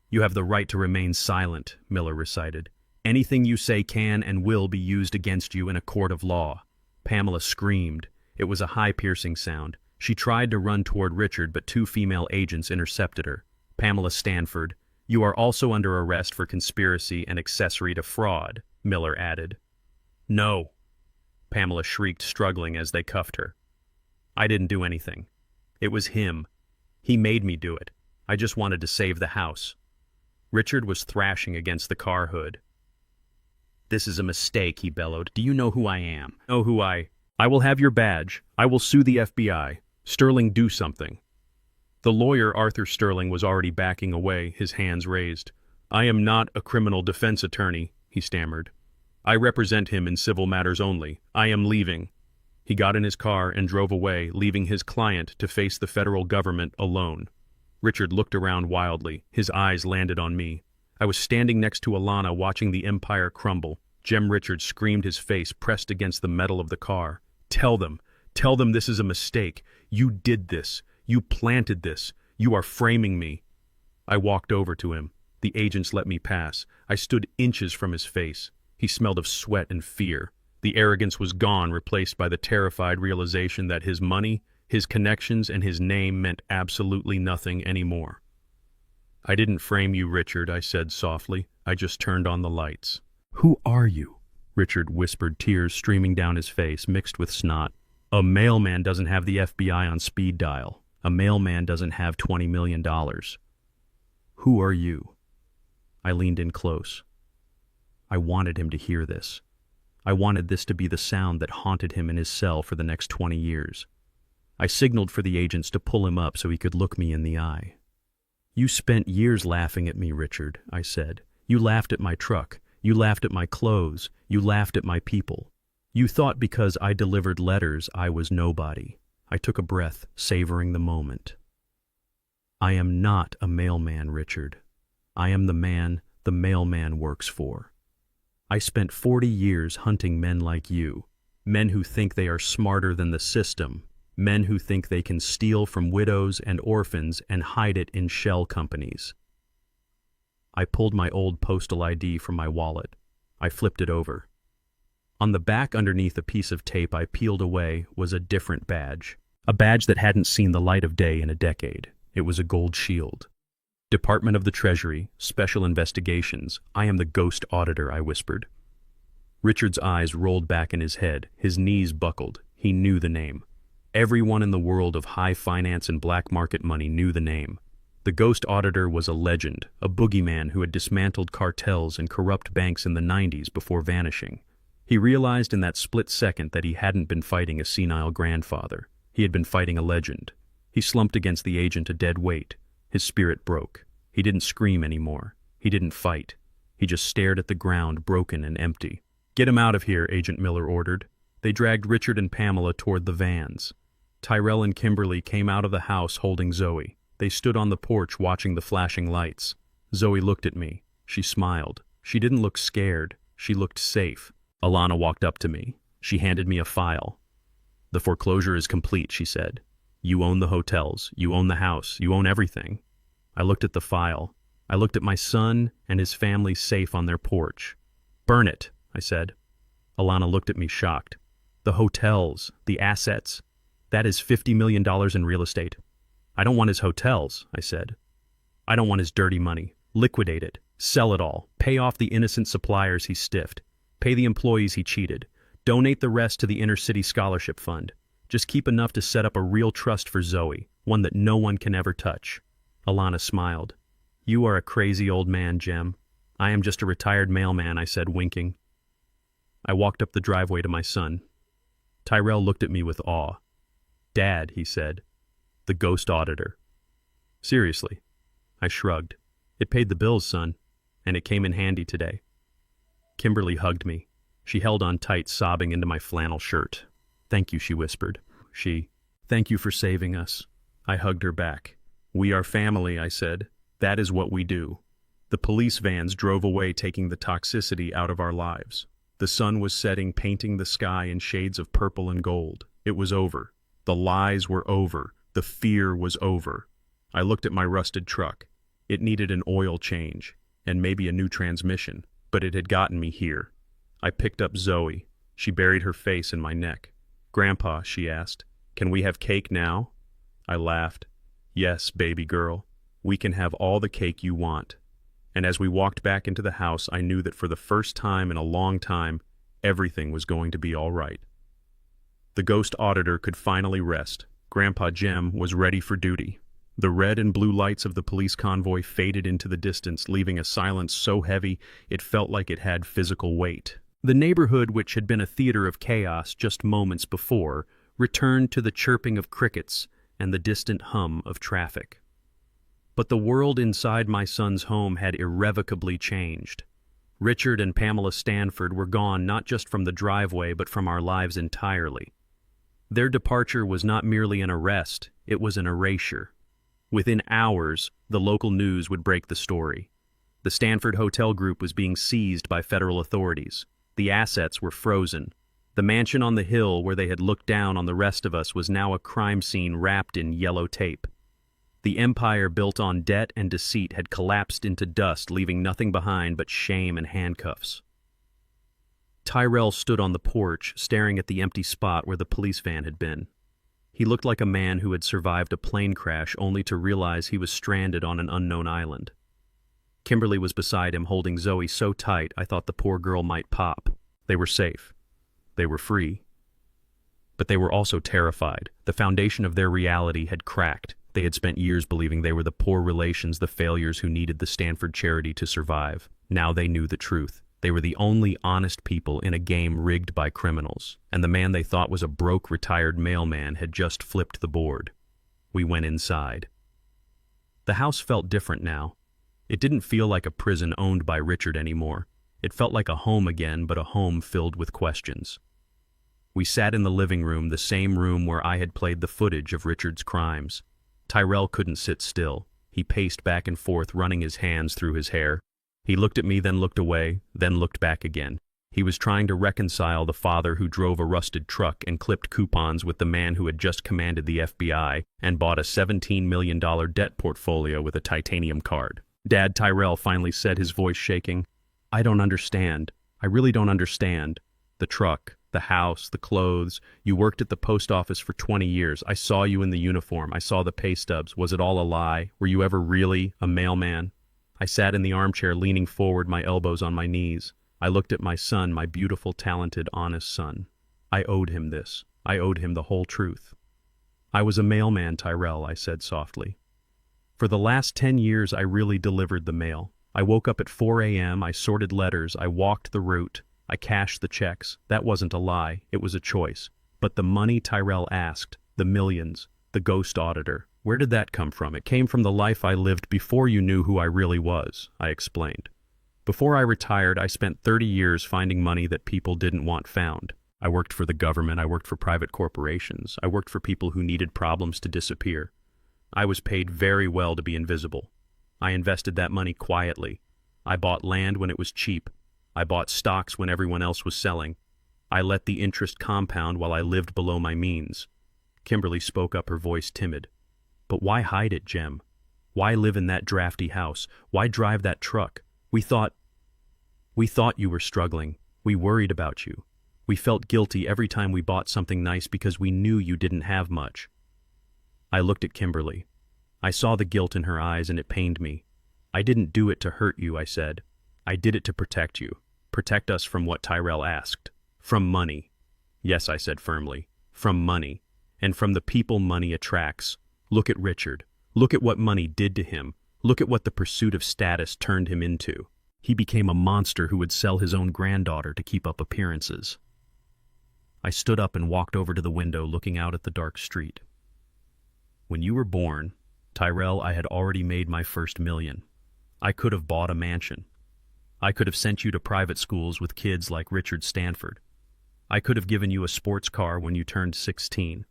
"You have the right to remain silent," Miller recited. "Anything you say can and will be used against you in a court of law." Pamela screamed. It was a high, piercing sound. She tried to run toward Richard, but 2 female agents intercepted her. "Pamela Stanford, you are also under arrest for conspiracy and accessory to fraud," Miller added. "No," Pamela shrieked, struggling as they cuffed her. "I didn't do anything. It was him. He made me do it. I just wanted to save the house." Richard was thrashing against the car hood. "This is a mistake," he bellowed. "Do you know who I am? Know who I will have your badge. I will sue the FBI. Sterling, do something." The lawyer, Arthur Sterling, was already backing away, his hands raised. "I am not a criminal defense attorney," he stammered. "I represent him in civil matters only. I am leaving." He got in his car and drove away, leaving his client to face the federal government alone. Richard looked around wildly. His eyes landed on me. I was standing next to Alana, watching the empire crumble. Jem Richards screamed, his face pressed against the metal of the car. Tell them this is a mistake. You did this. You planted this. You are framing me." I walked over to him. The agents let me pass. I stood inches from his face. He smelled of sweat and fear. The arrogance was gone, replaced by the terrified realization that his money, his connections, and his name meant absolutely nothing anymore. "I didn't frame you, Richard," I said softly. "I just turned on the lights." "Who are you?" Richard whispered, tears streaming down his face, mixed with snot. "A mailman doesn't have the FBI on speed dial. A mailman doesn't have $20 million. Who are you?" I leaned in close. I wanted him to hear this. I wanted this to be the sound that haunted him in his cell for the next 20 years. I signaled for the agents to pull him up so he could look me in the eye. "You spent years laughing at me, Richard," I said. "You laughed at my truck. You laughed at my clothes. You laughed at my people. You thought because I delivered letters I was nobody." I took a breath, savoring the moment. "I am not a mailman, Richard. I am the man the mailman works for. I spent 40 years hunting men like you, men who think they are smarter than the system, men who think they can steal from widows and orphans and hide it in shell companies." I pulled my old postal ID from my wallet. I flipped it over. On the back, underneath a piece of tape I peeled away, was a different badge. A badge that hadn't seen the light of day in a decade. It was a gold shield. "Department of the Treasury, Special Investigations. I am the ghost auditor," I whispered. Richard's eyes rolled back in his head. His knees buckled. He knew the name. Everyone in the world of high finance and black market money knew the name. The ghost auditor was a legend, a boogeyman who had dismantled cartels and corrupt banks in the 90s before vanishing. He realized in that split second that he hadn't been fighting a senile grandfather. He had been fighting a legend. He slumped against the agent, a dead weight. His spirit broke. He didn't scream anymore. He didn't fight. He just stared at the ground, broken and empty. "Get him out of here," Agent Miller ordered. They dragged Richard and Pamela toward the vans. Tyrell and Kimberly came out of the house holding Zoe. They stood on the porch watching the flashing lights. Zoe looked at me. She smiled. She didn't look scared. She looked safe. Alana walked up to me. She handed me a file. "The foreclosure is complete," she said. "You own the hotels. You own the house. You own everything." I looked at the file. I looked at my son and his family safe on their porch. "Burn it," I said. Alana looked at me shocked. "The hotels, the assets, that is $50 million in real estate." "I don't want his hotels," I said. "I don't want his dirty money. Liquidate it. Sell it all. Pay off the innocent suppliers he stiffed. Pay the employees he cheated. Donate the rest to the Inner City Scholarship Fund. Just keep enough to set up a real trust for Zoe, one that no one can ever touch." Alana smiled. "You are a crazy old man, Jem. I am just a retired mailman," I said, winking. I walked up the driveway to my son. Tyrell looked at me with awe. "Dad," he said, "the ghost auditor." "Seriously?" I shrugged. "It paid the bills, son, and it came in handy today." Kimberly hugged me. She held on tight, sobbing into my flannel shirt. "Thank you," she whispered. "Thank you for saving us." I hugged her back. "We are family," I said. "That is what we do." The police vans drove away, taking the toxicity out of our lives. The sun was setting, painting the sky in shades of purple and gold. It was over. The lies were over. The fear was over. I looked at my rusted truck. It needed an oil change, and maybe a new transmission, but it had gotten me here. I picked up Zoe. She buried her face in my neck. "Grandpa," she asked, "can we have cake now?" I laughed. "Yes, baby girl. We can have all the cake you want." And as we walked back into the house, I knew that for the first time in a long time, everything was going to be all right. The ghost auditor could finally rest. Grandpa Jem was ready for duty. The red and blue lights of the police convoy faded into the distance, leaving a silence so heavy it felt like it had physical weight. The neighborhood, which had been a theater of chaos just moments before, returned to the chirping of crickets and the distant hum of traffic. But the world inside my son's home had irrevocably changed. Richard and Pamela Stanford were gone not just from the driveway but from our lives entirely. Their departure was not merely an arrest, it was an erasure. Within hours, the local news would break the story. The Stanford Hotel Group was being seized by federal authorities. The assets were frozen. The mansion on the hill where they had looked down on the rest of us was now a crime scene wrapped in yellow tape. The empire built on debt and deceit had collapsed into dust, leaving nothing behind but shame and handcuffs. Tyrell stood on the porch, staring at the empty spot where the police van had been. He looked like a man who had survived a plane crash only to realize he was stranded on an unknown island. Kimberly was beside him, holding Zoe so tight I thought the poor girl might pop. They were safe. They were free. But they were also terrified. The foundation of their reality had cracked. They had spent years believing they were the poor relations, the failures who needed the Stanford charity to survive. Now they knew the truth. They were the only honest people in a game rigged by criminals, and the man they thought was a broke retired mailman had just flipped the board. We went inside. The house felt different now. It didn't feel like a prison owned by Richard anymore. It felt like a home again, but a home filled with questions. We sat in the living room, the same room where I had played the footage of Richard's crimes. Tyrell couldn't sit still. He paced back and forth, running his hands through his hair. He looked at me, then looked away, then looked back again. He was trying to reconcile the father who drove a rusted truck and clipped coupons with the man who had just commanded the FBI and bought a $17 million debt portfolio with a titanium card. "Dad," Tyrell finally said, his voice shaking, "I don't understand. I really don't understand. The truck, the house, the clothes. You worked at the post office for 20 years. I saw you in the uniform. I saw the pay stubs. Was it all a lie? Were you ever really a mailman?" I sat in the armchair, leaning forward, my elbows on my knees. I looked at my son, my beautiful, talented, honest son. I owed him this. I owed him the whole truth. "I was a mailman, Tyrell," I said softly. "For the last 10 years, I really delivered the mail. I woke up at 4 a.m., I sorted letters, I walked the route, I cashed the checks. That wasn't a lie, it was a choice. But the money Tyrell asked, the millions, the ghost auditor, where did that come from? It came from the life I lived before you knew who I really was," I explained. "Before I retired, I spent 30 years finding money that people didn't want found. I worked for the government, I worked for private corporations, I worked for people who needed problems to disappear. I was paid very well to be invisible. I invested that money quietly. I bought land when it was cheap. I bought stocks when everyone else was selling. I let the interest compound while I lived below my means. Kimberly spoke up, her voice timid. But why hide it, Jem? Why live in that drafty house? Why drive that truck? We thought you were struggling. We worried about you. We felt guilty every time we bought something nice because we knew you didn't have much. I looked at Kimberly. I saw the guilt in her eyes and it pained me. I didn't do it to hurt you, I said. I did it to protect you. Protect us from what Tyrell asked. From money. Yes, I said firmly. From money. And from the people money attracts. Look at Richard. Look at what money did to him. Look at what the pursuit of status turned him into. He became a monster who would sell his own granddaughter to keep up appearances. I stood up and walked over to the window, looking out at the dark street. When you were born, Tyrell, I had already made my first million. I could have bought a mansion. I could have sent you to private schools with kids like Richard Stanford. I could have given you a sports car when you turned 16.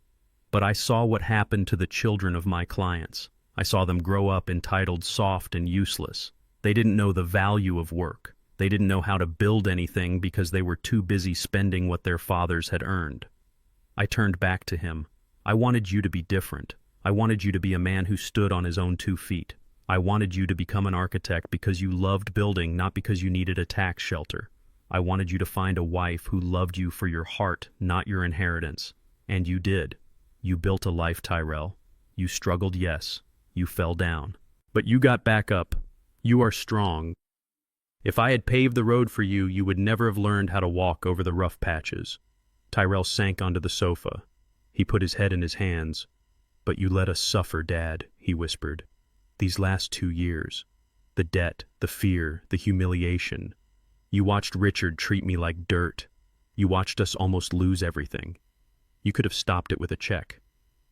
But I saw what happened to the children of my clients. I saw them grow up entitled, soft, and useless. They didn't know the value of work. They didn't know how to build anything because they were too busy spending what their fathers had earned. I turned back to him. I wanted you to be different. I wanted you to be a man who stood on his own 2 feet. I wanted you to become an architect because you loved building, not because you needed a tax shelter. I wanted you to find a wife who loved you for your heart, not your inheritance. And you did. You built a life, Tyrell. You struggled, yes. You fell down. But you got back up. You are strong. If I had paved the road for you, you would never have learned how to walk over the rough patches. Tyrell sank onto the sofa. He put his head in his hands. But you let us suffer, Dad, he whispered. These last 2 years. The debt, the fear, the humiliation. You watched Richard treat me like dirt. You watched us almost lose everything. You could have stopped it with a check.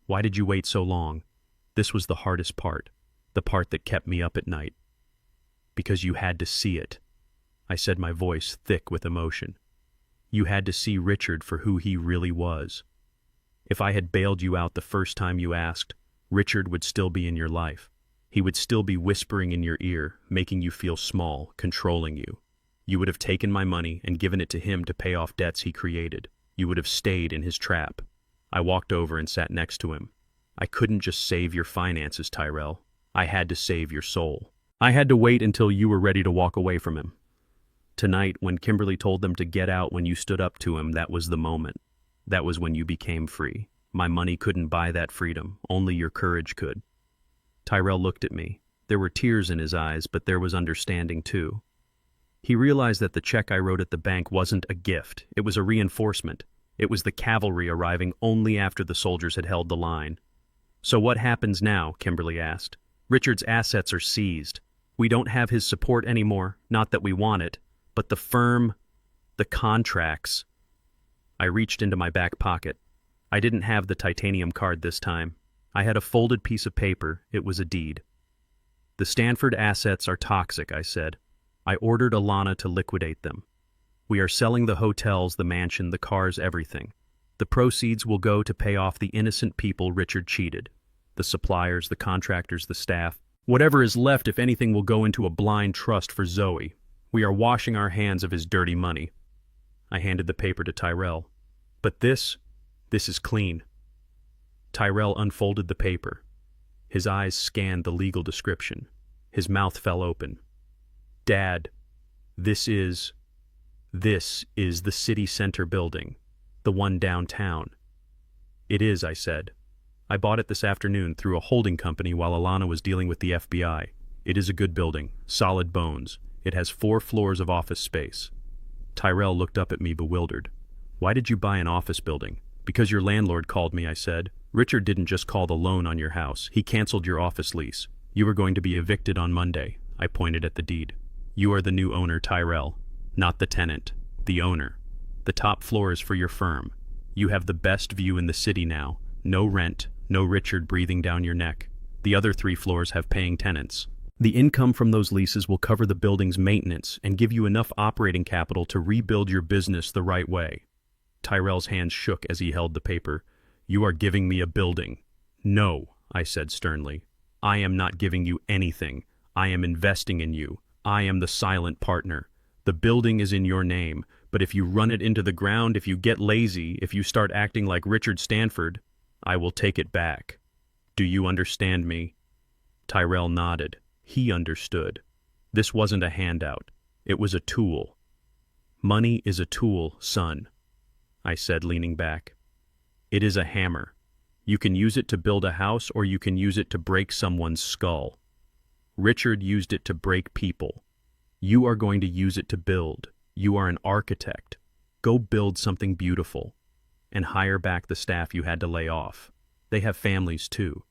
Why did you wait so long? This was the hardest part, the part that kept me up at night. Because you had to see it. I said, my voice thick with emotion. You had to see Richard for who he really was. If I had bailed you out the first time you asked, Richard would still be in your life. He would still be whispering in your ear, making you feel small, controlling you. You would have taken my money and given it to him to pay off debts he created. You would have stayed in his trap. I walked over and sat next to him. I couldn't just save your finances, Tyrell. I had to save your soul. I had to wait until you were ready to walk away from him. Tonight, when Kimberly told them to get out when you stood up to him, that was the moment. That was when you became free. My money couldn't buy that freedom. Only your courage could. Tyrell looked at me. There were tears in his eyes, but there was understanding too. He realized that the check I wrote at the bank wasn't a gift. It was a reinforcement. It was the cavalry arriving only after the soldiers had held the line. So what happens now? Kimberly asked. Richard's assets are seized. We don't have his support anymore, not that we want it, but the firm, the contracts. I reached into my back pocket. I didn't have the titanium card this time. I had a folded piece of paper. It was a deed. The Stanford assets are toxic, I said. I ordered Alana to liquidate them. We are selling the hotels, the mansion, the cars, everything. The proceeds will go to pay off the innocent people Richard cheated. The suppliers, the contractors, the staff. Whatever is left, if anything, will go into a blind trust for Zoe. We are washing our hands of his dirty money. I handed the paper to Tyrell. But this is clean. Tyrell unfolded the paper. His eyes scanned the legal description. His mouth fell open. Dad, this is the city center building, the one downtown. It is, I said. I bought it this afternoon through a holding company while Alana was dealing with the FBI. It is a good building, solid bones. It has 4 floors of office space. Tyrell looked up at me bewildered. Why did you buy an office building? Because your landlord called me, I said. Richard didn't just call the loan on your house. He canceled your office lease. You were going to be evicted on Monday. I pointed at the deed. You are the new owner, Tyrell. Not the tenant. The owner. The top floor is for your firm. You have the best view in the city now. No rent, no Richard breathing down your neck. The other 3 floors have paying tenants. The income from those leases will cover the building's maintenance and give you enough operating capital to rebuild your business the right way. Tyrell's hands shook as he held the paper. You are giving me a building. No, I said sternly. I am not giving you anything. I am investing in you. I am the silent partner. The building is in your name, but if you run it into the ground, if you get lazy, if you start acting like Richard Stanford, I will take it back. Do you understand me?" Tyrell nodded. He understood. This wasn't a handout. It was a tool. "Money is a tool, son," I said, leaning back. "It is a hammer. You can use it to build a house, or you can use it to break someone's skull. Richard used it to break people. You are going to use it to build. You are an architect. Go build something beautiful. And hire back the staff you had to lay off. They have families too."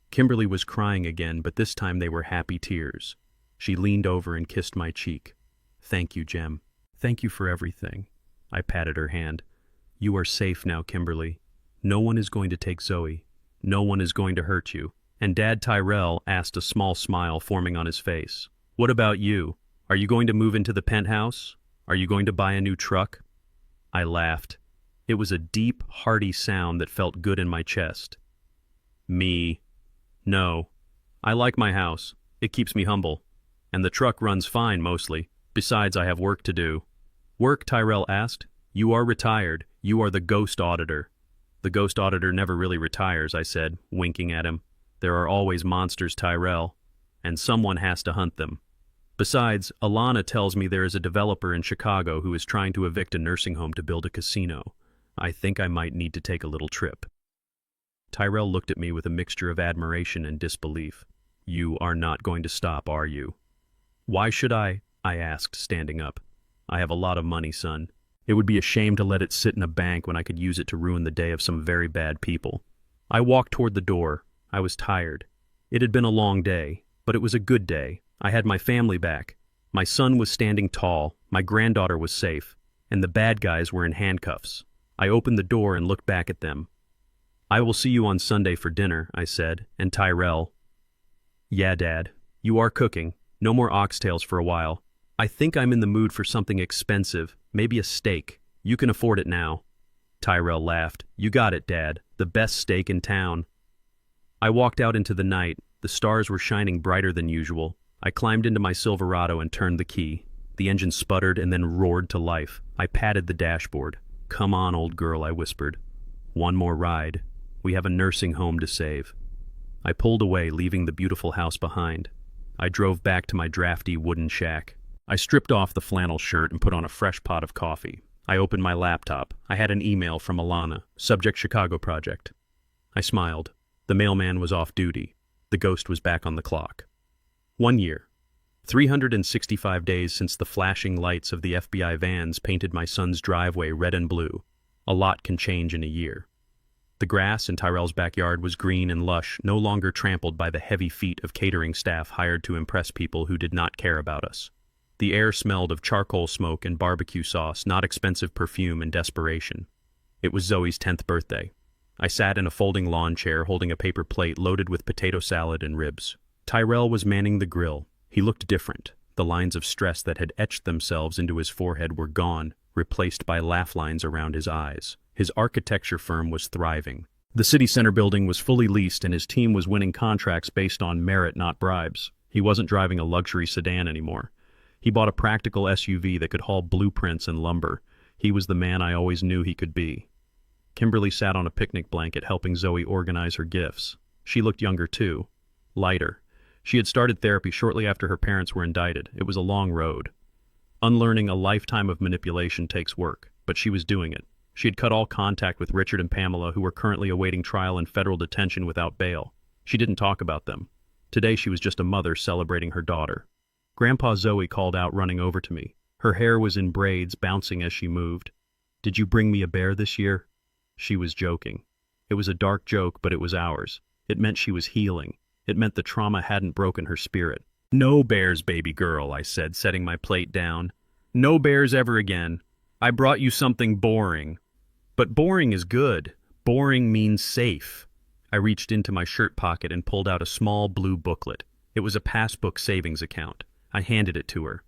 Kimberly was crying again, but this time they were happy tears. She leaned over and kissed my cheek. "Thank you, Jem. Thank you for everything." I patted her hand. "You are safe now, Kimberly. No one is going to take Zoe. No one is going to hurt you." And Dad Tyrell asked, a small smile forming on his face. "What about you? Are you going to move into the penthouse? Are you going to buy a new truck?" I laughed. It was a deep, hearty sound that felt good in my chest. "Me? No. I like my house. It keeps me humble. And the truck runs fine, mostly. Besides, I have work to do." "Work?" Tyrell asked. "You are retired. You are the ghost auditor." "The ghost auditor never really retires," I said, winking at him. "There are always monsters, Tyrell. And someone has to hunt them. Besides, Alana tells me there is a developer in Chicago who is trying to evict a nursing home to build a casino. I think I might need to take a little trip." Tyrell looked at me with a mixture of admiration and disbelief. "You are not going to stop, are you?" "Why should I?" I asked, standing up. "I have a lot of money, son. It would be a shame to let it sit in a bank when I could use it to ruin the day of some very bad people." I walked toward the door. I was tired. It had been a long day, but it was a good day. I had my family back. My son was standing tall, my granddaughter was safe, and the bad guys were in handcuffs. I opened the door and looked back at them. "I will see you on Sunday for dinner," I said, and Tyrell. "Yeah, Dad. You are cooking. No more oxtails for a while. I think I'm in the mood for something expensive, maybe a steak. You can afford it now." Tyrell laughed. "You got it, Dad. The best steak in town." I walked out into the night. The stars were shining brighter than usual. I climbed into my Silverado and turned the key. The engine sputtered and then roared to life. I patted the dashboard. "Come on, old girl," I whispered. "One more ride. We have a nursing home to save." I pulled away, leaving the beautiful house behind. I drove back to my drafty wooden shack. I stripped off the flannel shirt and put on a fresh pot of coffee. I opened my laptop. I had an email from Alana, subject Chicago project. I smiled. The mailman was off duty. The ghost was back on the clock. 1 year. 365 days since the flashing lights of the FBI vans painted my son's driveway red and blue. A lot can change in a year. The grass in Tyrell's backyard was green and lush, no longer trampled by the heavy feet of catering staff hired to impress people who did not care about us. The air smelled of charcoal smoke and barbecue sauce, not expensive perfume and desperation. It was Zoe's 10th birthday. I sat in a folding lawn chair holding a paper plate loaded with potato salad and ribs. Tyrell was manning the grill. He looked different. The lines of stress that had etched themselves into his forehead were gone, replaced by laugh lines around his eyes. His architecture firm was thriving. The city center building was fully leased and his team was winning contracts based on merit, not bribes. He wasn't driving a luxury sedan anymore. He bought a practical SUV that could haul blueprints and lumber. He was the man I always knew he could be. Kimberly sat on a picnic blanket helping Zoe organize her gifts. She looked younger too. Lighter. She had started therapy shortly after her parents were indicted. It was a long road. Unlearning a lifetime of manipulation takes work, but she was doing it. She had cut all contact with Richard and Pamela, who were currently awaiting trial in federal detention without bail. She didn't talk about them. Today she was just a mother celebrating her daughter. Grandpa Zoe called out, running over to me. Her hair was in braids, bouncing as she moved. "Did you bring me a bear this year?" She was joking. It was a dark joke, but it was ours. It meant she was healing. It meant the trauma hadn't broken her spirit. "No bears, baby girl," I said, setting my plate down. "No bears ever again. I brought you something boring." "But boring is good. Boring means safe." I reached into my shirt pocket and pulled out a small blue booklet. It was a passbook savings account. I handed it to her.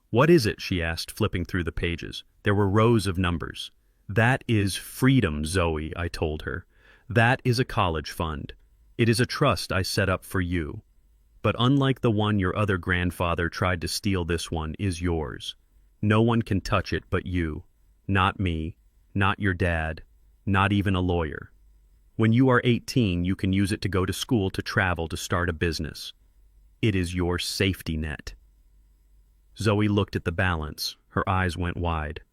"What is it?" she asked, flipping through the pages. There were rows of numbers. "That is freedom, Zoe," I told her. "That is a college fund. It is a trust I set up for you. but unlike the one your other grandfather tried to steal, this one is yours. No one can touch it but you. Not me, not your dad, not even a lawyer. When you are 18, you can use it to go to school, to travel, to start a business. It is your safety net." Zoe looked at the balance. Her eyes went wide.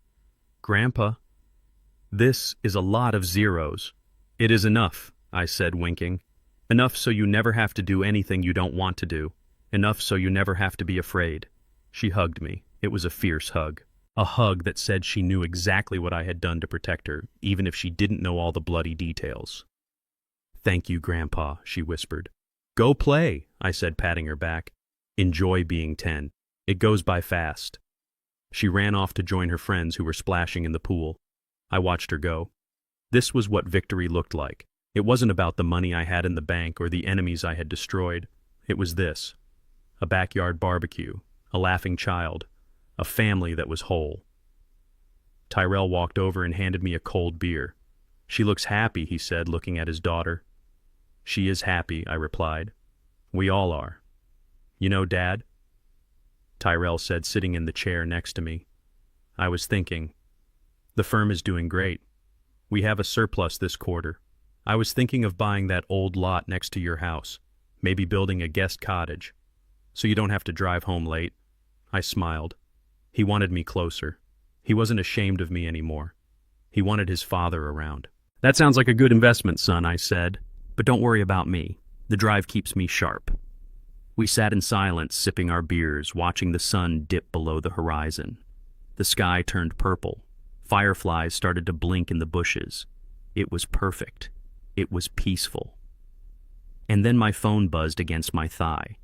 "Grandpa, this is a lot of zeros." "It is enough," I said, winking. "Enough so you never have to do anything you don't want to do. Enough so you never have to be afraid." She hugged me. It was a fierce hug. A hug that said she knew exactly what I had done to protect her, even if she didn't know all the bloody details. "Thank you, Grandpa," she whispered. "Go play," I said, patting her back. "Enjoy being 10. It goes by fast." She ran off to join her friends who were splashing in the pool. I watched her go. This was what victory looked like. It wasn't about the money I had in the bank or the enemies I had destroyed. It was this: a backyard barbecue, a laughing child, a family that was whole. Tyrell walked over and handed me a cold beer. "She looks happy," he said, looking at his daughter. "She is happy," I replied. "We all are. You know, Dad?" Tyrell said, sitting in the chair next to me. "I was thinking. The firm is doing great. We have a surplus this quarter. I was thinking of buying that old lot next to your house, maybe building a guest cottage, so you don't have to drive home late." I smiled. He wanted me closer. He wasn't ashamed of me anymore. He wanted his father around. "That sounds like a good investment, son," I said. "But don't worry about me. The drive keeps me sharp." We sat in silence, sipping our beers, watching the sun dip below the horizon. The sky turned purple. Fireflies started to blink in the bushes. It was perfect. It was peaceful. And then my phone buzzed against my thigh.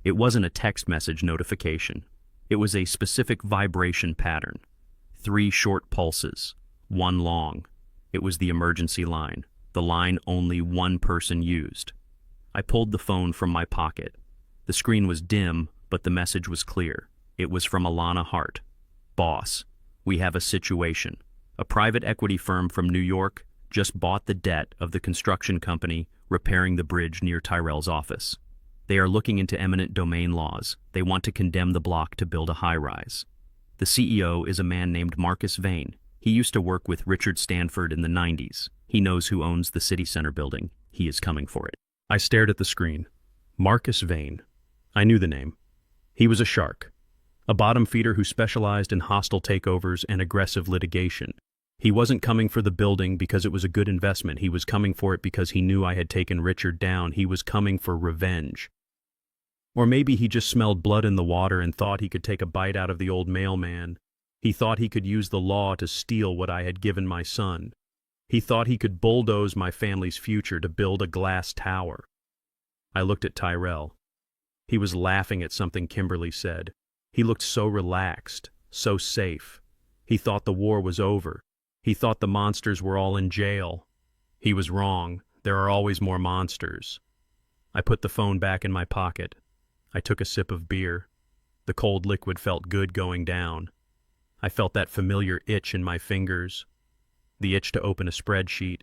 It wasn't a text message notification. It was a specific vibration pattern. 3 short pulses, 1 long. It was the emergency line, the line only one person used. I pulled the phone from my pocket. The screen was dim, but the message was clear. It was from Alana Hart. "Boss, we have a situation. A private equity firm from New York just bought the debt of the construction company repairing the bridge near Tyrell's office. They are looking into eminent domain laws. They want to condemn the block to build a high-rise. The CEO is a man named Marcus Vane. He used to work with Richard Stanford in the 90s. He knows who owns the city center building. He is coming for it." I stared at the screen. Marcus Vane. I knew the name. He was a shark. A bottom feeder who specialized in hostile takeovers and aggressive litigation. He wasn't coming for the building because it was a good investment. He was coming for it because he knew I had taken Richard down. He was coming for revenge. Or maybe he just smelled blood in the water and thought he could take a bite out of the old mailman. He thought he could use the law to steal what I had given my son. He thought he could bulldoze my family's future to build a glass tower. I looked at Tyrell. He was laughing at something Kimberly said. He looked so relaxed, so safe. He thought the war was over. He thought the monsters were all in jail. He was wrong. There are always more monsters. I put the phone back in my pocket. I took a sip of beer. The cold liquid felt good going down. I felt that familiar itch in my fingers. The itch to open a spreadsheet.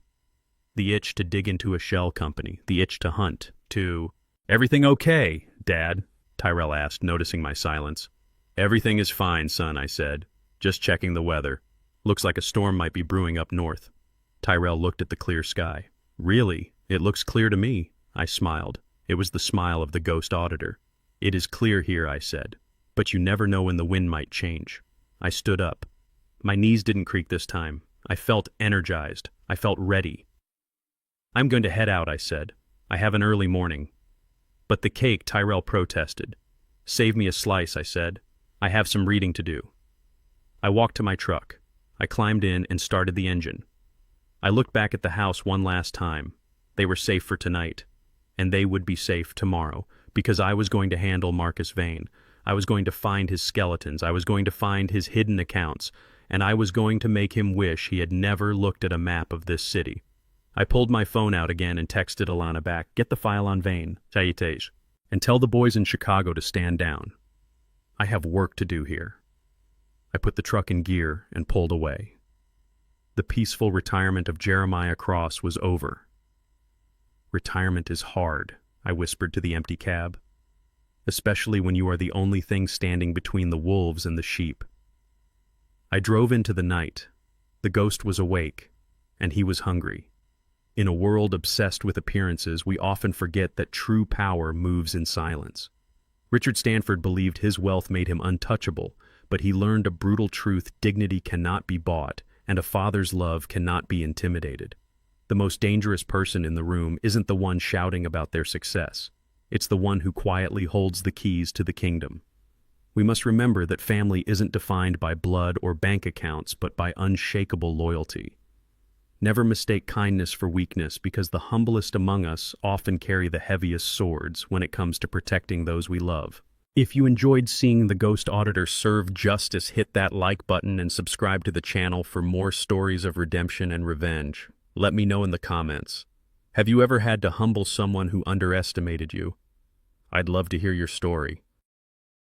The itch to dig into a shell company. The itch to hunt. To... "Everything okay, Dad?" Tyrell asked, noticing my silence. "Everything is fine, son," I said. "Just checking the weather. Looks like a storm might be brewing up north." Tyrell looked at the clear sky. "Really? It looks clear to me." I smiled. It was the smile of the ghost auditor. "It is clear here," I said. "But you never know when the wind might change." I stood up. My knees didn't creak this time. I felt energized. I felt ready. "I'm going to head out," I said. "I have an early morning." "But the cake," Tyrell protested. "Save me a slice," I said. "I have some reading to do." I walked to my truck. I climbed in and started the engine. I looked back at the house one last time. They were safe for tonight. And they would be safe tomorrow, because I was going to handle Marcus Vane. I was going to find his skeletons. I was going to find his hidden accounts. And I was going to make him wish he had never looked at a map of this city. I pulled my phone out again and texted Alana back. "Get the file on Vane, Taitej, and tell the boys in Chicago to stand down. I have work to do here." I put the truck in gear and pulled away. The peaceful retirement of Jeremiah Cross was over. "Retirement is hard," I whispered to the empty cab. especially when you are the only thing standing between the wolves and the sheep. I drove into the night. The ghost was awake, and he was hungry. In a world obsessed with appearances, we often forget that true power moves in silence. Richard Stanford believed his wealth made him untouchable, but he learned a brutal truth: dignity cannot be bought, and a father's love cannot be intimidated. The most dangerous person in the room isn't the one shouting about their success. It's the one who quietly holds the keys to the kingdom. We must remember that family isn't defined by blood or bank accounts, but by unshakable loyalty. Never mistake kindness for weakness, because the humblest among us often carry the heaviest swords when it comes to protecting those we love. If you enjoyed seeing the Ghost Auditor serve justice, hit that like button and subscribe to the channel for more stories of redemption and revenge. Let me know in the comments. Have you ever had to humble someone who underestimated you? I'd love to hear your story.